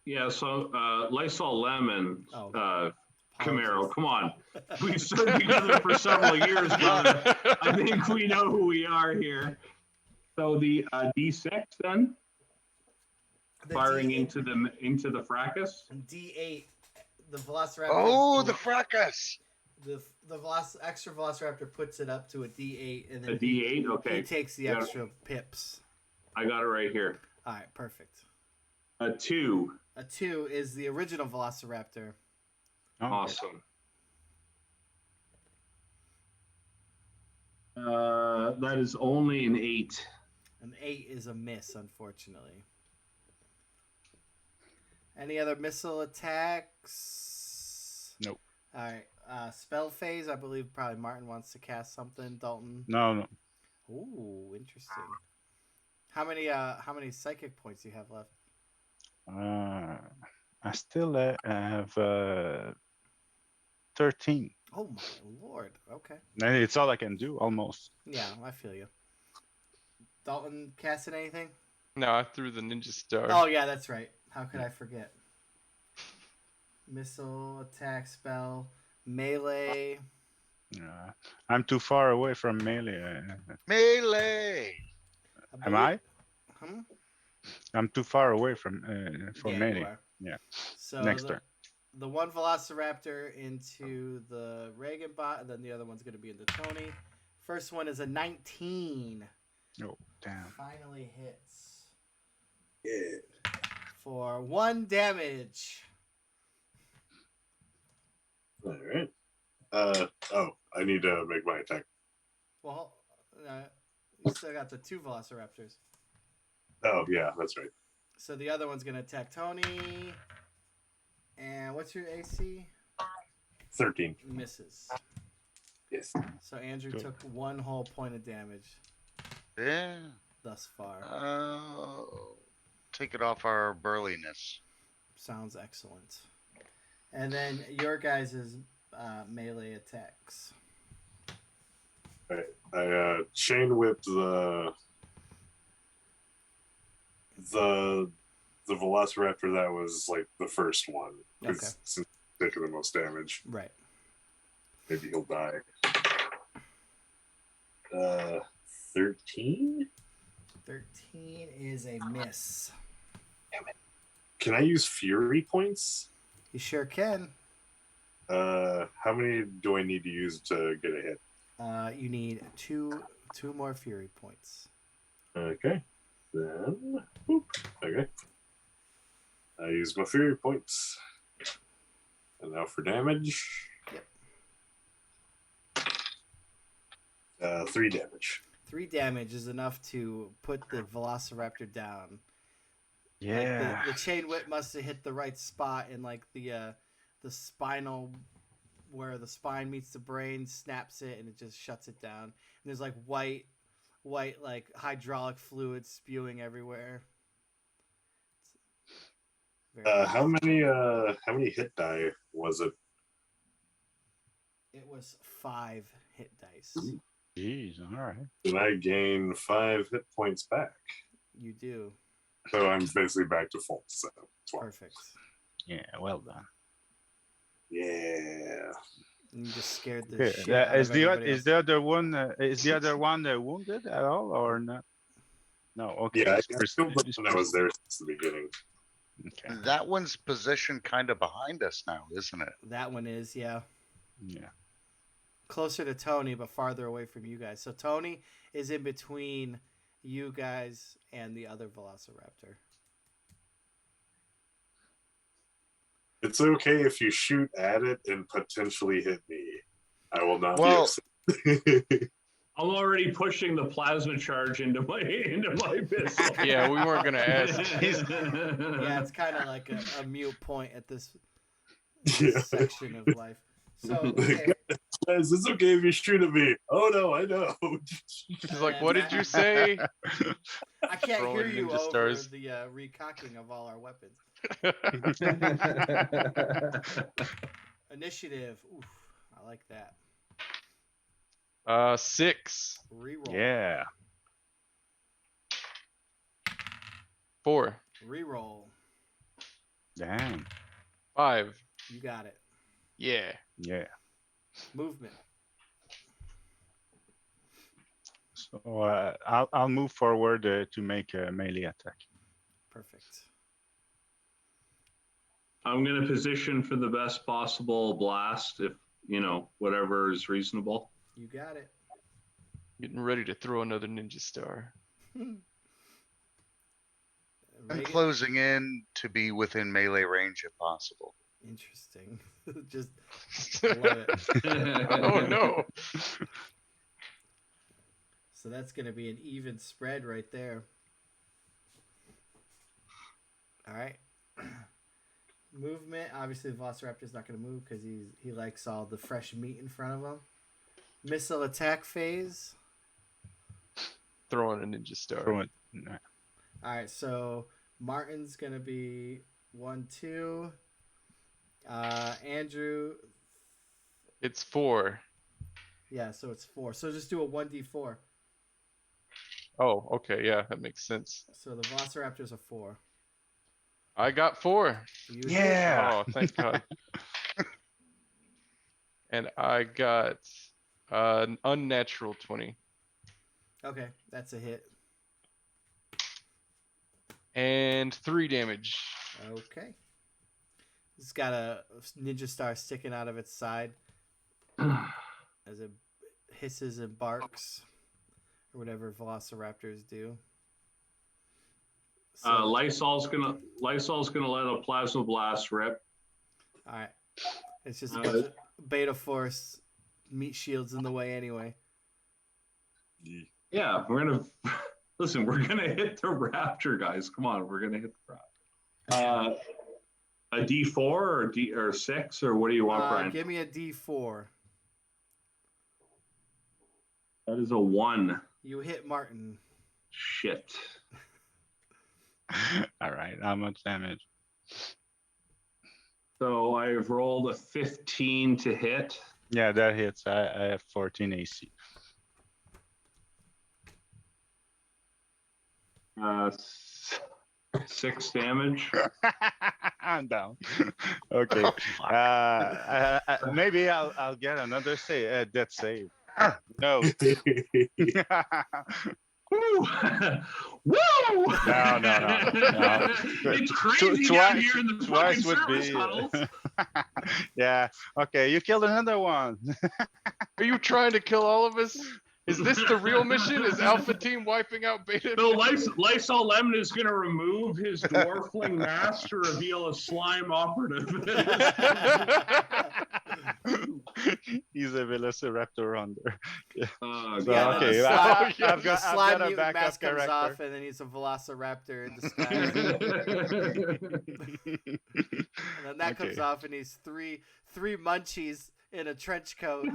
Yeah, so Lysol Lemon, Oh, Camaro, apologies. come on. We've served together for several years, brother. I think we know who we are here. So the D6 then, The firing D8, into the fracas. D8. The Velociraptor. Oh, the fracas. The extra Velociraptor puts it up to a D8, and then A D8, okay. he takes the Yeah. extra pips. I got it right here. All right, perfect. A 2. A 2 is the original Velociraptor. Oh, Awesome. That is only an 8. An 8 is a miss, unfortunately. Any other missile attacks? Nope. All right. Spell phase. I believe probably Martin wants to cast something. Dalton. No. Ooh, interesting. How many psychic points do you have left? I still have 13. Oh my lord. Okay. And it's all I can do, almost. Yeah, I feel you. Dalton casting anything? No, I threw the ninja star. Oh yeah, that's right. How could I forget? Missile attack spell, melee. I'm too far away from melee. Melee. Am I? Hmm? I'm too far away from for Yeah, melee. you are. Yeah. So Next turn. The one Velociraptor into the Reagan bot, and then the other one's going to be into Tony. First one is a 19. Oh, damn. Finally hits Yeah. for 1 damage. All right. I need to make my attack. Well, you still got the 2 Velociraptors. Oh, yeah, that's right. So the other one's going to attack Tony. And what's your AC? 13. Misses. Yes. So Andrew Good. took 1 whole point of damage Yeah. thus far. Take it off our burliness. Sounds excellent. And then your guys' melee attacks. I chain whipped the Velociraptor that was like the first one. Okay. Since it's taking the most damage. Right. Maybe he'll die. 13? 13 is a miss. Can I use Fury points? You sure can. How many do I need to use to get a hit? You need two more Fury points. Okay. Then, whoop. Okay. I use my Fury points. And now for damage. Yep. 3 damage. 3 damage is enough to put the Velociraptor down. Yeah. Like the chain whip must have hit the right spot in like the spinal, where the spine meets the brain, snaps it, and it just shuts it down. And there's like white like hydraulic fluid spewing everywhere. How many hit die was it? It was 5 hit dice. Jeez, all right. Did I gain 5 hit points back? You do. So I'm basically back to full. So 12. Perfect. Yeah, well done. Yeah. You just scared the Okay. shit out Is of the everybody is else. the other one wounded at all or not? No, okay. Yeah, I Super, still thought that was there since the beginning. okay. That one's positioned kind of behind us now, isn't it? That one is, yeah. Yeah. Closer to Tony, but farther away from you guys. So Tony is in between you guys and the other Velociraptor. It's okay if you shoot at it and potentially hit me. I will not Well- be upset. I'm already pushing the plasma charge into my pistol. Yeah, we weren't gonna ask. Yeah, it's kind of like a mute point at this Yeah. section of life. So, okay. Guys, it's okay if you shoot at me. Oh no, I know. He's like, what did you say? I can't Throwing hear you ninja over stars. the recocking of all our weapons. Initiative. Oof, I like that. 6. Reroll. Yeah. 4. Reroll. Damn. 5. You got it. Yeah. Yeah. Movement. So I'll move forward to make a melee attack. Perfect. I'm going to position for the best possible blast, if whatever is reasonable. You got it. Getting ready to throw another ninja star. I'm Reagan? closing in to be within melee range if possible. Interesting. Just love it. Oh no. So that's going to be an even spread right there. All right. Movement. Obviously, the Velociraptor's not going to move because he likes all the fresh meat in front of him. Missile attack phase. Throwing a ninja star. Throw it. Nah. All right, so Martin's going to be 1, 2. Andrew. It's 4. Yeah, so it's 4. So just do a 1d4. Oh, okay, yeah, that makes sense. So the Velociraptor's a 4. I got 4. You Yeah. Oh, thank God. And I got an unnatural 20. Okay, that's a hit. And 3 damage. Okay. It's got a ninja star sticking out of its side as it hisses and barks, or whatever velociraptors do. So, Lysol's gonna let a plasma blast rip. all right. It's just a bunch of beta force meat shields in the way anyway. Yeah, we're gonna listen. We're gonna hit the raptor, guys. Come on, we're gonna hit the raptor. A D4 or 6 or what do you want, Brian? Give me a D4. That is a 1. You hit Martin. Shit. All right. How much damage? So I've rolled a 15 to hit. Yeah, that hits. I have 14 AC. 6 damage. I'm down. Okay. Maybe I'll get another death save. No. Woo! Woo! No. It's crazy down here in the fucking Twice would service be. tunnels. Yeah. Okay. You killed another one. Are you trying to kill all of us? Is this the real mission? Is Alpha Team wiping out Beta? So Lysol Lemon is going to remove his dwarfling mask to reveal a slime operative. He's a Velociraptor hunter. Yeah. So, Yeah, okay. the I've the got slime a mutant backup mask comes character. off, and then he's a velociraptor in disguise. And then that comes Okay. off, and he's three munchies in a trench coat.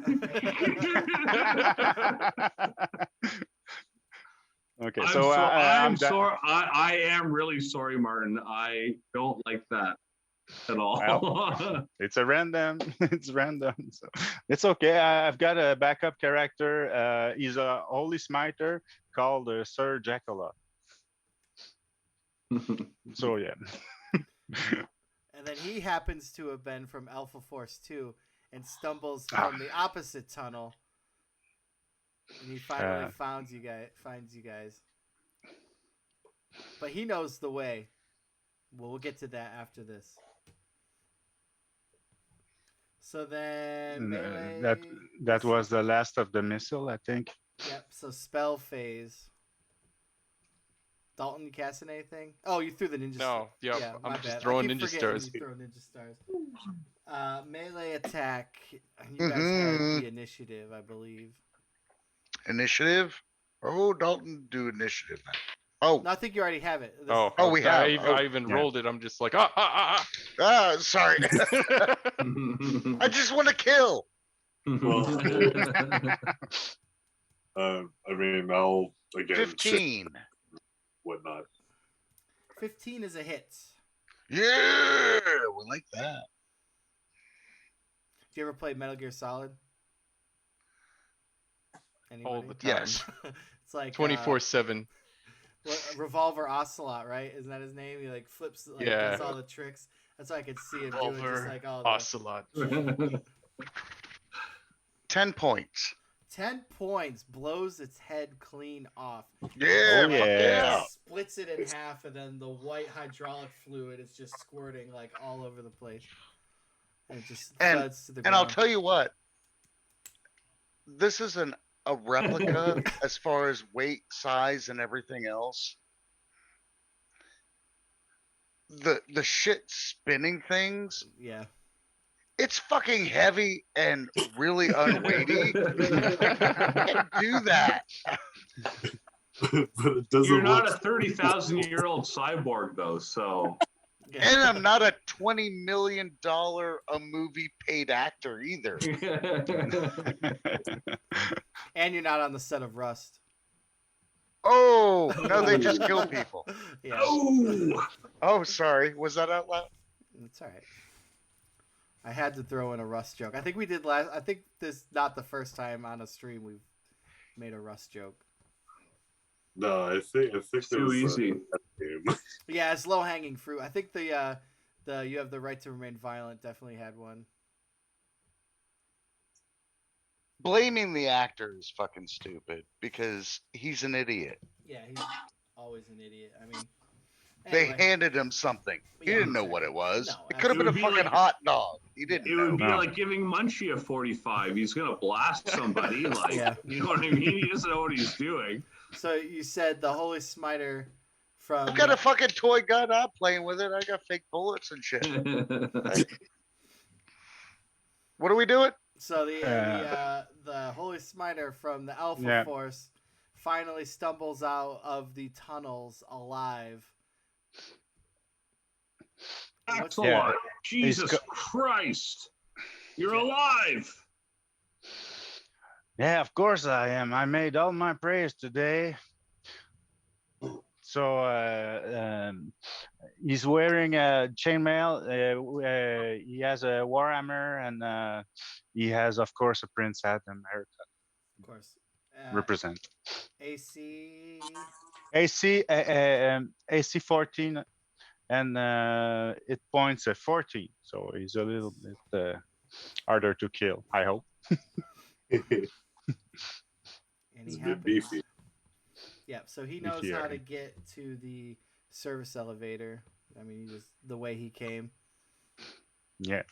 Okay, I'm so I'm da- sorry. I am really sorry, Martin. I don't like that at all. it's a random. It's random. So it's okay. I've got a backup character. He's a holy smiter called Sir Jackalot. So yeah. And then he happens to have been from Alpha Force 2 and stumbles from the opposite tunnel. And he finally finds you guys. But he knows the way. Well, we'll get to that after this. So then melee. That was the last of the missile, I think. Yep. So spell phase. Dalton, you casting anything? Oh, you threw the ninja. No, yep, Yeah, I'm my just bad. throwing I keep ninja forgetting stars. You throw ninja stars. Melee attack. You guys had the initiative, I believe. Initiative? Oh, Dalton, do initiative then. Oh, No, I think you already have it. Oh, we have. I even rolled it. I'm just like, sorry. I just want to kill. I mean, I'll again 15. Whatnot. 15 is a hit. Yeah, we like that. Do you ever play Metal Gear Solid? Anybody? all the time. Yes. It's like 24/7. Revolver Ocelot, right? Isn't that his name? He like flips, like Yeah. does all the tricks. That's why I could see him doing just Revolver like all the Ocelot. 10 points. 10 points, blows its head clean off. Yeah, Oh, yeah. Splits it in half, and then the white hydraulic fluid is just squirting like all over the place. And it just thuds to the ground. And I'll tell you what, this isn't a replica as far as weight, size, and everything else. The shit spinning things, Yeah. it's fucking heavy and really unweighty. Can't do that. But it doesn't You're not look a 30,000-year-old cyborg, though, so. And I'm not a $20 million a movie paid actor either. And you're not on the set of Rust. Oh, no, they just kill people. Yeah. Oh, sorry. Was that out loud? It's all right. I had to throw in a Rust joke. I think we did last. I think this is not the first time on a stream we've made a Rust joke. no. I think It's too easy. Game. Yeah, it's low hanging fruit. I think the you have the right to remain violent definitely had one. Blaming the actor is fucking stupid because he's an idiot. Yeah, he's always an idiot. I mean, They anyway. handed him something. He Yeah, didn't know what it was. No, It could have been a absolutely. fucking hot dog. He didn't It would know. be like giving Munchie a 45. He's gonna blast somebody. Like, Yeah. you know what I mean? He doesn't know what he's doing. So you said the Holy Smiter from. I've got a fucking toy gun. I'm playing with it. I got fake bullets and shit. What are we doing? So the Holy Smiter from the Alpha Yeah. Force finally stumbles out of the tunnels alive. Excellent. Yeah. Jesus He's Christ. You're alive. Yeah, of course I am. I made all my prayers today. So he's wearing a chainmail. He has a warhammer, and he has, of course, a Prince Adam haircut. Of course. Represent AC. AC 14, and it points at 14. So he's a little bit harder to kill, I hope. And It's he a bit happens. beefy. Yeah, so he knows Yeah. how to get to the service elevator. I mean, just the way he came. Yeah.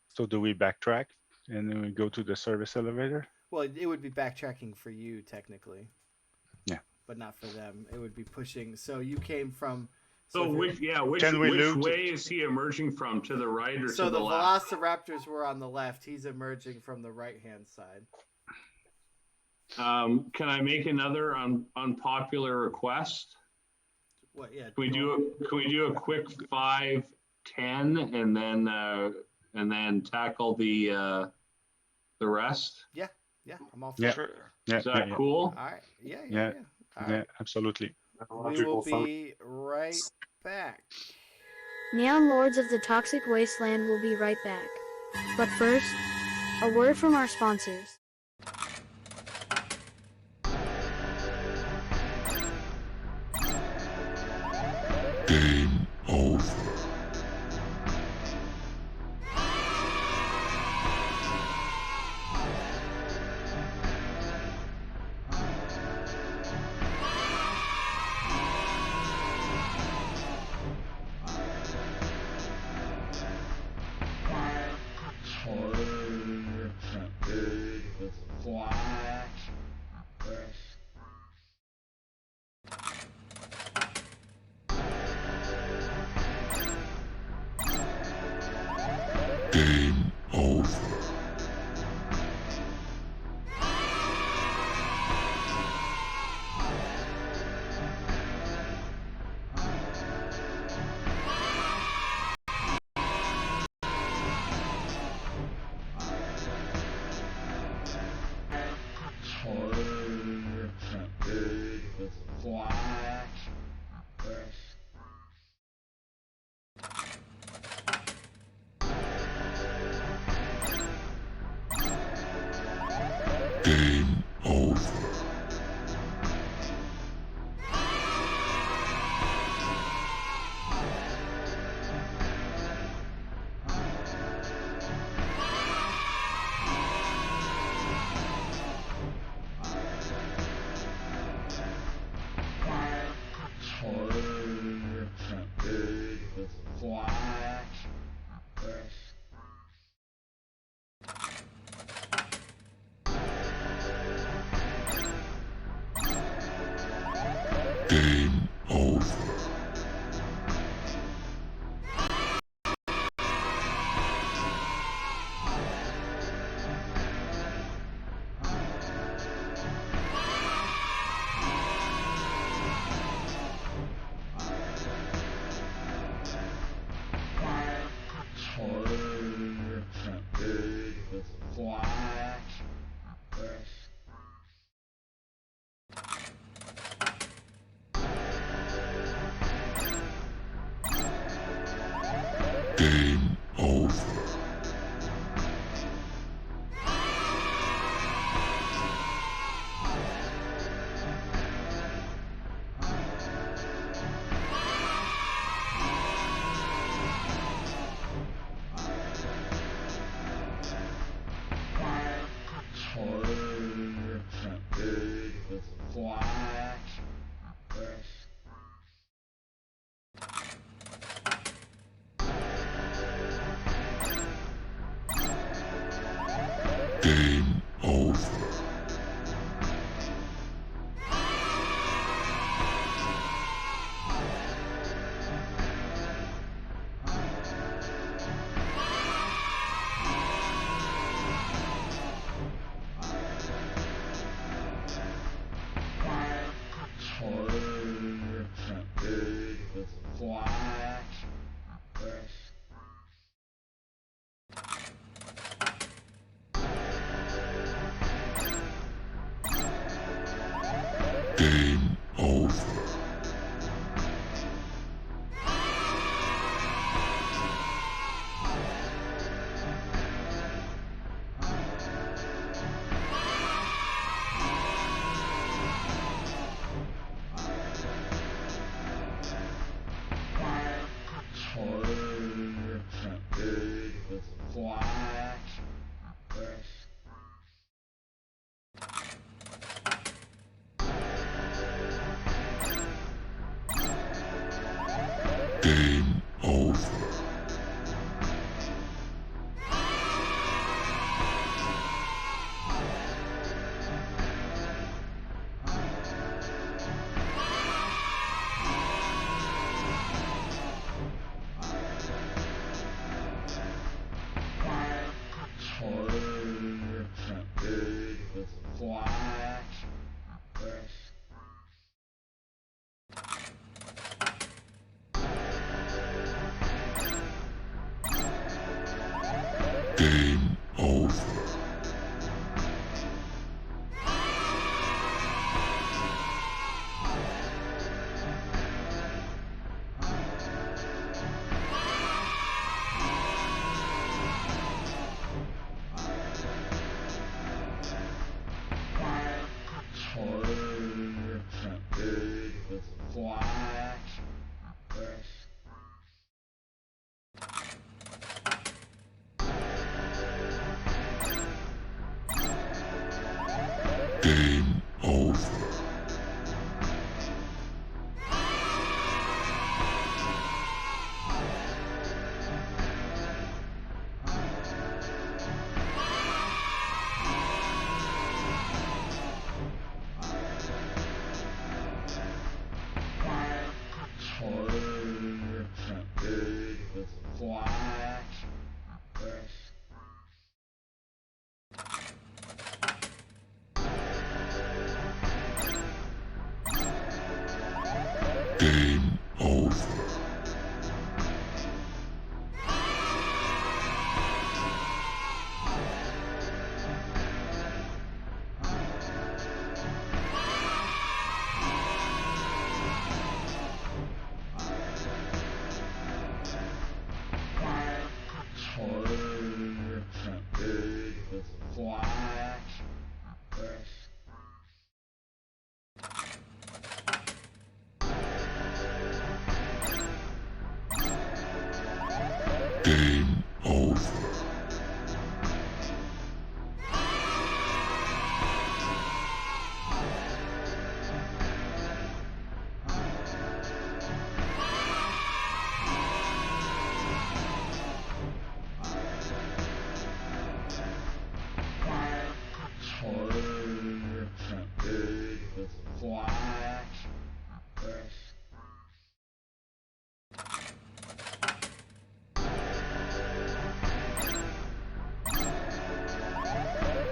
So do we backtrack and then we go to the service elevator? Well, it would be backtracking for you, technically. Yeah. But not for them. It would be pushing. So you came from. So if you're- which Can we which loot? way is he emerging from? To the right or So to the the left? Velociraptors were on the left. He's emerging from the right-hand side. Can I make another unpopular request? What? Yeah. Can we do a quick 5, 10, and then tackle the rest? Yeah, I'm all for Yeah. it. Sure. Yeah, Is that yeah, cool? All right. Yeah. Yeah. All yeah, right. absolutely. We will be right back. Neon Lords of the Toxic Wasteland will be right back. But first, a word from our sponsors. Game over. Game over. Game over. Game over. Game over. Game over. Game over. Game over. Game over. Game over. Game over.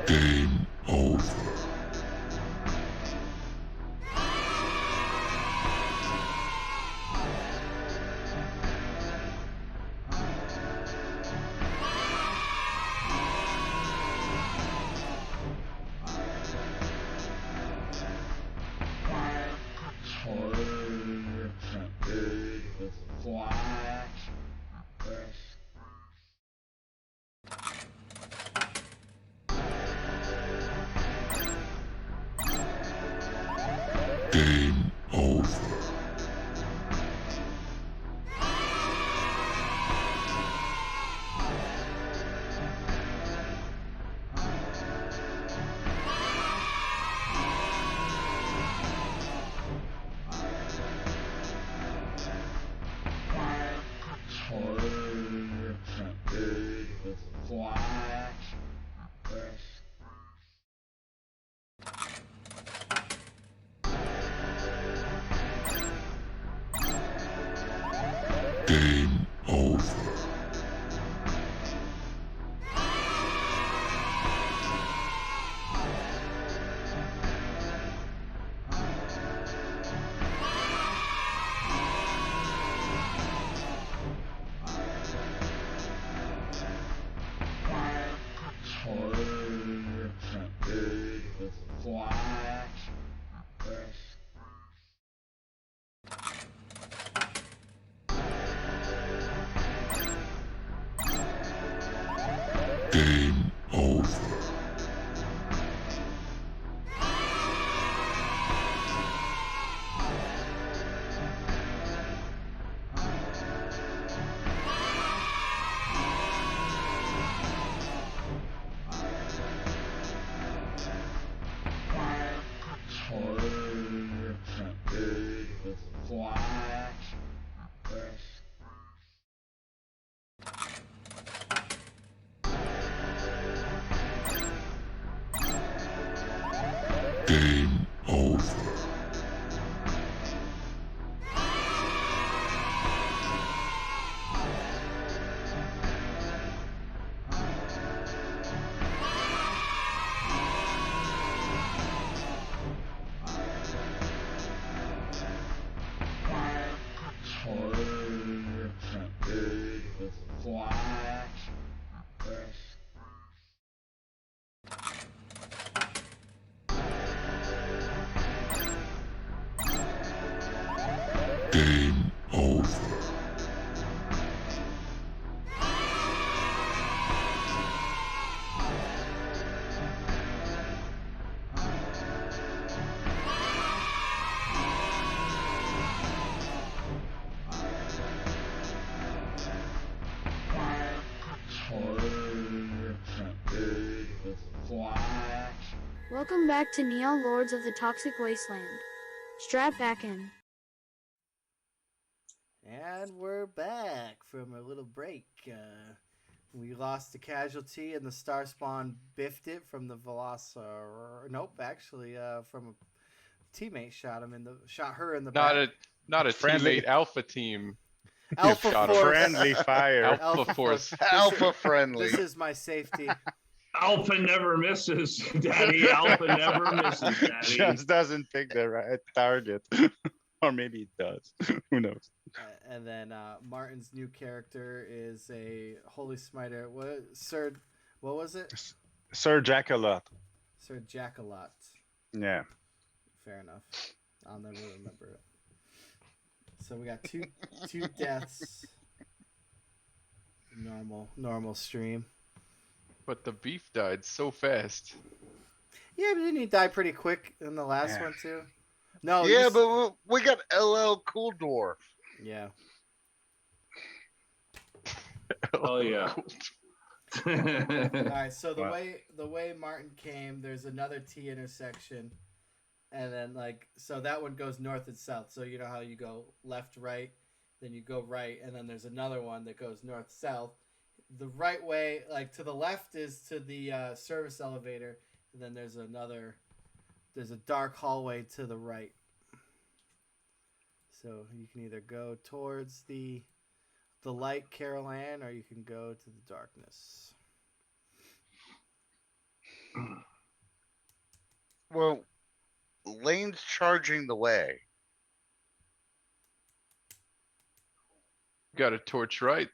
Game over. Game over. Game over. Game over. Game over. Game over. Welcome back to Neon Lords of the Toxic Wasteland. Strap back in. And we're back from a little break. We lost a casualty, and the Star Spawn biffed it from the Velociraptor. Nope, actually, from a teammate shot her in the back. Not a Friendly. teammate. Alpha team. Alpha shot him. Force. Friendly fire. Alpha Force. Alpha friendly. This is my safety. Alpha never misses, Daddy. Alpha never misses, Daddy. Just doesn't pick the right target. Or maybe it does. Who knows? And then Martin's new character is a Holy Smiter. What was it? Sir Jackalot. Sir Jackalot. Yeah. Fair enough. I'll never remember it. So we got two deaths. Normal stream. But the beef died so fast. Yeah, but didn't he die pretty quick in the last one too? No. Yeah, but we got LL Cool Dwarf. Yeah. Oh yeah. All right, so Wow. the way Martin came, there's another T intersection, and then so that one goes north and south. So you know how you go left, right, then you go right, and then there's another one that goes north south. The right way, to the left, is to the service elevator, and then there's a dark hallway to the right. So you can either go towards the light, Carol Ann, or you can go to the darkness. Well, Lane's charging the way. Got a torch right.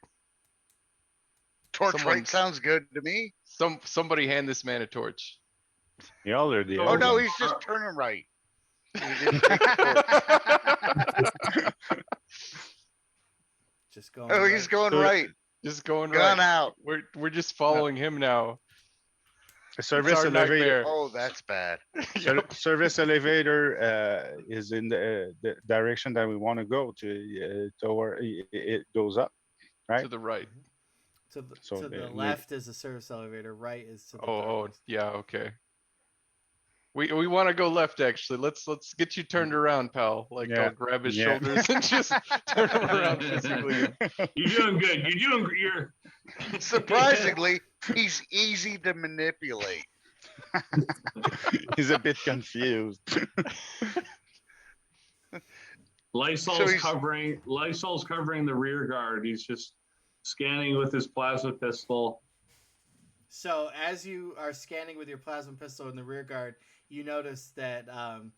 Torch right Someone's- sounds good to me. Somebody hand this man a torch. He already Oh has no, one. he's just turning right. He didn't take the torch. Just going. Oh, right. he's going So- right. Just going Gun right. out. We're just following him now. The service our elevator. nightmare. Oh, that's bad. Service elevator is in the direction that we want to go to. Toward it goes up, right? To the right. To the, So to the they- left is the service elevator. Right is to the Oh, darkness. yeah, okay. We want to go left actually. Let's get you turned around, pal. Yeah. I'll grab his Yeah. shoulders and just turn him around physically. You're doing good. You're Surprisingly, he's easy to manipulate. He's a bit confused. Lysol's So he's- covering the rear guard. He's just scanning with his plasma pistol. So as you are scanning with your plasma pistol in the rear guard, you notice that Don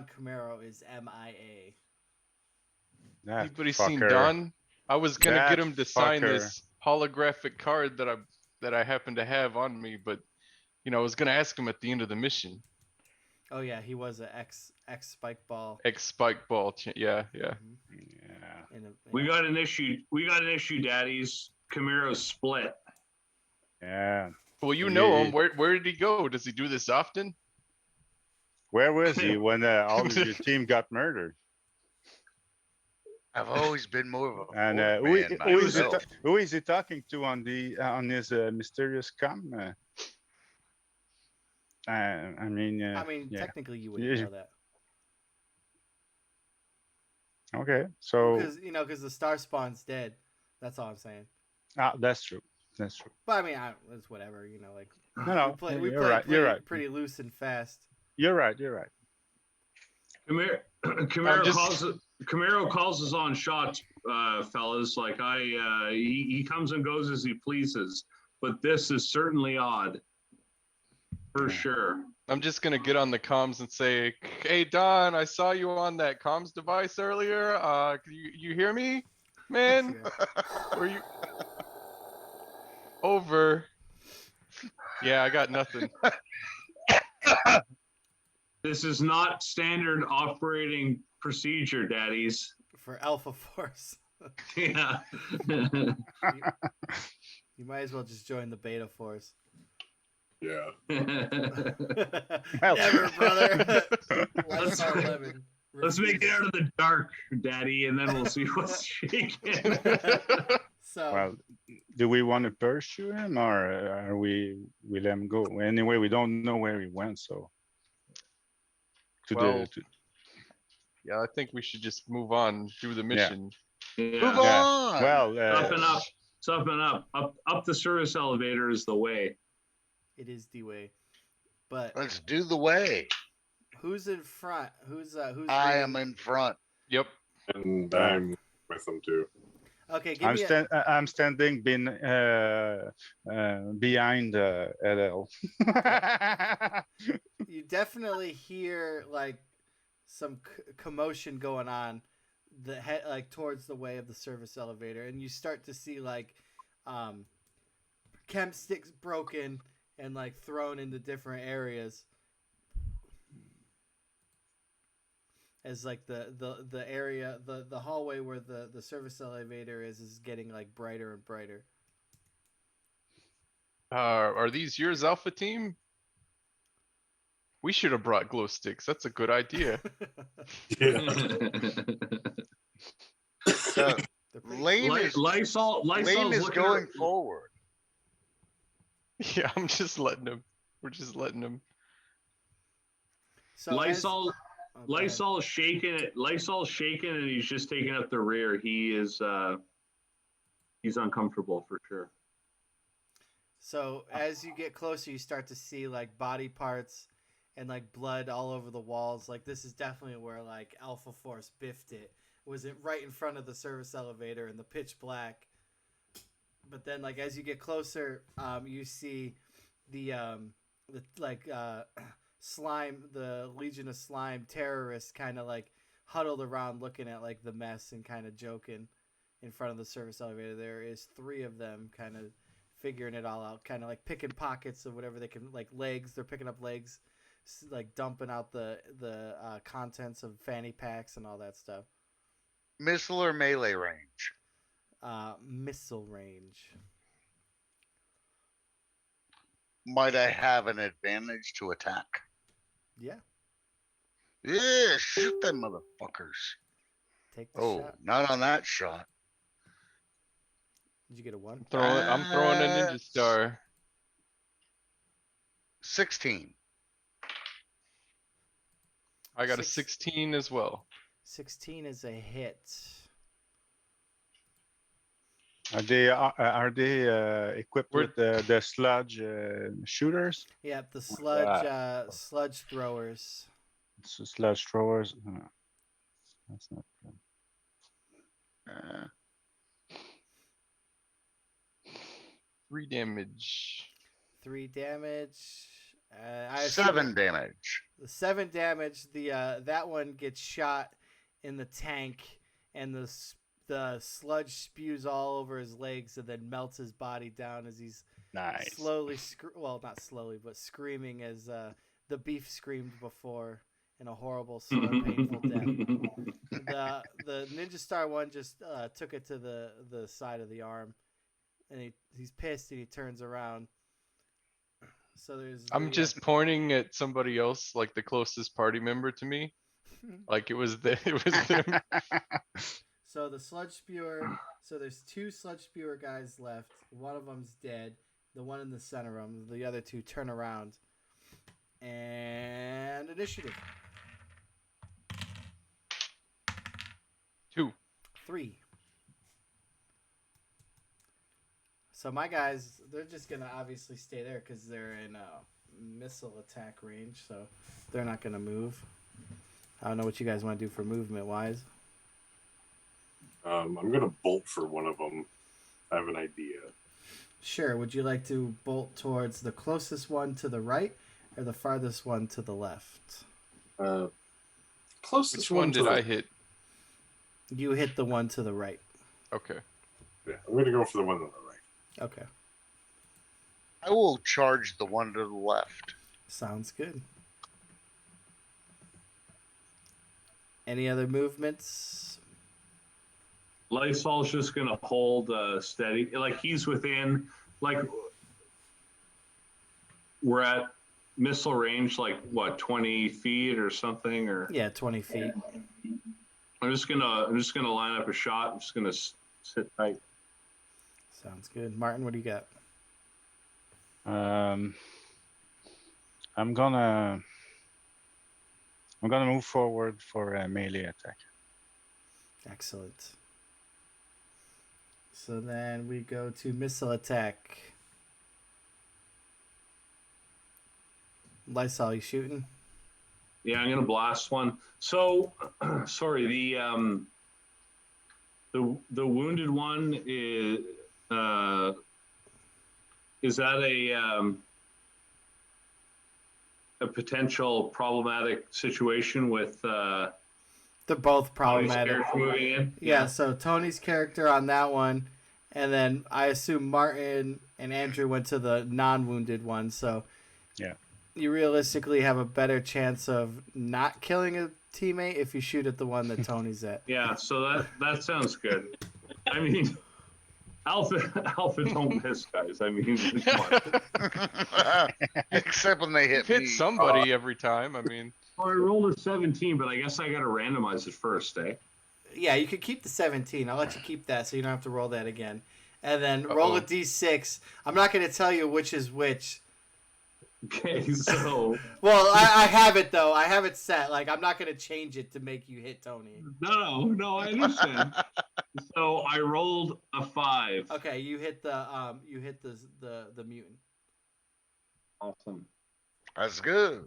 Camaro is MIA. That Anybody seen fucker. Don? I was gonna That get him to sign fucker. this holographic card that I happen to have on me, but I was gonna ask him at the end of the mission. Oh yeah, he was a ex spike ball. Ex spike ball. Yeah. Yeah. We got an issue, daddies. Camaro's split. Yeah. Well, you know Yeah. him. Where did he go? Does he do this often? Where was he when all of your team got murdered? I've always been more of a And fourth man myself. who is he talking to on his mysterious com? I mean, I mean, yeah. technically you wouldn't Yeah. know that. Okay, so Because the star spawn's dead. That's all I'm saying. that's true. That's true. But I mean, it's whatever. No, we play you're right. You're right. pretty loose and fast. You're right. You're right. Camaro calls us on shots, fellas. He comes and goes as he pleases, but this is certainly odd, for sure. I'm just gonna get on the comms and say, "Hey Don, I saw you on that comms device earlier. You hear me, man? Were you over? Yeah, I got nothing. This is not standard operating procedure, daddies. For Alpha Force. Yeah. You might as well just join the Beta Force. Yeah. Never, brother. Let's make it out of the dark, daddy, and then we'll see what's shaking. So, Well, do we want to pursue him or are we let him go? Anyway, we don't know where he went, so. Yeah, I think we should just move on, do the mission. Yeah. Move on. Well, Up and up. Up the service elevator is the way. it is the way. But Let's do the way. who's in front? Who's I am in front. Yep. And I'm with them too. Okay, give me I'm standing behind LL. you definitely hear some commotion going on towards the way of the service elevator, and you start to see chem sticks broken and thrown into different areas as the area, the hallway where the service elevator is getting brighter and brighter. Are these yours, Alpha Team? We should have brought glow sticks. That's a good idea. Yeah. They're pretty Lane is Lysol Lane is going forward. Yeah, I'm just letting him. We're just letting him. So Lysol go ahead. Lysol's shaking it. Lysol's shaking, and he's just taking up the rear. He is he's uncomfortable for sure. So as you get closer, you start to see like body parts and like blood all over the walls. Like this is definitely where like Alpha Force biffed it. Was it right in front of the service elevator in the pitch black? But then like as you get closer, you see the slime, the Legion of Slime terrorists kind of like huddled around looking at like the mess and kind of joking in front of the service elevator. There is 3 of them kind of figuring it all out, kind of like picking pockets of whatever they can, like legs. They're picking up legs, like dumping out the contents of fanny packs and all that stuff. Missile or melee range? Missile range. Might I have an advantage to attack? Yeah. Yeah, shoot them motherfuckers. Take the Oh, shot. not on that shot. Did you get a 1? I'm throwing a ninja star. 16. I got a 16 as well. 16 is a hit. Are they equipped with the sludge shooters? Yeah, the sludge sludge throwers. So sludge throwers. That's not good. 3 damage. 3 damage. 7 damage. The 7 damage. The that one gets shot in the tank, and the sludge spews all over his legs and then melts his body down as he's nice. Slowly, not slowly, but screaming as the beef screamed before in a horrible, slow, painful death. The Ninja Star one just took it to the side of the arm, and he's pissed and he turns around. So there's. I'm just pointing at somebody else, like the closest party member to me, like it was them. So the sludge spewer. So there's 2 sludge spewer guys left. One of them's dead. The one in the center of them. The other 2 turn around. And initiative. 2. 3. So my guys, they're just gonna obviously stay there because they're in missile attack range. So they're not gonna move. I don't know what you guys want to do for movement wise. I'm gonna bolt for one of them. I have an idea. Sure. Would you like to bolt towards the closest one to the right or the farthest one to the left? Closest Which one did I hit? You hit the one to the right. Okay. Yeah, I'm gonna go for the one on the right. Okay. I will charge the one to the left. Sounds good. Any other movements? Lysol's just gonna hold steady, like he's within, like we're at missile range, like what, 20 feet or something, or Yeah, 20 feet. I'm just gonna line up a shot. I'm just gonna sit tight. Sounds good. Martin, what do you got? I'm gonna move forward for a melee attack. Excellent. So then we go to missile attack. Lysol, you shooting? Yeah, I'm gonna blast one. So, sorry, the wounded one is that a potential problematic situation with They're both Tony's problematic. character moving in? Yeah, so Tony's character on that one, and then I assume Martin and Andrew went to the non-wounded one, so Yeah. you realistically have a better chance of not killing a teammate if you shoot at the one that Tony's at. Yeah, so that sounds good. I mean, Alpha don't miss, guys. I mean, come on. Except when they hit Hit me. somebody every time. I mean, Well, I rolled a 17, but I guess I got to randomize it first, eh? Yeah, you could keep the 17. I'll let you keep that so you don't have to roll that again. And then roll a d6. I'm not going to tell you which is which. Okay, so Well, I have it, though. I have it set. Like, I'm not going to change it to make you hit Tony. no, I understand. So I rolled a 5. Okay, you hit the mutant. Awesome. That's good.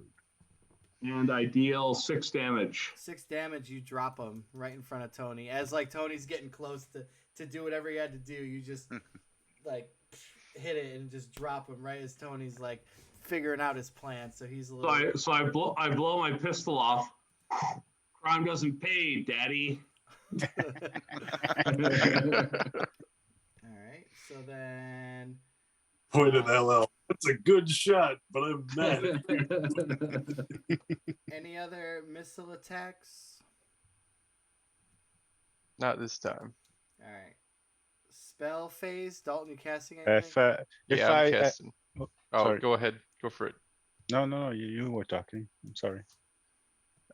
And I deal 6 damage. 6 damage, you drop him right in front of Tony. As, like, Tony's getting close to do whatever he had to do, you just, like, hit it and just drop him right as Tony's, like, figuring out his plan. So he's a little... So I blow my pistol off. Crime doesn't pay, Daddy. All right, so then... Pointed hell out. That's a good shot, but I'm mad at you. Any other missile attacks? Not this time. All right. Spell phase. Dalton, you casting anything? If Yeah, I I'm casting. sorry. Go ahead. Go for it. No, you were talking. I'm sorry.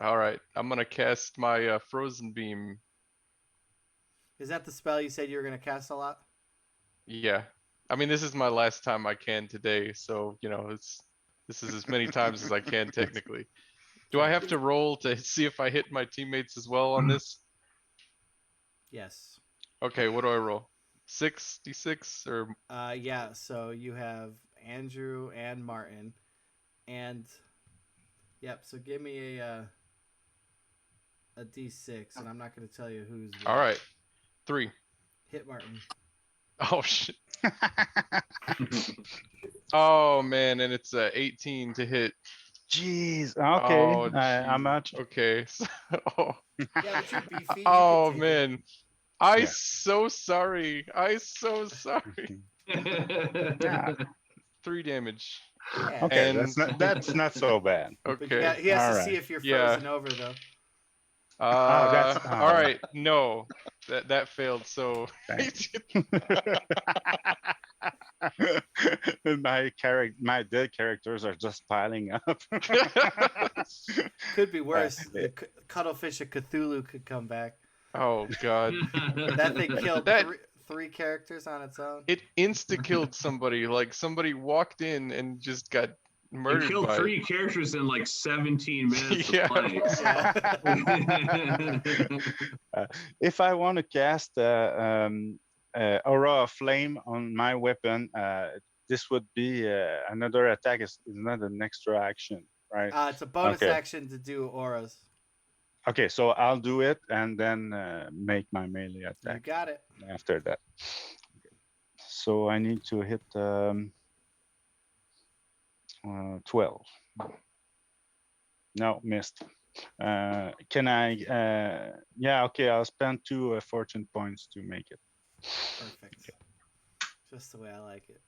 All right. I'm going to cast my Frozen Beam. Is that the spell you said you were going to cast a lot? Yeah. I mean, this is my last time I can today, so, this is as many times as I can technically. Do I have to roll to see if I hit my teammates as well on this? Yes. Okay, what do I roll? 6d6 or Yeah, so you have Andrew and Martin. And yep, so give me a d6 and I'm not going to tell you who's what. All right. 3. Hit Martin. Oh shit. Oh man, and it's 18 to hit. Jeez. Okay. Oh, How geez. much? Okay. So, Yeah, but you're beefy. You oh can take man. I so sorry. Yeah. 3 damage. it. Yeah. Okay, And- that's not so bad. But Okay. he has to All see right. if you're Yeah. frozen over, though. All right. No, that failed. So My dead characters are just piling up. Could be worse. The Cuttlefish of Cthulhu could come back. oh god, That thing killed That- three characters on its own. it insta killed somebody. Like somebody walked in and just got You murdered killed by 3 characters in like 17 minutes Yeah. of play. If I want to cast Aura of Flame on my weapon, this would be another attack. Is not an extra action, right? It's a bonus Okay. action to do auras. Okay, so I'll do it and then make my melee You attack got it. after that. Okay. So I need to hit 12. No, missed. Can I? Yeah, okay. I'll spend 2 fortune points to make it. Perfect. Just the way I like it.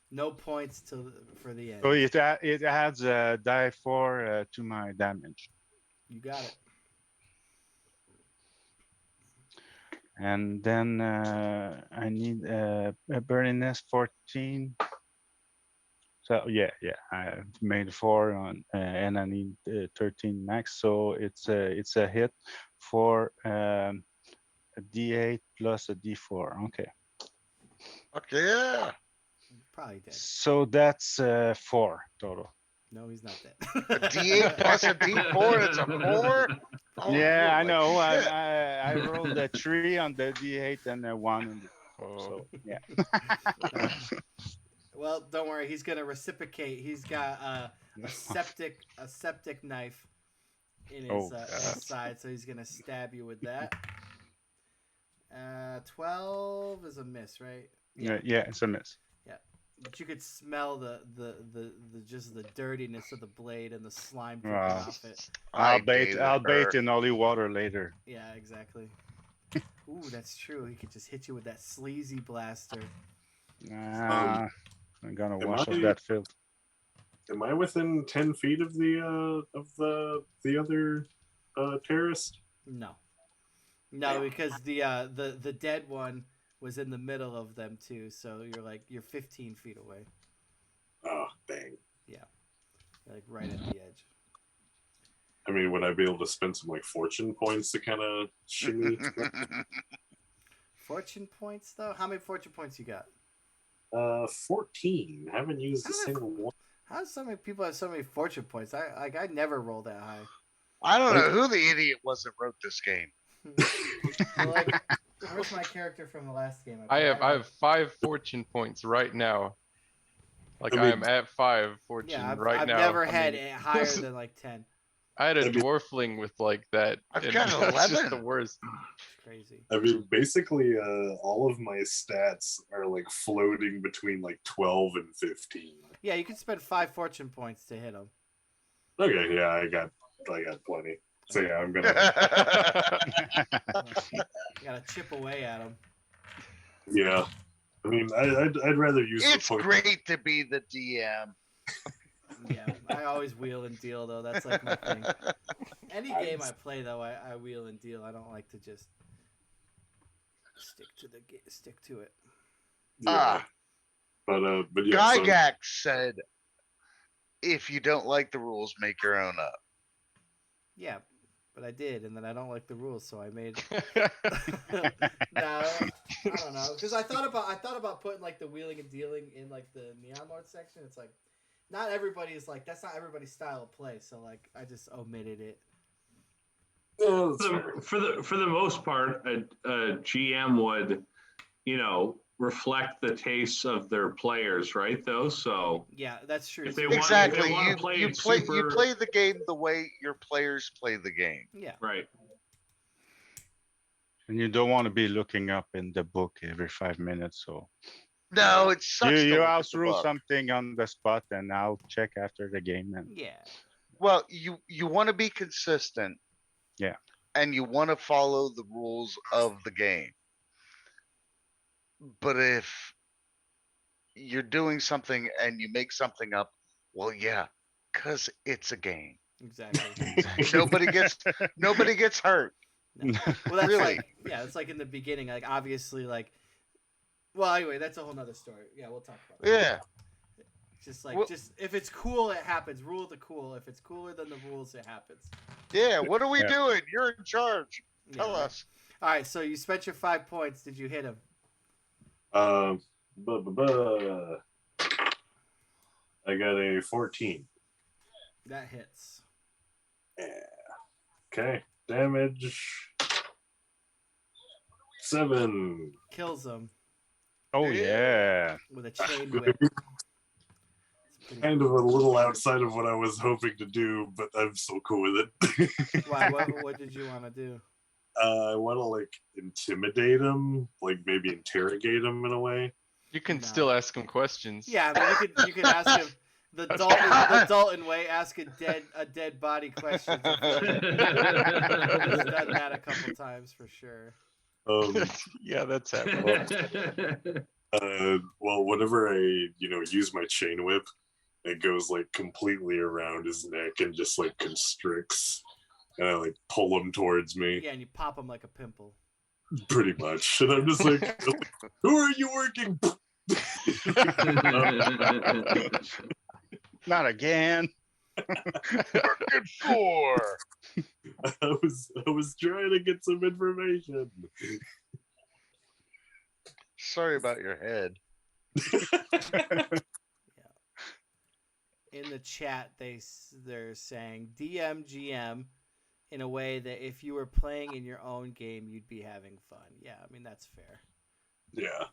No points for the end. So it adds die 4 to my damage. You got it. And then I need a burniness 14. So yeah, I made 4 on, and I need 13 max. So it's a hit for a D8 plus a D4. Okay. Okay, yeah. Probably dead. So that's 4 total. No, he's not dead. A D8 plus a D4, it's a 4? Oh, Yeah, I holy know. shit. I rolled a 3 on the D8 and a 1 on the. Oh. So yeah. Well, don't worry. He's gonna reciprocate. He's got a septic knife in his side, so he's gonna stab you with that. 12 is a miss, right? Yeah, it's a miss. Yeah, but you could smell the just the dirtiness of the blade and the slime dripping off it. I'll bathe bait in holy water later. Yeah, exactly. Ooh, that's true. He could just hit you with that sleazy blaster. I'm gonna am wash I- up that filth. Am I within 10 feet of the other terrorist? No, because the dead one was in the middle of them too. So you're 15 feet away. Oh, dang. Yeah, you're like right at the edge. I mean, would I be able to spend some like fortune points to kind of shimmy? Fortune points though? How many fortune points you got? 14. Haven't used a How single one. How do so many people have so many fortune points? I never roll that high. I don't know who the idiot was that wrote this game. Well, like, where's my character from the last game? I have 5 fortune points right now. Like I am at 5 fortune I've right now. I've never had it higher than like 10. I had a dwarfling with like that. I've and got that's just 11. the worst. It's crazy. I mean, basically, all of my stats are like floating between like 12 and 15. Yeah, you can spend 5 fortune points to hit them. Okay, yeah, I got plenty. So yeah, I'm gonna. You gotta chip away at them. Yeah, I mean, I'd rather use. It's great to be the DM. Yeah, I always wheel and deal though. That's like my thing. Any game I play though, I wheel and deal. I don't like to just stick to it. Yeah. But yeah. Gygax said, "If you don't like the rules, make your own up." Yeah, but I did, and then I don't like the rules, so I made. No, I don't know, because I thought about putting like the wheeling and dealing in like the Neon Lord section. It's like, not everybody is like that's not everybody's style of play, so like I just omitted it. For the most part, a GM would, reflect the tastes of their players, right? Though, so yeah, that's true. If they Exactly. want to play You play the game the way your players play the game. Yeah. Right. And you don't want to be looking up in the book every 5 minutes. So No, it sucks. you house rule something on the spot, and I'll check after the game. And Yeah. Well, you want to be consistent. Yeah. And you want to follow the rules of the game. But if you're doing something and you make something up, well, yeah, because it's a game. Exactly. Nobody gets hurt. No. Well, that's Really? like, yeah, it's like in the beginning, like obviously, like, well, anyway, that's a whole nother story. Yeah, we'll talk about that. Yeah. Just like, just if it's cool, it happens. Rule of the cool. If it's cooler than the rules, it happens. Yeah. What are we doing? You're in charge. Tell Yeah. us. All right, so you spent your 5 points. Did you hit him? I got a 14. That hits. Yeah. Okay. Damage 7. Kills him oh yeah. with a chain whip. Kind of a little outside of what I was hoping to do, but I'm still cool with it. Why? What did you want to do? I want to like intimidate him, like maybe interrogate him in a way. You can No. still ask him questions. Yeah, I mean, you could ask him the Dalton way. Ask a dead body question. I've done that a couple times for sure. Yeah, that's happened. Well, whenever I use my chain whip, it goes like completely around his neck and just like constricts, and I like pull him towards me. Yeah, and you pop him like a pimple. Pretty much, and I'm just like, "Who are you working?" Not again. Working for. I was trying to get some information. Sorry about your head. In the chat, they're saying DM GM in a way that if you were playing in your own game, you'd be having fun. Yeah, I mean that's fair. Yeah.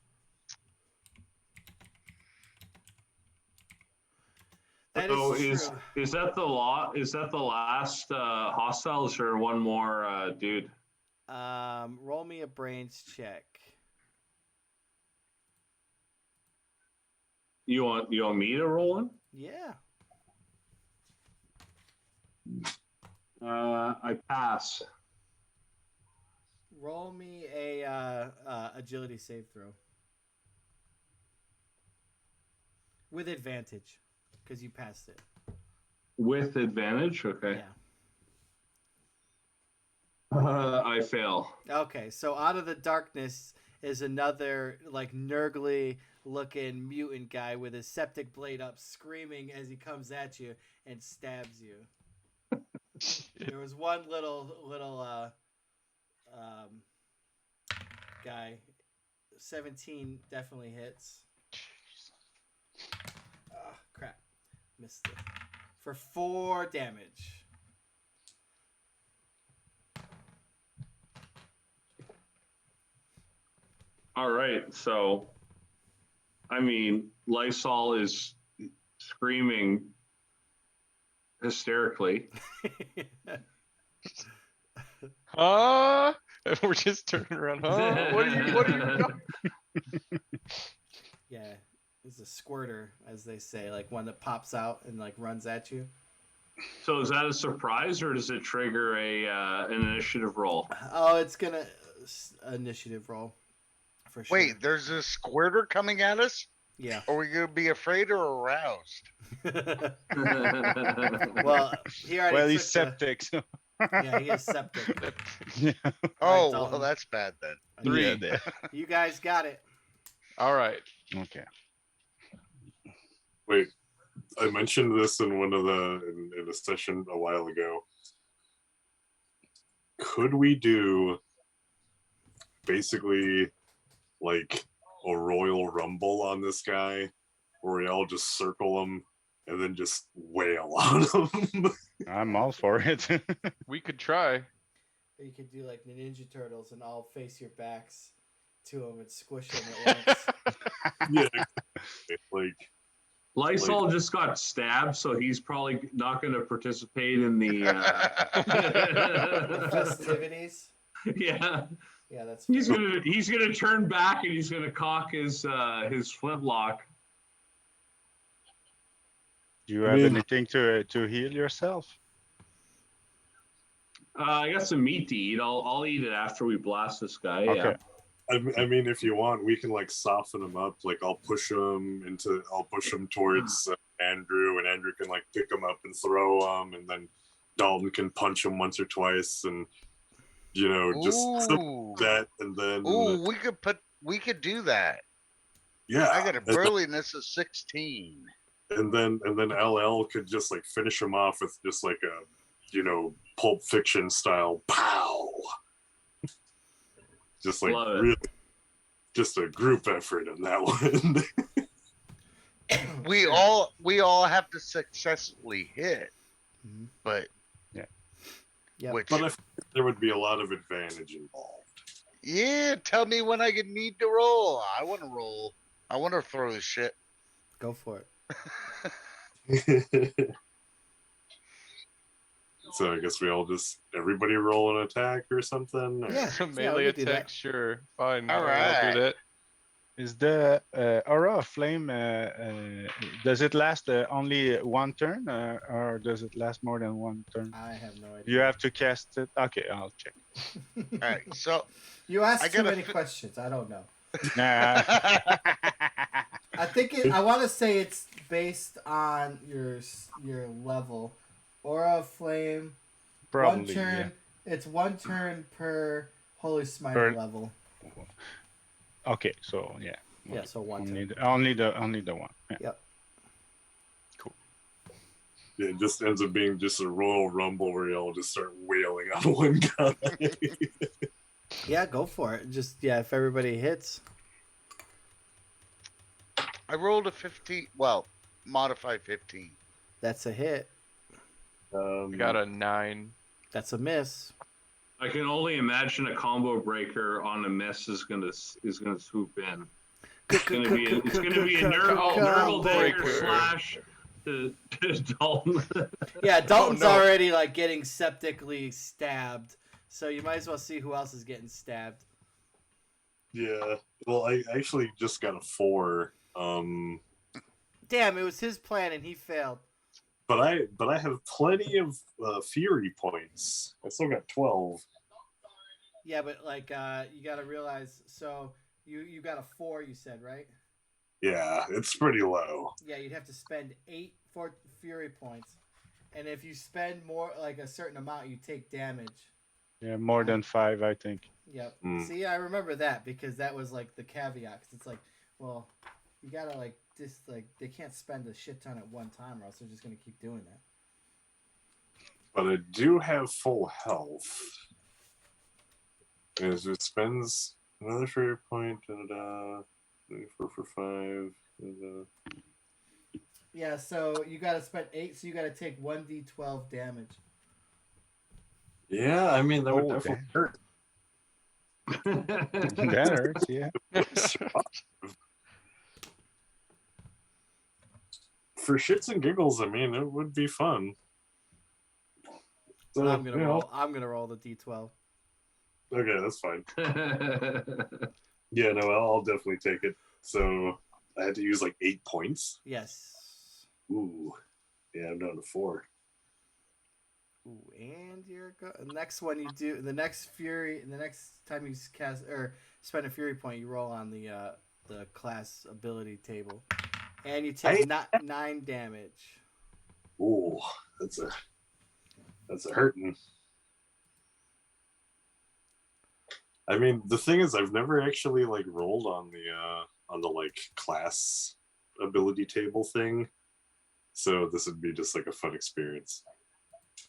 That So is true. is that the law? Is that the last hostiles or one more dude? Roll me a brains check. You want me to roll in? Yeah. I pass. Roll me a agility save throw with advantage because you passed it. With advantage? Okay. Yeah. I fail. Okay, so out of the darkness is another like Nurgly looking mutant guy with his septic blade up, screaming as he comes at you and stabs you. There was one little guy. 17 definitely hits. Oh, crap. Missed it. For 4 damage. All right, so I mean, Lysol is screaming hysterically. Huh? We're just turning around. Huh? What are you? Yeah, it's a squirter, as they say, like one that pops out and like runs at you. So is that a surprise, or does it trigger an initiative roll? Oh, it's gonna initiative roll for sure. Wait, there's a squirter coming at us? Yeah. Are we gonna be afraid or aroused? Well, he already Well, took he's septic. So. Yeah, he is septic. Yeah. Oh, Dalton. well, that's bad then. 3. Yeah, there. You guys got it. All right. Okay. Wait, I mentioned this in one of in a session a while ago. Could we do basically like a Royal Rumble on this guy, where we all just circle him and then just wail on him? I'm all for it. We could try. Or you could do like the Ninja Turtles and all face your backs to him and squish him at once. Yeah, like Lysol just got stabbed, so he's probably not going to participate in the. The festivities. Yeah, Yeah, that's he's fair. gonna turn back and he's gonna cock his flintlock. Do you have anything to heal yourself? I got some meat to eat. I'll eat it after we blast this guy. Okay. Yeah. I mean, if you want, we can like soften him up. Like I'll push him towards Andrew, and Andrew can like pick him up and throw him, and then Dalton can punch him once or twice, and just Ooh. that, and then Ooh, we could do that. yeah, I got a burliness of 16. and then LL could just like finish him off with just like a Pulp Fiction style pow. Just like really, just a group effort on that one. We all have to successfully hit, but Yep. which But I think there would be a lot of advantage involved. yeah, tell me when I need to roll. I want to roll. I want to throw this shit. Go for it. So I guess we all everybody roll an attack or something. Or? Yeah. Melee we could do attack, that. sure. Fine. All I'll right. do that. Is the aura of flame? Does it last only one turn, or does it last more than one turn? I have no idea. You have to cast it. Okay, I'll check. All right, so You asked I too gotta many questions. I don't know. Nah. I think I want to say it's based on your level. Aura of Flame. Probably. One turn. Yeah. It's 1 turn per Holy Smiter Per- level. Okay, so yeah. Yeah, so 1 Only turn. only the one. Yeah. Yep. Cool. Yeah, it just ends up being just a Royal Rumble where y'all just start wailing on one guy. Yeah, go for it. Just if everybody hits. I rolled a 15. Well, modified 15. That's a hit. We got a 9. That's a miss. I can only imagine a combo breaker on a miss is gonna swoop in. It's gonna be a Nurgle Dagger slash to Dalton. Yeah, Dalton's no. already like getting septically stabbed, so you might as well see who else is getting stabbed. Yeah. Well, I actually just got a 4. Damn, it was his plan and he failed. But I have plenty of fury points. I still got 12. Yeah, but like you got to realize. So you got a 4, you said, right? Yeah, it's pretty low. Yeah, you'd have to spend 8 fury points, and if you spend more, like a certain amount, you take damage. Yeah, more than 5, I think. Yep. Mm. See, I remember that because that was like the caveat. 'Cause it's like, well, you gotta like just like they can't spend a shit ton at one time, or else they're just gonna keep doing that. But I do have full health. And so it spends another fairy point. 4 for 5. Yeah, so you got to spend 8, so you got to take 1d12 damage. Yeah, I mean, that would Oh, definitely hurt. That hurts, yeah. For shits and giggles, I mean, it would be fun. So, I'm gonna roll. I'm gonna roll the d12. Okay, that's fine. Yeah, no, I'll definitely take it. So I had to use like 8 points. Yes. Ooh, yeah, I'm down to 4. Ooh, and next one you do the next fury. The next time you cast or spend a fury point, you roll on the class ability table, and you take 9 damage. Ooh, that's a hurting. I mean, the thing is, I've never actually like rolled on the like class ability table thing, so this would be just like a fun experience.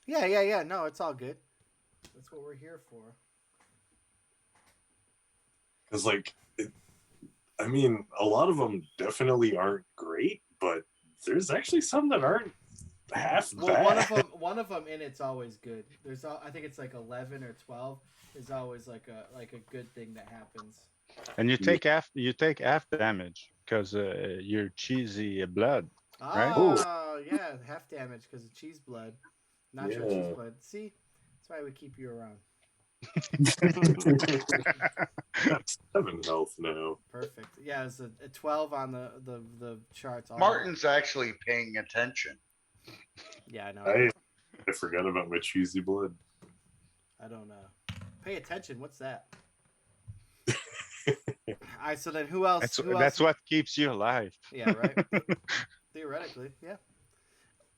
Yeah. No, it's all good. That's what we're here for. Because I mean, a lot of them definitely aren't great, but there's actually some that aren't half bad. One of them in it's always good. I think it's like 11 or 12 is always like a good thing that happens. And you take half damage because you're cheesy blood. Right? Oh yeah, half damage because of cheese blood, nacho cheese blood. See, that's why we keep you around. 7 health now. Perfect. Yeah, it's a 12 on the charts. Martin's actually paying attention. Yeah, I know. I forgot about my cheesy blood. I don't know. Pay attention. What's that? All right. So then, who else? That's what keeps you alive. Yeah. Right. Theoretically, yeah.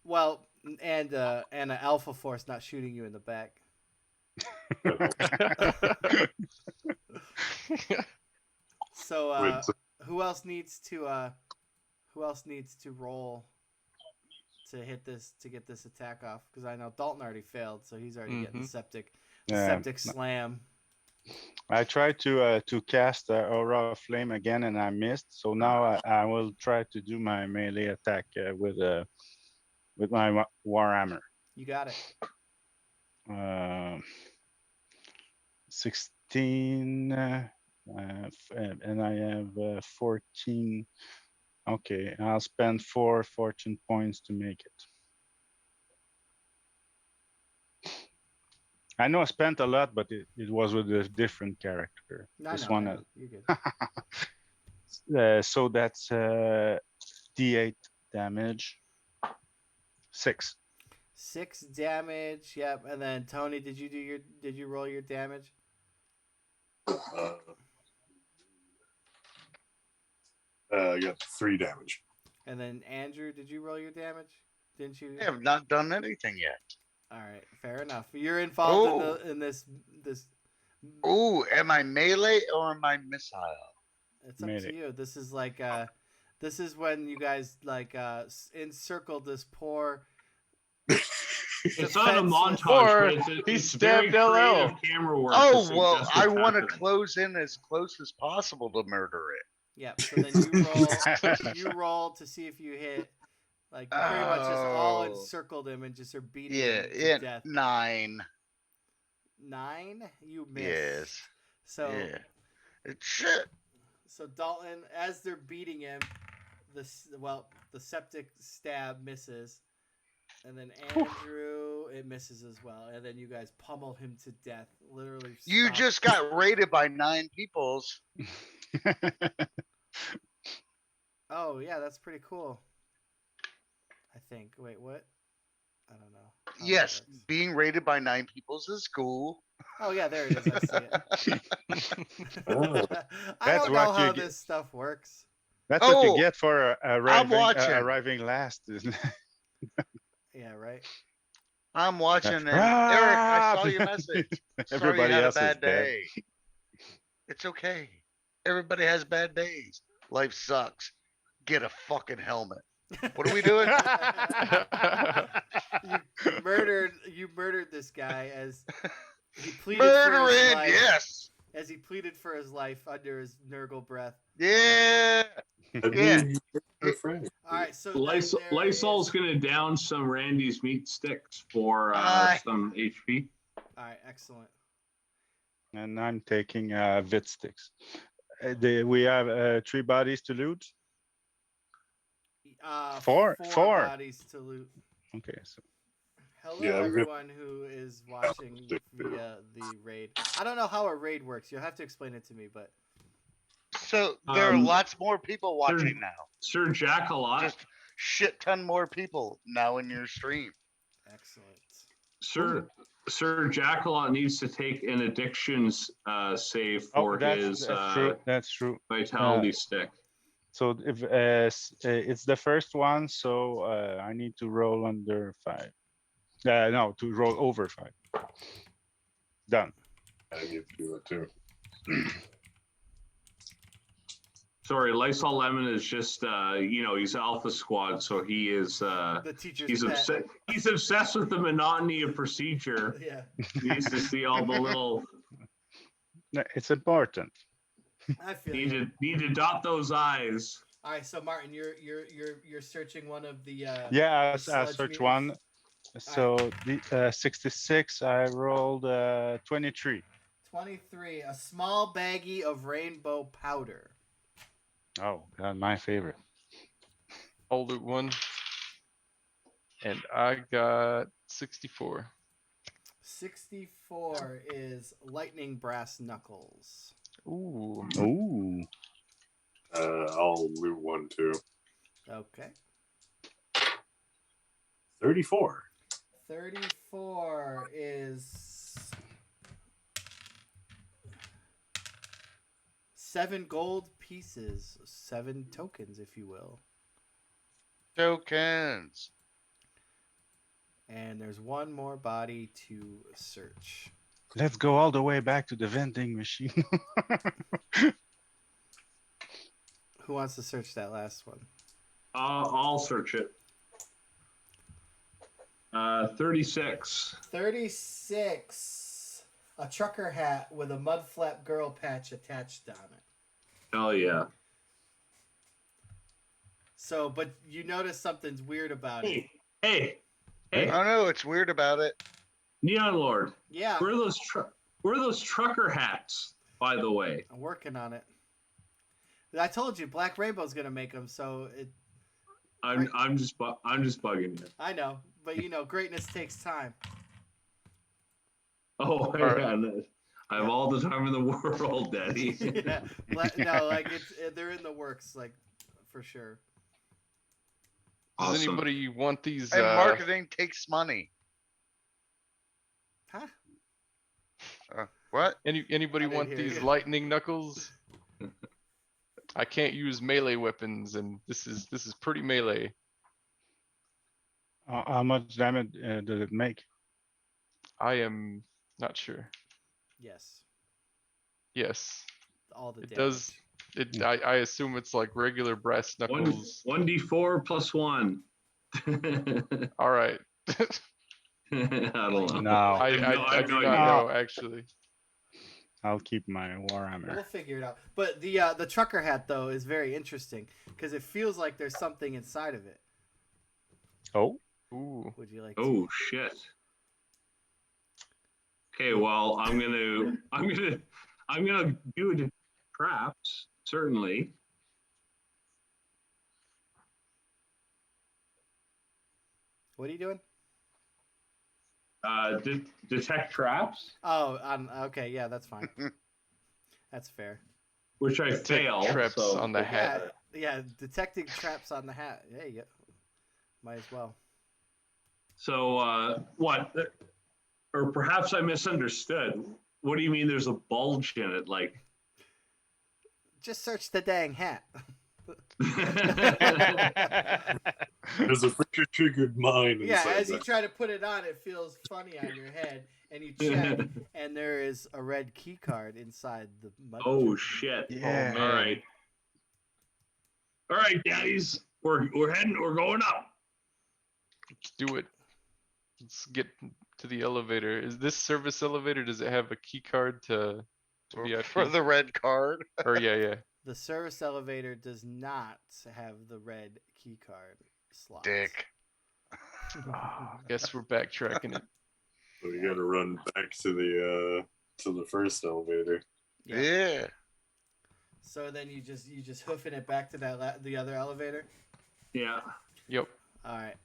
Well, and an alpha force not shooting you in the back. So who else needs to roll to hit this to get this attack off? Because I know Dalton already failed, so he's already getting the septic slam. I tried to cast Aura of Flame again, and I missed. So now I will try to do my melee attack with my Warhammer. You got it. 16, and I have 14. Okay, I'll spend 4 fortune points to make it. I know I spent a lot, but it was with a different character. You're good. So that's D8 damage. 6. 6 damage. Yep. And then Tony, did you roll your damage? I got 3 damage. And then Andrew, did you roll your damage? Didn't you? I have not done anything yet. All right, fair enough. You're involved in this. Ooh, am I melee or am I missile? It's up to you. This is like this is when you guys like encircle this poor. It's not a montage, but it's very creative camera work. Oh well, I want to close in as close as possible to murder it. Yep. So then you roll to see if you hit. Like you pretty much just all encircled him and just are beating him to death. 9. 9? You missed. Yes. So it's shit. So Dalton, as they're beating him, the septic stab misses, and then Andrew it misses as well, and then you guys pummel him to death. Literally. You just got raided by 9 peoples. Oh yeah, that's pretty cool. I think. Wait, what? I don't know. Yes, being raided by 9 peoples is cool. Oh yeah, there it is. I see it. I don't know how this stuff works. That's what you get for arriving last. Yeah, right. I'm watching, and Eric, I saw your message. Everybody else had a bad is dead. day. It's okay. Everybody has bad days. Life sucks. Get a fucking helmet. What are we doing? You murdered this guy as he pleaded for his Murdering, life. yes. As he pleaded for his life under his Nurgle breath. Yeah. That Yeah. means you're friend. All right, so Lysol's going to down some Randy's meat sticks for some HP. All right, excellent. And I'm taking Vit sticks. We have 3 bodies to loot. Four bodies to loot. Okay, so Hello, Yeah, everyone who is watching via the raid. I don't know how a raid works. You'll have to explain it to me, but So there are lots more people watching now. Sir Jack-a-lot. Just shit ton more people now in your stream. excellent. Sir Jack-a-lot needs to take an addictions save for his that's true. vitality stick. So if it's the first one, so I need to roll under 5. No, to roll over 5. Done. I need to do it too. Sorry, Lysol Lemon is just he's Alpha Squad, so he is The teacher's he's pet. upset. He's obsessed with the monotony of procedure. Yeah, He needs to see all the little No, it's important. I feel you. need to dot those I's. All right, so Martin, you're searching one of the Yeah, I sludge search meters? one. So the 66, I rolled 23. 23, a small baggie of rainbow powder. Oh, God, my favorite. I'll loot one. And I got 64. 64 is lightning brass knuckles. Ooh. Ooh. I'll loot one too. Okay. 34. 34 is 7 gold pieces, 7 tokens, if you will. Tokens. And there's one more body to search. Let's go all the way back to the vending machine. Who wants to search that last one? I'll search it. 36. 36. A trucker hat with a mud flap girl patch attached on it. Hell yeah. So, but you notice something's weird about it. Hey. I don't know. It's weird about it. Neon Lord. Yeah, Where are those trucker hats, by the way? I'm working on it. I told you, Black Rainbow's gonna make them, so it. I'm just bugging you. I know, but greatness takes time. Oh, Right. yeah. I have all the time in the world, Daddy. Yeah, no, like they're in the works, like for sure. Does Awesome. anybody want these? And marketing takes money. Huh? What? Anybody I didn't want hear these you. lightning knuckles? I can't use melee weapons, and this is pretty melee. How much damage does it make? I am not sure. Yes, Yes, all the it damage. does. I assume it's like regular brass knuckles. 1d4 plus 1. All right. I don't know. No, I have no do not idea. know actually. I'll keep my Warhammer. We'll figure it out. But the trucker hat though is very interesting because it feels like there's something inside of it. Oh, Ooh. Would you like? Oh shit. Okay, well, I'm gonna do the traps certainly. What are you doing? Detect traps, Oh, okay, yeah, that's fine. That's fair. which I Detect fail. traps so- on the hat. Yeah, detecting traps on the hat. There you go. Might as well. So what? Or perhaps I misunderstood. What do you mean? There's a bulge in it, like? Just search the dang hat. There's a picture triggered mind. Yeah, inside as you that. try to put it on, it feels funny on your head, and you check, and there is a red key card inside the mud. Oh jar. shit! Yeah. All right, daddies. We're going up. Let's do it. Let's get to the elevator. Is this service elevator? Does it have a key card to VIP? For the red card. Or yeah. The service elevator does not have the red key card slot. Dick. Guess we're backtracking it. So we got to run back to the first elevator. Yeah. So then you just hoofing it back to the other elevator. Yeah. Yep. All right.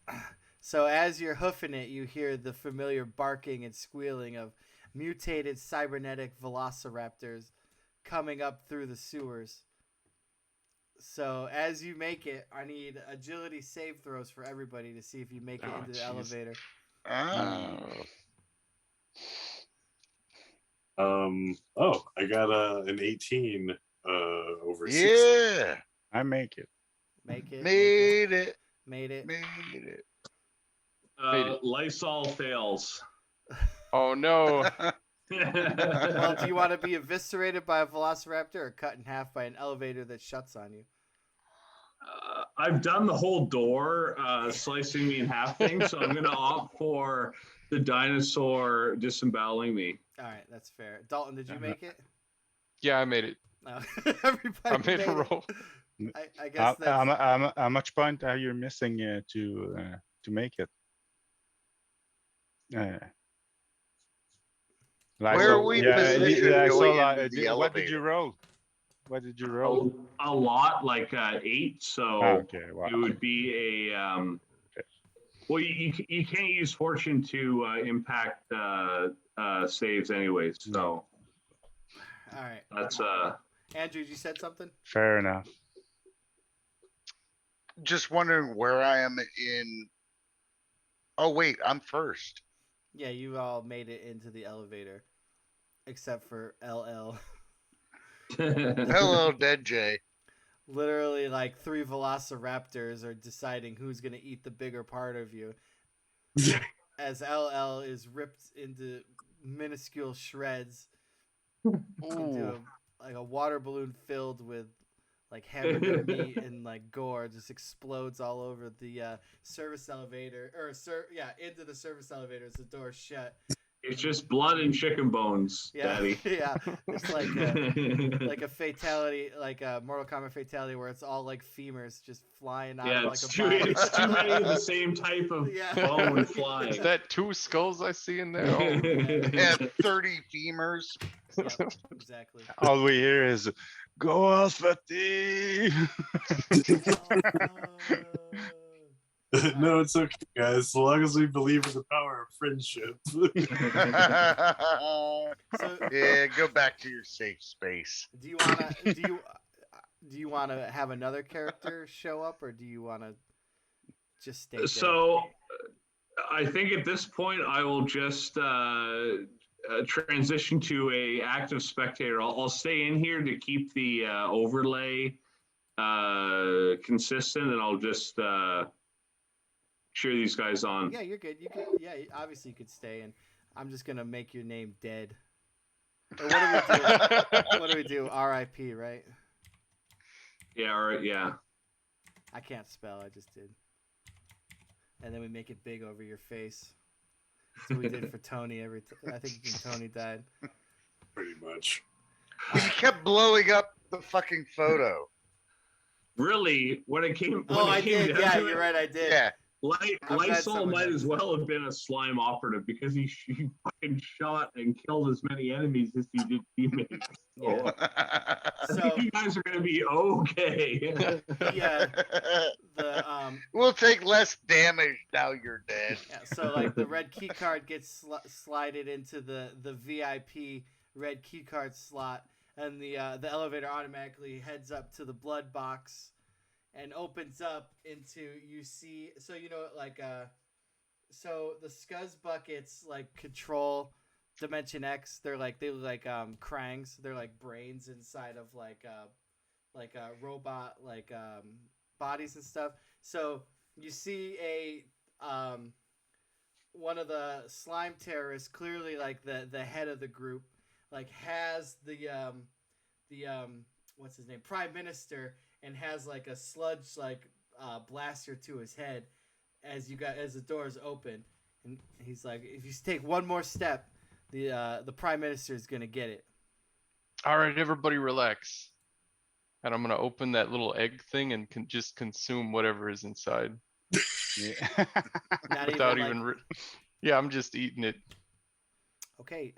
So as you're hoofing it, you hear the familiar barking and squealing of mutated cybernetic velociraptors coming up through the sewers. So as you make it, I need agility save throws for everybody to see if you make it into the elevator. I got an 18 over 6. Yeah. I make it. Make it. Made it. Made it. Made it. Lysol fails. Oh no. Well, do you want to be eviscerated by a velociraptor or cut in half by an elevator that shuts on you? I've done the whole door slicing me in half thing, so I'm going to opt for the dinosaur disemboweling me. All right, that's fair. Dalton, did you make it? Yeah, I made it. No. Everybody I made a it. roll. I guess that's... how much point are you missing to make it? Where are we positioned going into the what did you elevator? roll? What did you roll? A lot, like 8. So Okay, wow. it would be a. Well, you can't use fortune to impact saves anyways. So. All right. That's Andrew, you said something? Fair enough. Just wondering where I am in. Oh wait, I'm first. Yeah, you all made it into the elevator, except for LL. Hello, Dead Jay. Literally, like 3 velociraptors are deciding who's gonna eat the bigger part of you. As LL is ripped into minuscule shreds into a water balloon filled with like hamburger meat and like gore, just explodes all over the service elevator into the service elevator as the door's shut. it's just blood and chicken bones, Yeah, Daddy. yeah, it's like a fatality, like a Mortal Kombat fatality where it's all like femurs just flying out of like it's a too body. it's too many of the same type of bone flying. Is that 2 skulls I see in there? Oh. And 30 femurs. Yeah, exactly. All we hear is "Go Alpha T." No, it's okay, guys. As long as we believe in the power of friendship. Yeah, go back to your safe space. Do you want to have another character show up, or do you want to just stay dead? So, I think at this point I will just transition to a active spectator. I'll stay in here to keep the overlay consistent, and I'll just cheer these guys on. Yeah, you're good. You could, yeah, obviously you could stay, and I'm just gonna make your name dead. Or what do we do? What do we do? R.I.P. Right? Yeah. All right. Yeah. I can't spell. I just did. And then we make it big over your face. That's what we did for Tony. I think Tony died. Pretty much. He kept blowing up the fucking photo. Really, when it came. When I it came did. down Yeah, to you're it, right. I did. Yeah. I'm glad Lysol someone might did. as well have been a slime operative because he fucking shot and killed as many enemies as he did teammates. Yeah. I So think you guys are going to be okay. We'll take less damage now you're dead. Yeah, so like the red key card gets slided into the VIP red key card slot, and the elevator automatically heads up to the blood box and opens up into, you see, so you know, like so the scuzz buckets like control Dimension X. They look like Krangs. They're like brains inside of like robot bodies and stuff. So you see a one of the slime terrorists, clearly like the head of the group, like has the what's his name, Prime Minister, and has like a sludge like blaster to his head as the doors open, and he's like, "If you take one more step, the prime minister is gonna get it." All right, everybody relax. And I'm gonna open that little egg thing and just consume whatever is inside Yeah. Not without even even. like. Yeah, I'm just eating it. Okay,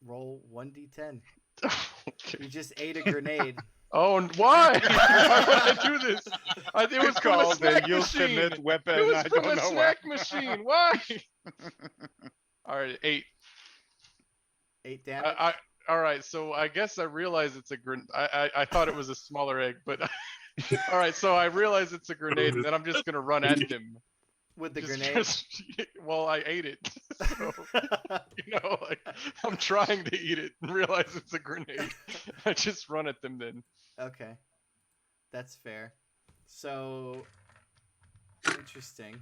roll 1d10. Okay. You just ate a grenade. Oh, and why? Why would I do this? It was from a Called the snack machine. ultimate weapon. It was I from don't a know snack why. machine. Why? All right, 8. 8 damage. All right, so I guess I realize it's a grenade. I thought it was a smaller egg, but all right, so I realize it's a grenade, and then I'm just gonna run at him. With the Just- grenade. well, I ate it, so like I'm trying to eat it and realize it's a grenade. I just run at them then. Okay, that's fair. So interesting.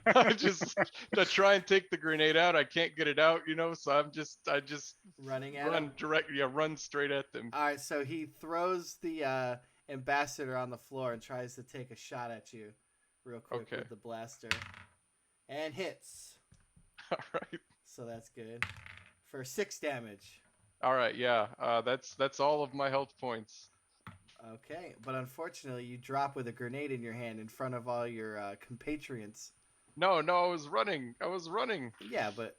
I try and take the grenade out. I can't get it out, so I just Running at him. run straight at them. All right, so he throws the ambassador on the floor and tries to take a shot at you, real quick with the blaster, and hits. All right. So that's good for 6 damage. All right, yeah. That's all of my health points. Okay, but unfortunately, you drop with a grenade in your hand in front of all your compatriots. No, I was running. Yeah, but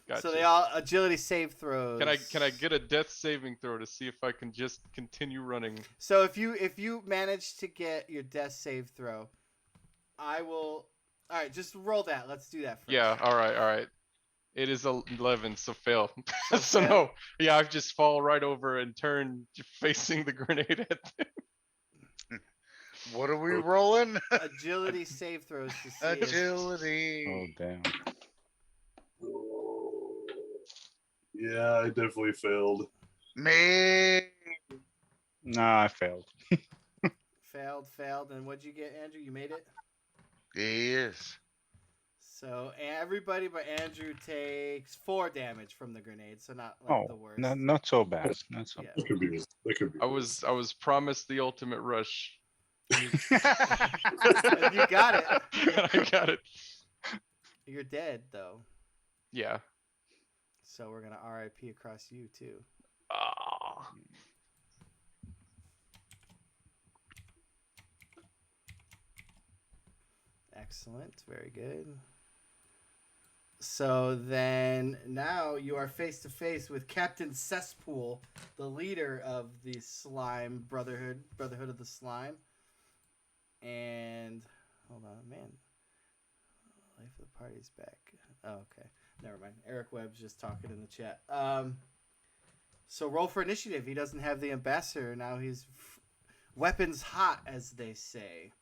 Gotcha. so they all agility save throws. Can I get a death saving throw to see if I can just continue running? So if you manage to get your death save throw, I will. All right, just roll that. Let's do that first. Yeah. All right. It is 11, so fail. So fail. No. Yeah, I just fall right over and turn facing the grenade at them. What are we rolling? Agility save throws to see if- Agility. Oh damn. Oh. Yeah, I definitely failed. Me. No, I failed. Failed. And what'd you get, Andrew? You made it? Yes. So everybody but Andrew takes 4 damage from the grenade, so not like the worst. Not so bad. Not so Yeah. That could be. I was promised the ultimate rush. You got it. I got it. You're dead though. Yeah. So we're gonna RIP across you too. Ah. Excellent. Very good. So then now you are face to face with Captain Cesspool, the leader of the Slime Brotherhood of the Slime. And hold on, man. Life of the party's back. Oh, okay. Never mind. Eric Webb's just talking in the chat. So roll for initiative. He doesn't have the ambassador. Now he's weapons hot, as they say.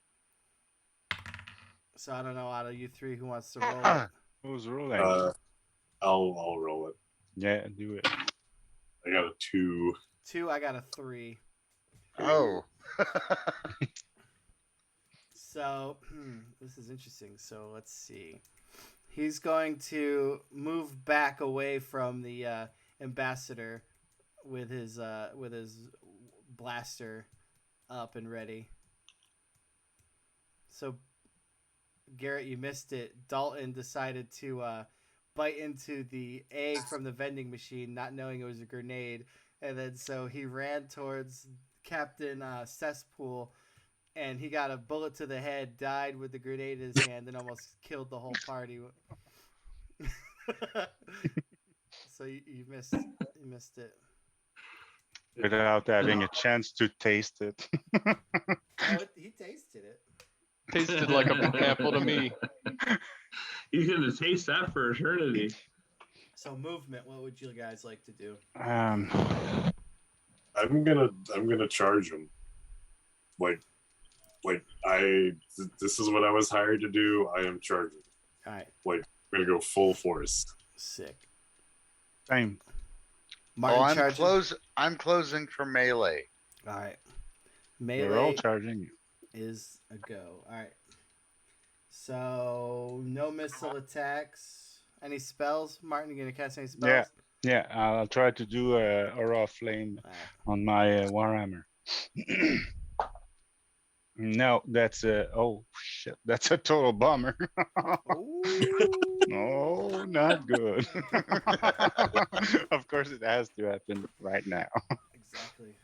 So I don't know out of you three who wants to roll it. Who's rolling? I'll roll it. Yeah, do it. I got a 2. 2, I got a 3. Oh. So this is interesting. So let's see. He's going to move back away from the ambassador with his blaster up and ready. So Garrett, you missed it. Dalton decided to bite into the egg from the vending machine, not knowing it was a grenade, and then so he ran towards Captain Cesspool, and he got a bullet to the head, died with the grenade in his hand, and almost killed the whole party. So you missed it. Without having a chance to taste it. Oh, he tasted it. Tasted like a pineapple to me. He's gonna taste that for eternity. So movement, what would you guys like to do? I'm gonna charge him. This is what I was hired to do. I am charging. All right. I'm gonna go full force. Sick. Same. Martin I'm closing for melee. All right. We're all Melee charging you. is a go. All right. So no missile attacks. Any spells? Martin, you gonna cast any spells? Yeah, I'll try to do a aura of flame All right. on my Warhammer. No, that's a oh shit. That's a total bummer. No, not good. Of course, it has to happen right now. Exactly.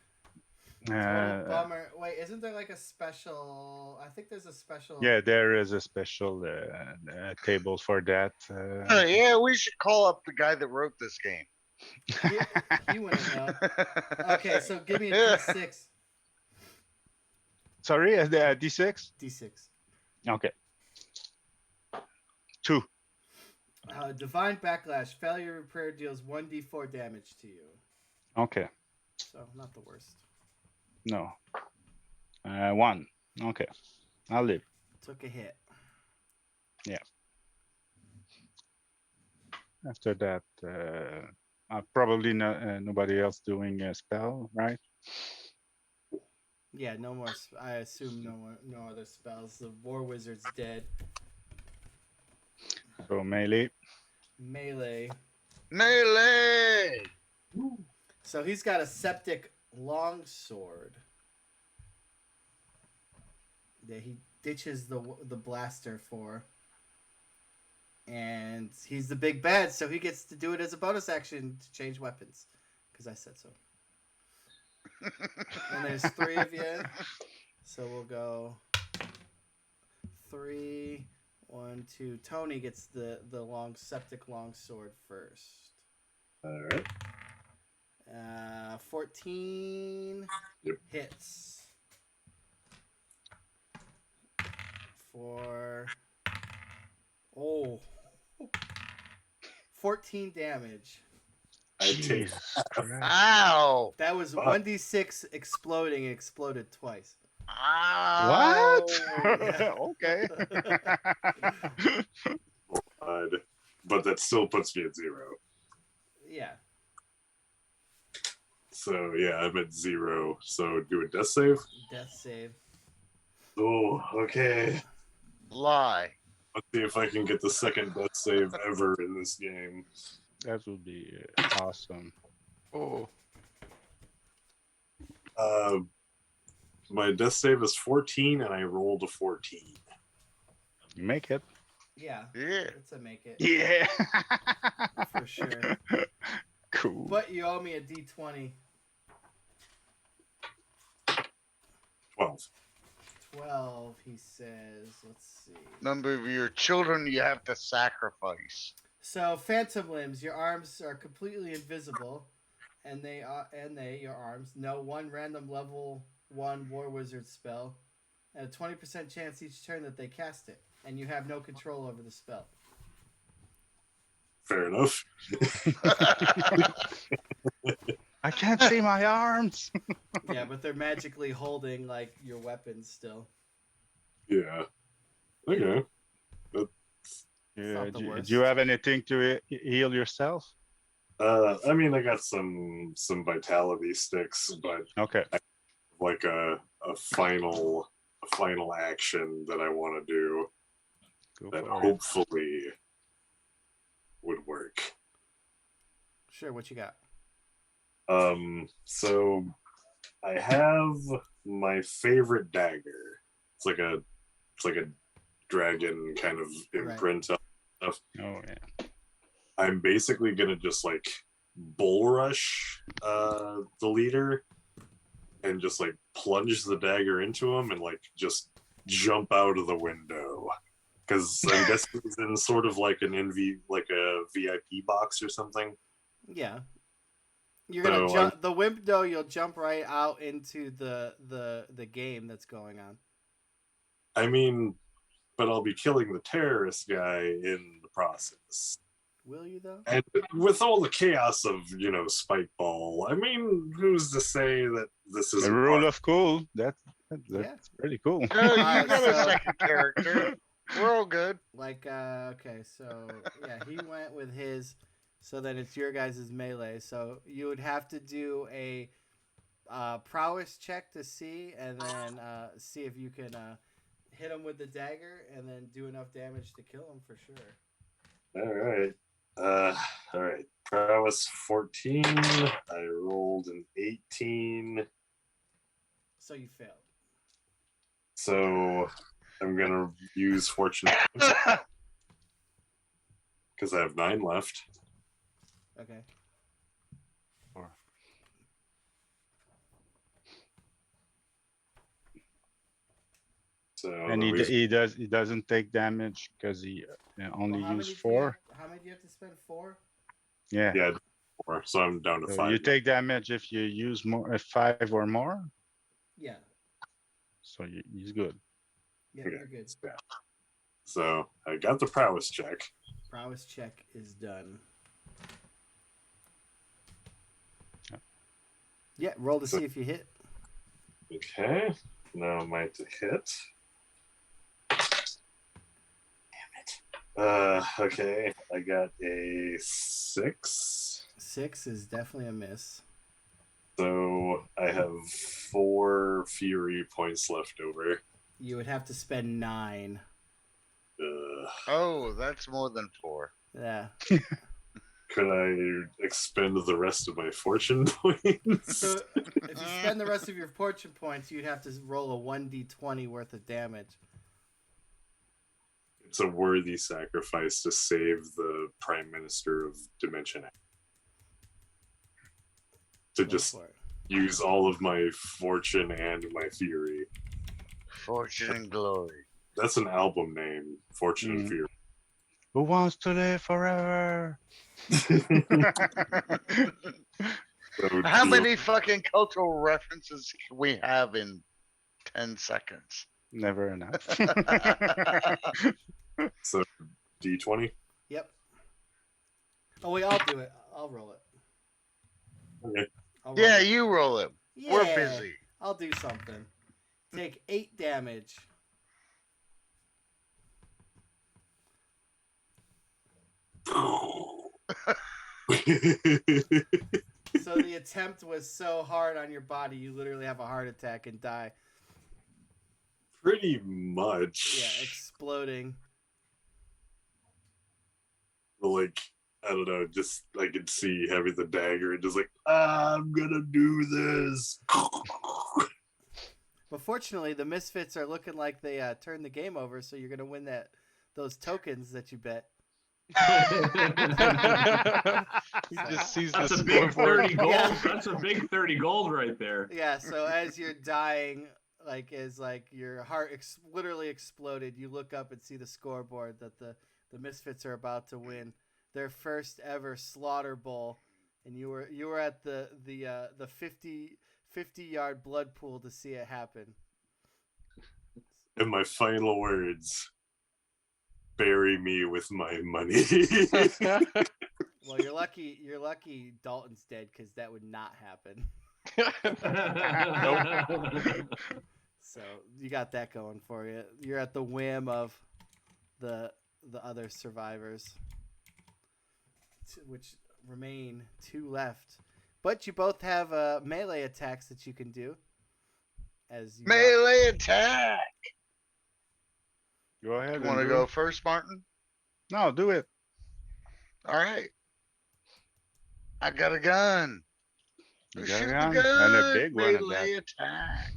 Total bummer. Wait, isn't there like a special? I think there's a special. Yeah, there is a special table for that. Yeah, we should call up the guy that wrote this game. He wouldn't know. Okay, so give me a D6. Sorry, the D6. D6. Okay. 2. Divine Backlash. Failure of prayer deals 1d4 damage to you. Okay. So, not the worst. No. 1. Okay. I'll live. Took a hit. Yeah. After that, probably nobody else doing a spell, right? Yeah, no more. I assume no other spells. The War Wizard's dead. So melee. Melee. Melee! So he's got a septic longsword that he ditches the blaster for. And he's the big bad, so he gets to do it as a bonus action to change weapons. Because I said so. And there's 3 of you. So we'll go 3, 1, 2. Tony gets the septic longsword first. All right. 14 Yep. hits. For 14 damage. I take Ow! That was 1d6 exploding. It exploded twice. Ow! What? Okay. but that still puts me at 0. Yeah. So yeah, I'm at 0. So do a death save. Death save. Oh, okay. Lie. Let's see if I can get the second death save ever in this game. That would be awesome. Oh, My death save is 14, and I rolled a 14. Make it. Yeah. Yeah. It's a make it. Yeah. For sure. Cool. But you owe me a d20. 12. 12, he says. Let's see. Number of your children you have to sacrifice. So, phantom limbs, your arms are completely invisible, and your arms know one random level 1 War Wizard spell, and a 20% chance each turn that they cast it, and you have no control over the spell. Fair enough. I can't see my arms. Yeah, but they're magically holding like your weapons still. Yeah. Okay. Not the Do worst. you have anything to heal yourself? I mean, I got some vitality sticks, but Okay. like a final action that I want to do Go that for it. hopefully would work. Sure, what you got? So I have my favorite dagger. It's like a dragon kind of imprint on stuff. Oh yeah. I'm basically gonna just like bull rush the leader and just like plunge the dagger into him and like just jump out of the window. Because I'm guessing he's in sort of like an like a VIP box or something. Yeah. You're gonna So, jump the window. You'll jump right out into the game that's going on. I mean, but I'll be killing the terrorist guy in the process. Will you though? And with all the chaos of Spike Ball, I mean, who's to say that this is The rule of cool. That's Yeah. pretty cool. Oh, you got a So- second character. We're all good. Like okay, so yeah, he went with his. So then it's your guys' melee. So you would have to do a prowess check to see, and then see if you can hit him with the dagger, and then do enough damage to kill him for sure. All right. All right. Prowess 14. I rolled an 18. So you failed. So I'm gonna use fortune because I have 9 left. Okay. So And the reason- he doesn't take damage because he only Well, used 4. How many do you have to spend? 4? Yeah. yeah, 4. So I'm down to So 5. you now. take damage if you use more 5 or more. Yeah. So he's good. Yeah, Okay. you're good. Yeah. So I got the prowess check. Prowess check is done. Yeah, roll to see if you hit. Okay. Now am I to hit? Okay. I got a 6. 6 is definitely a miss. So I have 4 fury points left over. You would have to spend 9. Oh, that's more than 4. Yeah. Could I expend the rest of my fortune points? So if you spend the rest of your fortune points, you'd have to roll a 1d20 worth of damage. It's a worthy sacrifice to save the Prime Minister of Dimension X. To Go just for it. use all of my fortune and my fury. Fortune and glory. That's an album name, Fortune and Fury. Who wants to live forever? So How many fucking cultural references can we have in 10 seconds? Never enough. So D20. Yep. Oh wait, I'll do it. I'll roll it. Okay. I'll roll Yeah, it. you roll it. Yeah, We're busy. I'll do something. Take 8 damage. So the attempt was so hard on your body, you literally have a heart attack and die. Pretty much. Yeah, exploding. Like, I don't know, just I could see having the dagger and just like, I'm gonna do this. But fortunately, the Misfits are looking like they turned the game over, so you're gonna win those tokens that you bet. He just sees That's the a big scoreboard. 30 gold. Yeah. That's a big 30 gold right there. Yeah, so as you're dying, as your heart literally exploded, you look up and see the scoreboard that the Misfits are about to win their first ever Slaughter Bowl, and you were at the 50-yard blood pool to see it happen. And my final words: bury me with my money. Well, you're lucky Dalton's dead, because that would not happen. So you got that going for you. You're at the whim of the other survivors, which remain 2 left. But you both have melee attacks that you can do. As you Melee attack. Go ahead. You want to go first, Martin? No, do it. All right. I got a gun. You Let's got a shoot gun? the gun. And a big one at Melee attack.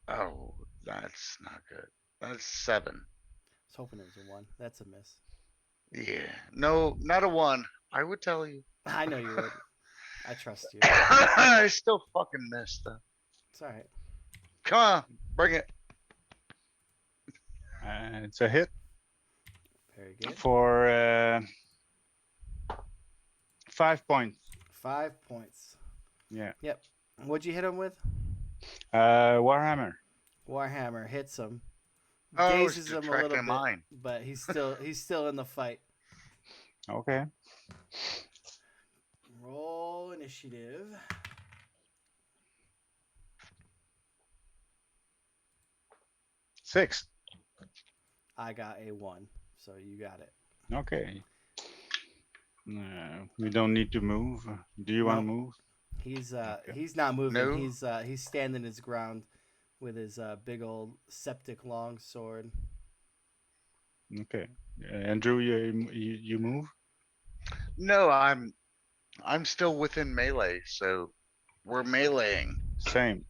Oh, that's not good. That's 7. I was hoping it was a 1. That's a miss. Yeah. No, not a 1. I would tell you. I know you would. I trust you. I still fucking missed though. It's all right. Come on, bring it. It's a hit Very good. for 5 points. 5 points. Yeah. Yep. What'd you hit him with? Warhammer. Warhammer hits him. Oh, it's Dazes him a little detracting bit, mine. but he's still in the fight. Okay. Roll initiative. Six. I got a 1, so you got it. Okay. We don't need to move. Do you want to move? He's not moving. No. He's standing his ground with his big old septic long sword. Okay. Andrew, you move? No, I'm still within melee, so we're meleeing. Same.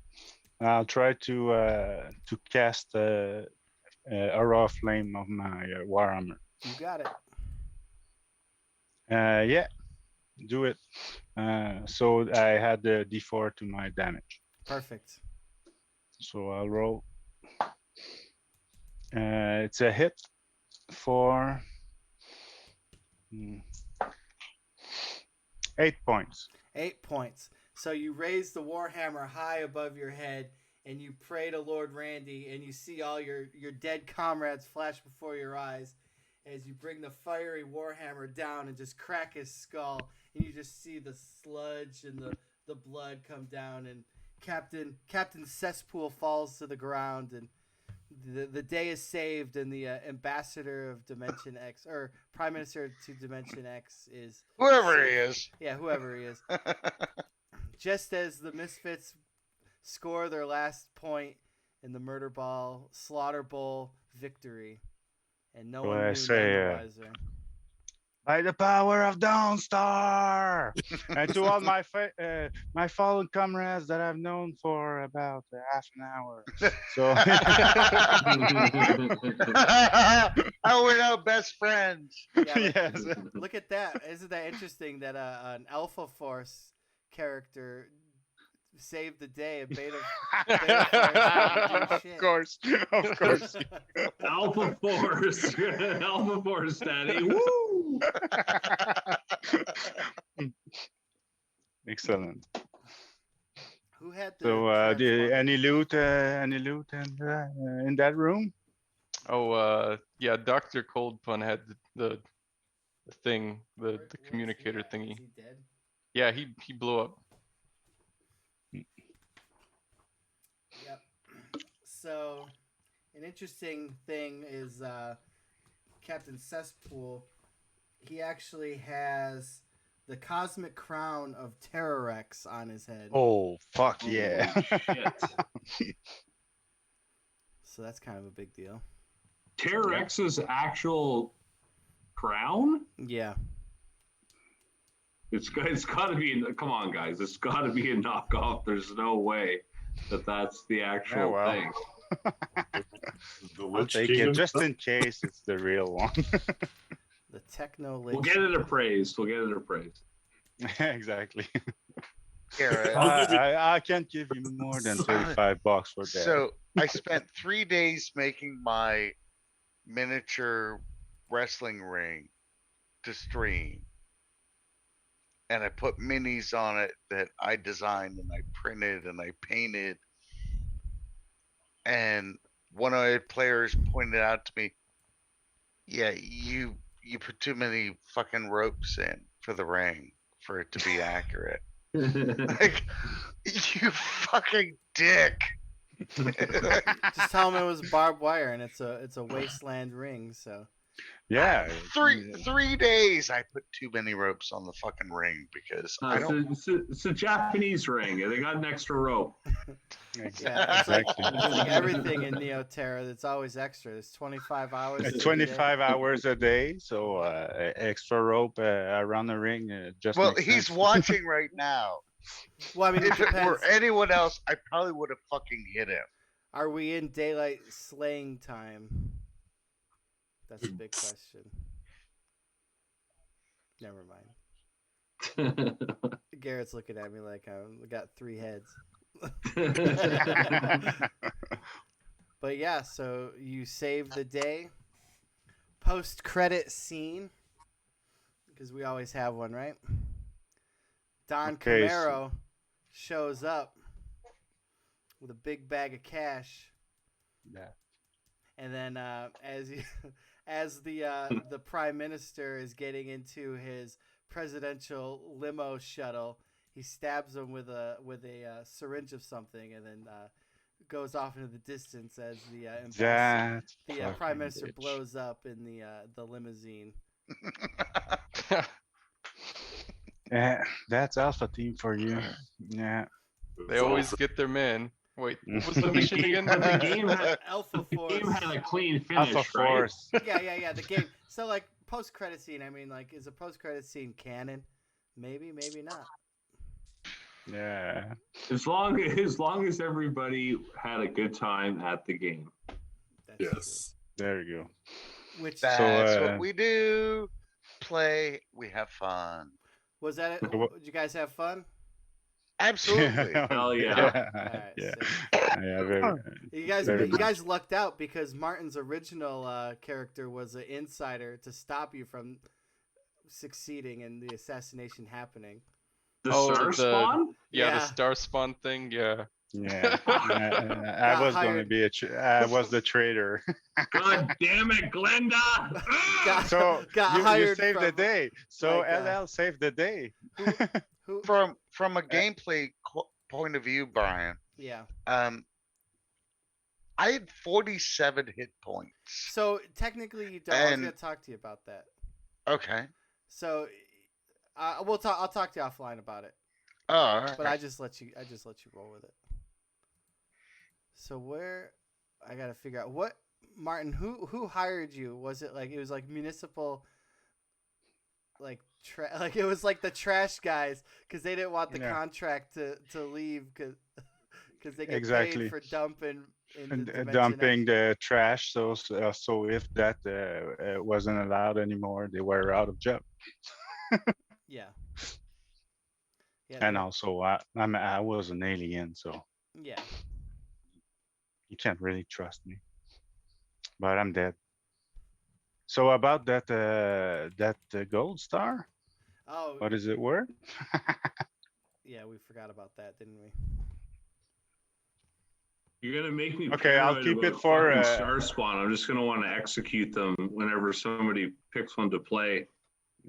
I'll try to cast Aura of Flame of my Warhammer. You got it. Yeah, do it. So I had the D4 to my damage. Perfect. So I'll roll. It's a hit for 8 points. 8 points. So you raise the warhammer high above your head, and you pray to Lord Randy, and you see all your dead comrades flash before your eyes as you bring the fiery warhammer down and just crack his skull, and you just see the sludge and the blood come down, and Captain Cesspool falls to the ground, and the day is saved, and the ambassador of Dimension X, or Prime Minister to Dimension X, is Whoever he is. Yeah, whoever he is. Just as the Misfits score their last point in the Murder Ball, Slaughter Bowl victory, and no one I knew say, none the wiser. By the power of Dawnstar, and to all my my fallen comrades that I've known for about half an hour. So, oh, we're now best friends. Yeah, yes. Look at that. Isn't that interesting that an Alpha Force character saved the day and Beta Force Of course. Alpha Force. Alpha Force, Daddy. Woo! Excellent. Who had the So, any loot in that room? Oh, yeah, Dr. Coldpun had the thing, the communicator thingy. Is he dead? Yeah, he blew up. Yep. So, an interesting thing is Captain Cesspool. He actually has the cosmic crown of Terrorex on his head. Oh, fuck yeah. Shit. So that's kind of a big deal. Terrex's actual crown? Yeah. It's got to be. Come on, guys. It's got to be a knockoff. There's no way that's the actual well. thing. The I'll Lich take King it just in case it's the real one. The Techno We'll get it appraised. Exactly. Garrett. I can't give you more than $35 for that. So I spent 3 days making my miniature wrestling ring to stream. And I put minis on it that I designed and I printed and I painted. And one of my players pointed out to me, yeah, you put too many fucking ropes in for the ring for it to be accurate. Like, you fucking dick. Just tell him it was barbed wire, and it's a wasteland ring. So yeah. 3 days I put too many ropes on the fucking ring because I don't. It's a Japanese ring. They got an extra rope. yeah, it's like Exactly. everything in Neo-Terra that's always extra. There's 25 hours. in the 25 day. hours a day, so extra rope around the ring. Just Well, makes he's sense. watching right now. Well, I mean, it If it were depends. anyone else, I probably would have fucking hit him. Are we in daylight slaying time? That's a big question. Never mind. Garrett's looking at me like I got 3 heads. But yeah, so you save the day. Post-credit scene, because we always have one, right? Don Okay, Camaro shows up with a big bag of cash, Yeah. and then as the prime minister is getting into his presidential limo shuttle, he stabs him with a syringe of something, and then goes off into the distance as the prime minister blows up in the limousine. Yeah, that's Alpha Team for you. Yeah. They always get their man. Wait, what was the mission again? But the game had Alpha Force. the game had a clean finish, Alpha right? Force. Yeah. The game. So like post-credit scene. I mean, like, is a post-credit scene canon? Maybe, maybe not. Yeah. As long as everybody had a good time at the game. That's Yes. There you go. true. Which That's So, what we do. Play, we have fun. was that? It? What- Did you guys have fun? Absolutely. Hell yeah. Alright, Yeah. sick. Yeah, very. Very You much. guys lucked out because Martin's original character was an insider to stop you from succeeding and the assassination happening. The Oh, star spawn? Yeah, the Yeah. star spawn thing. Yeah. Yeah. I Got was going to hired. be I was the traitor. God damn it, Glenda! Ah! Got- So got you hired saved the from, day. So like, LL saved the day. Who? From a gameplay point of view, Brian, Yeah. I had 47 hit points. So technically, you don't. I was And- gonna talk to you about that. Okay. So, we'll talk. I'll talk to you offline about it. Oh, all right. But I just let you roll with it. So where I gotta figure out what Martin, who hired you? Was it like municipal, like like it was like the trash guys because they didn't want the Yeah. contract to leave because they get Exactly. paid for dumping in the And, Dimension dumping X. the trash. So if that wasn't allowed anymore, they were out of job. Yeah. Yeah. And also, I was an alien, so yeah. you can't really trust me. But I'm dead. So about that gold star, Oh. what is it worth? Yeah, we forgot about that, didn't we? You're gonna make me Okay, I'll paranoid keep about it for, fucking star spawn. I'm just gonna want to execute them whenever somebody picks one to play.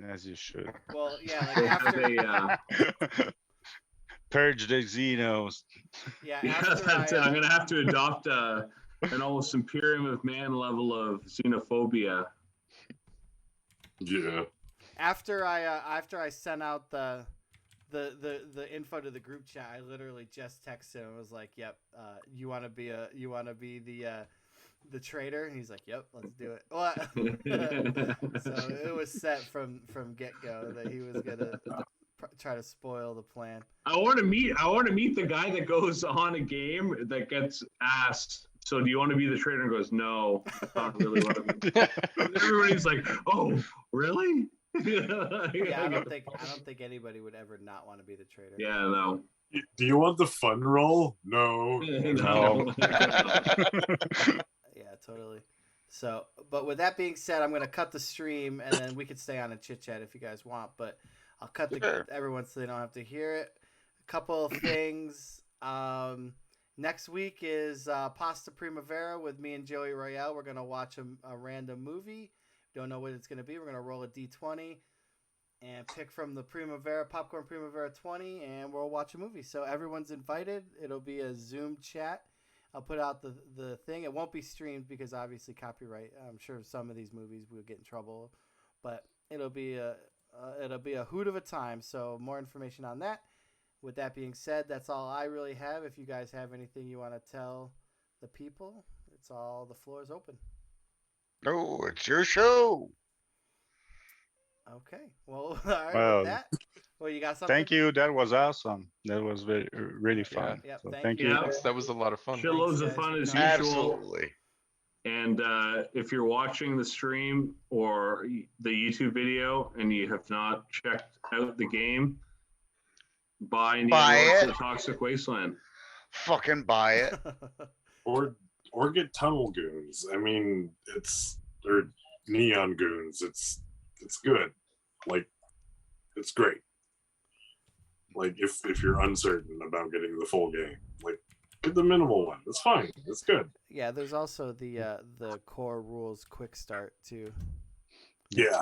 As you should. Well, yeah, like They have after. a, Purge the Xenos. Yeah, yeah, after that's it. I'm I, gonna have to adopt an almost Imperium of Man level of xenophobia. Yeah. after I sent out the info to the group chat, I literally just texted him and was like, "Yep, you want to be the traitor?" And he's like, "Yep, let's do it." What? So it was set from get go that he was gonna try to spoil the plan. I want to meet the guy that goes on a game that gets asked, "So do you want to be the traitor?" And goes, "No, that's not really what I'm." Everybody's like, "Oh, really?" Yeah, I don't think anybody would ever not want to be the traitor. Yeah, no. Do you want the fun roll? No. No. Yeah, totally. So, but with that being said, I'm gonna cut the stream, and then we could stay on and chit chat if you guys want. But I'll cut Sure. everyone so they don't have to hear it. A couple of things. Next week is Pasta Primavera with me and Joey Royale. We're gonna watch a random movie. Don't know what it's gonna be. We're gonna roll a d20 and pick from the Popcorn Primavera 20, and we'll watch a movie. So everyone's invited. It'll be a Zoom chat. I'll put out the thing. It won't be streamed because obviously copyright. I'm sure some of these movies will get in trouble, but it'll be a hoot of a time. So more information on that. With that being said, that's all I really have. If you guys have anything you want to tell the people, the floor is open. No, it's your show. Okay. Well, all right. Well, With that, you got something? Thank you. That was awesome. That was really fun. Yep, So thank thank you. you. Yeah. That was a lot of fun. Shitloads of guys, fun for as coming. usual. Absolutely. And if you're watching the stream or the YouTube video and you have not checked out the game, buy it. The Toxic Wasteland. Fucking buy it. Or get tunnel goons. I mean, or neon goons. It's good. Like, it's great. Like if you're uncertain about getting the full game, like get the minimal one. It's fine. It's good. Yeah, there's also the core rules quick start too. Yeah.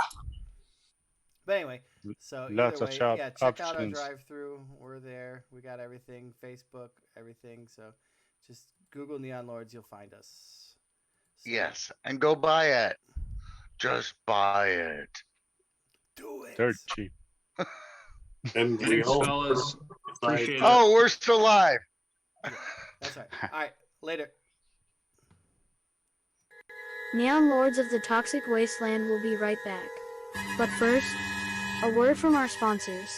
But anyway, so Lots either of way, yeah, check out our options. drive-through. We're there. We got everything, Facebook, everything. So just Google Neon Lords, you'll find us. So, Yes, and go buy it. Just buy it. do it. Dirt cheap. And we Thanks, all fellas. Appreciate it. Oh, we're still live. That's right. All right, later. Neon Lords of the Toxic Wasteland will be right back. But first, a word from our sponsors.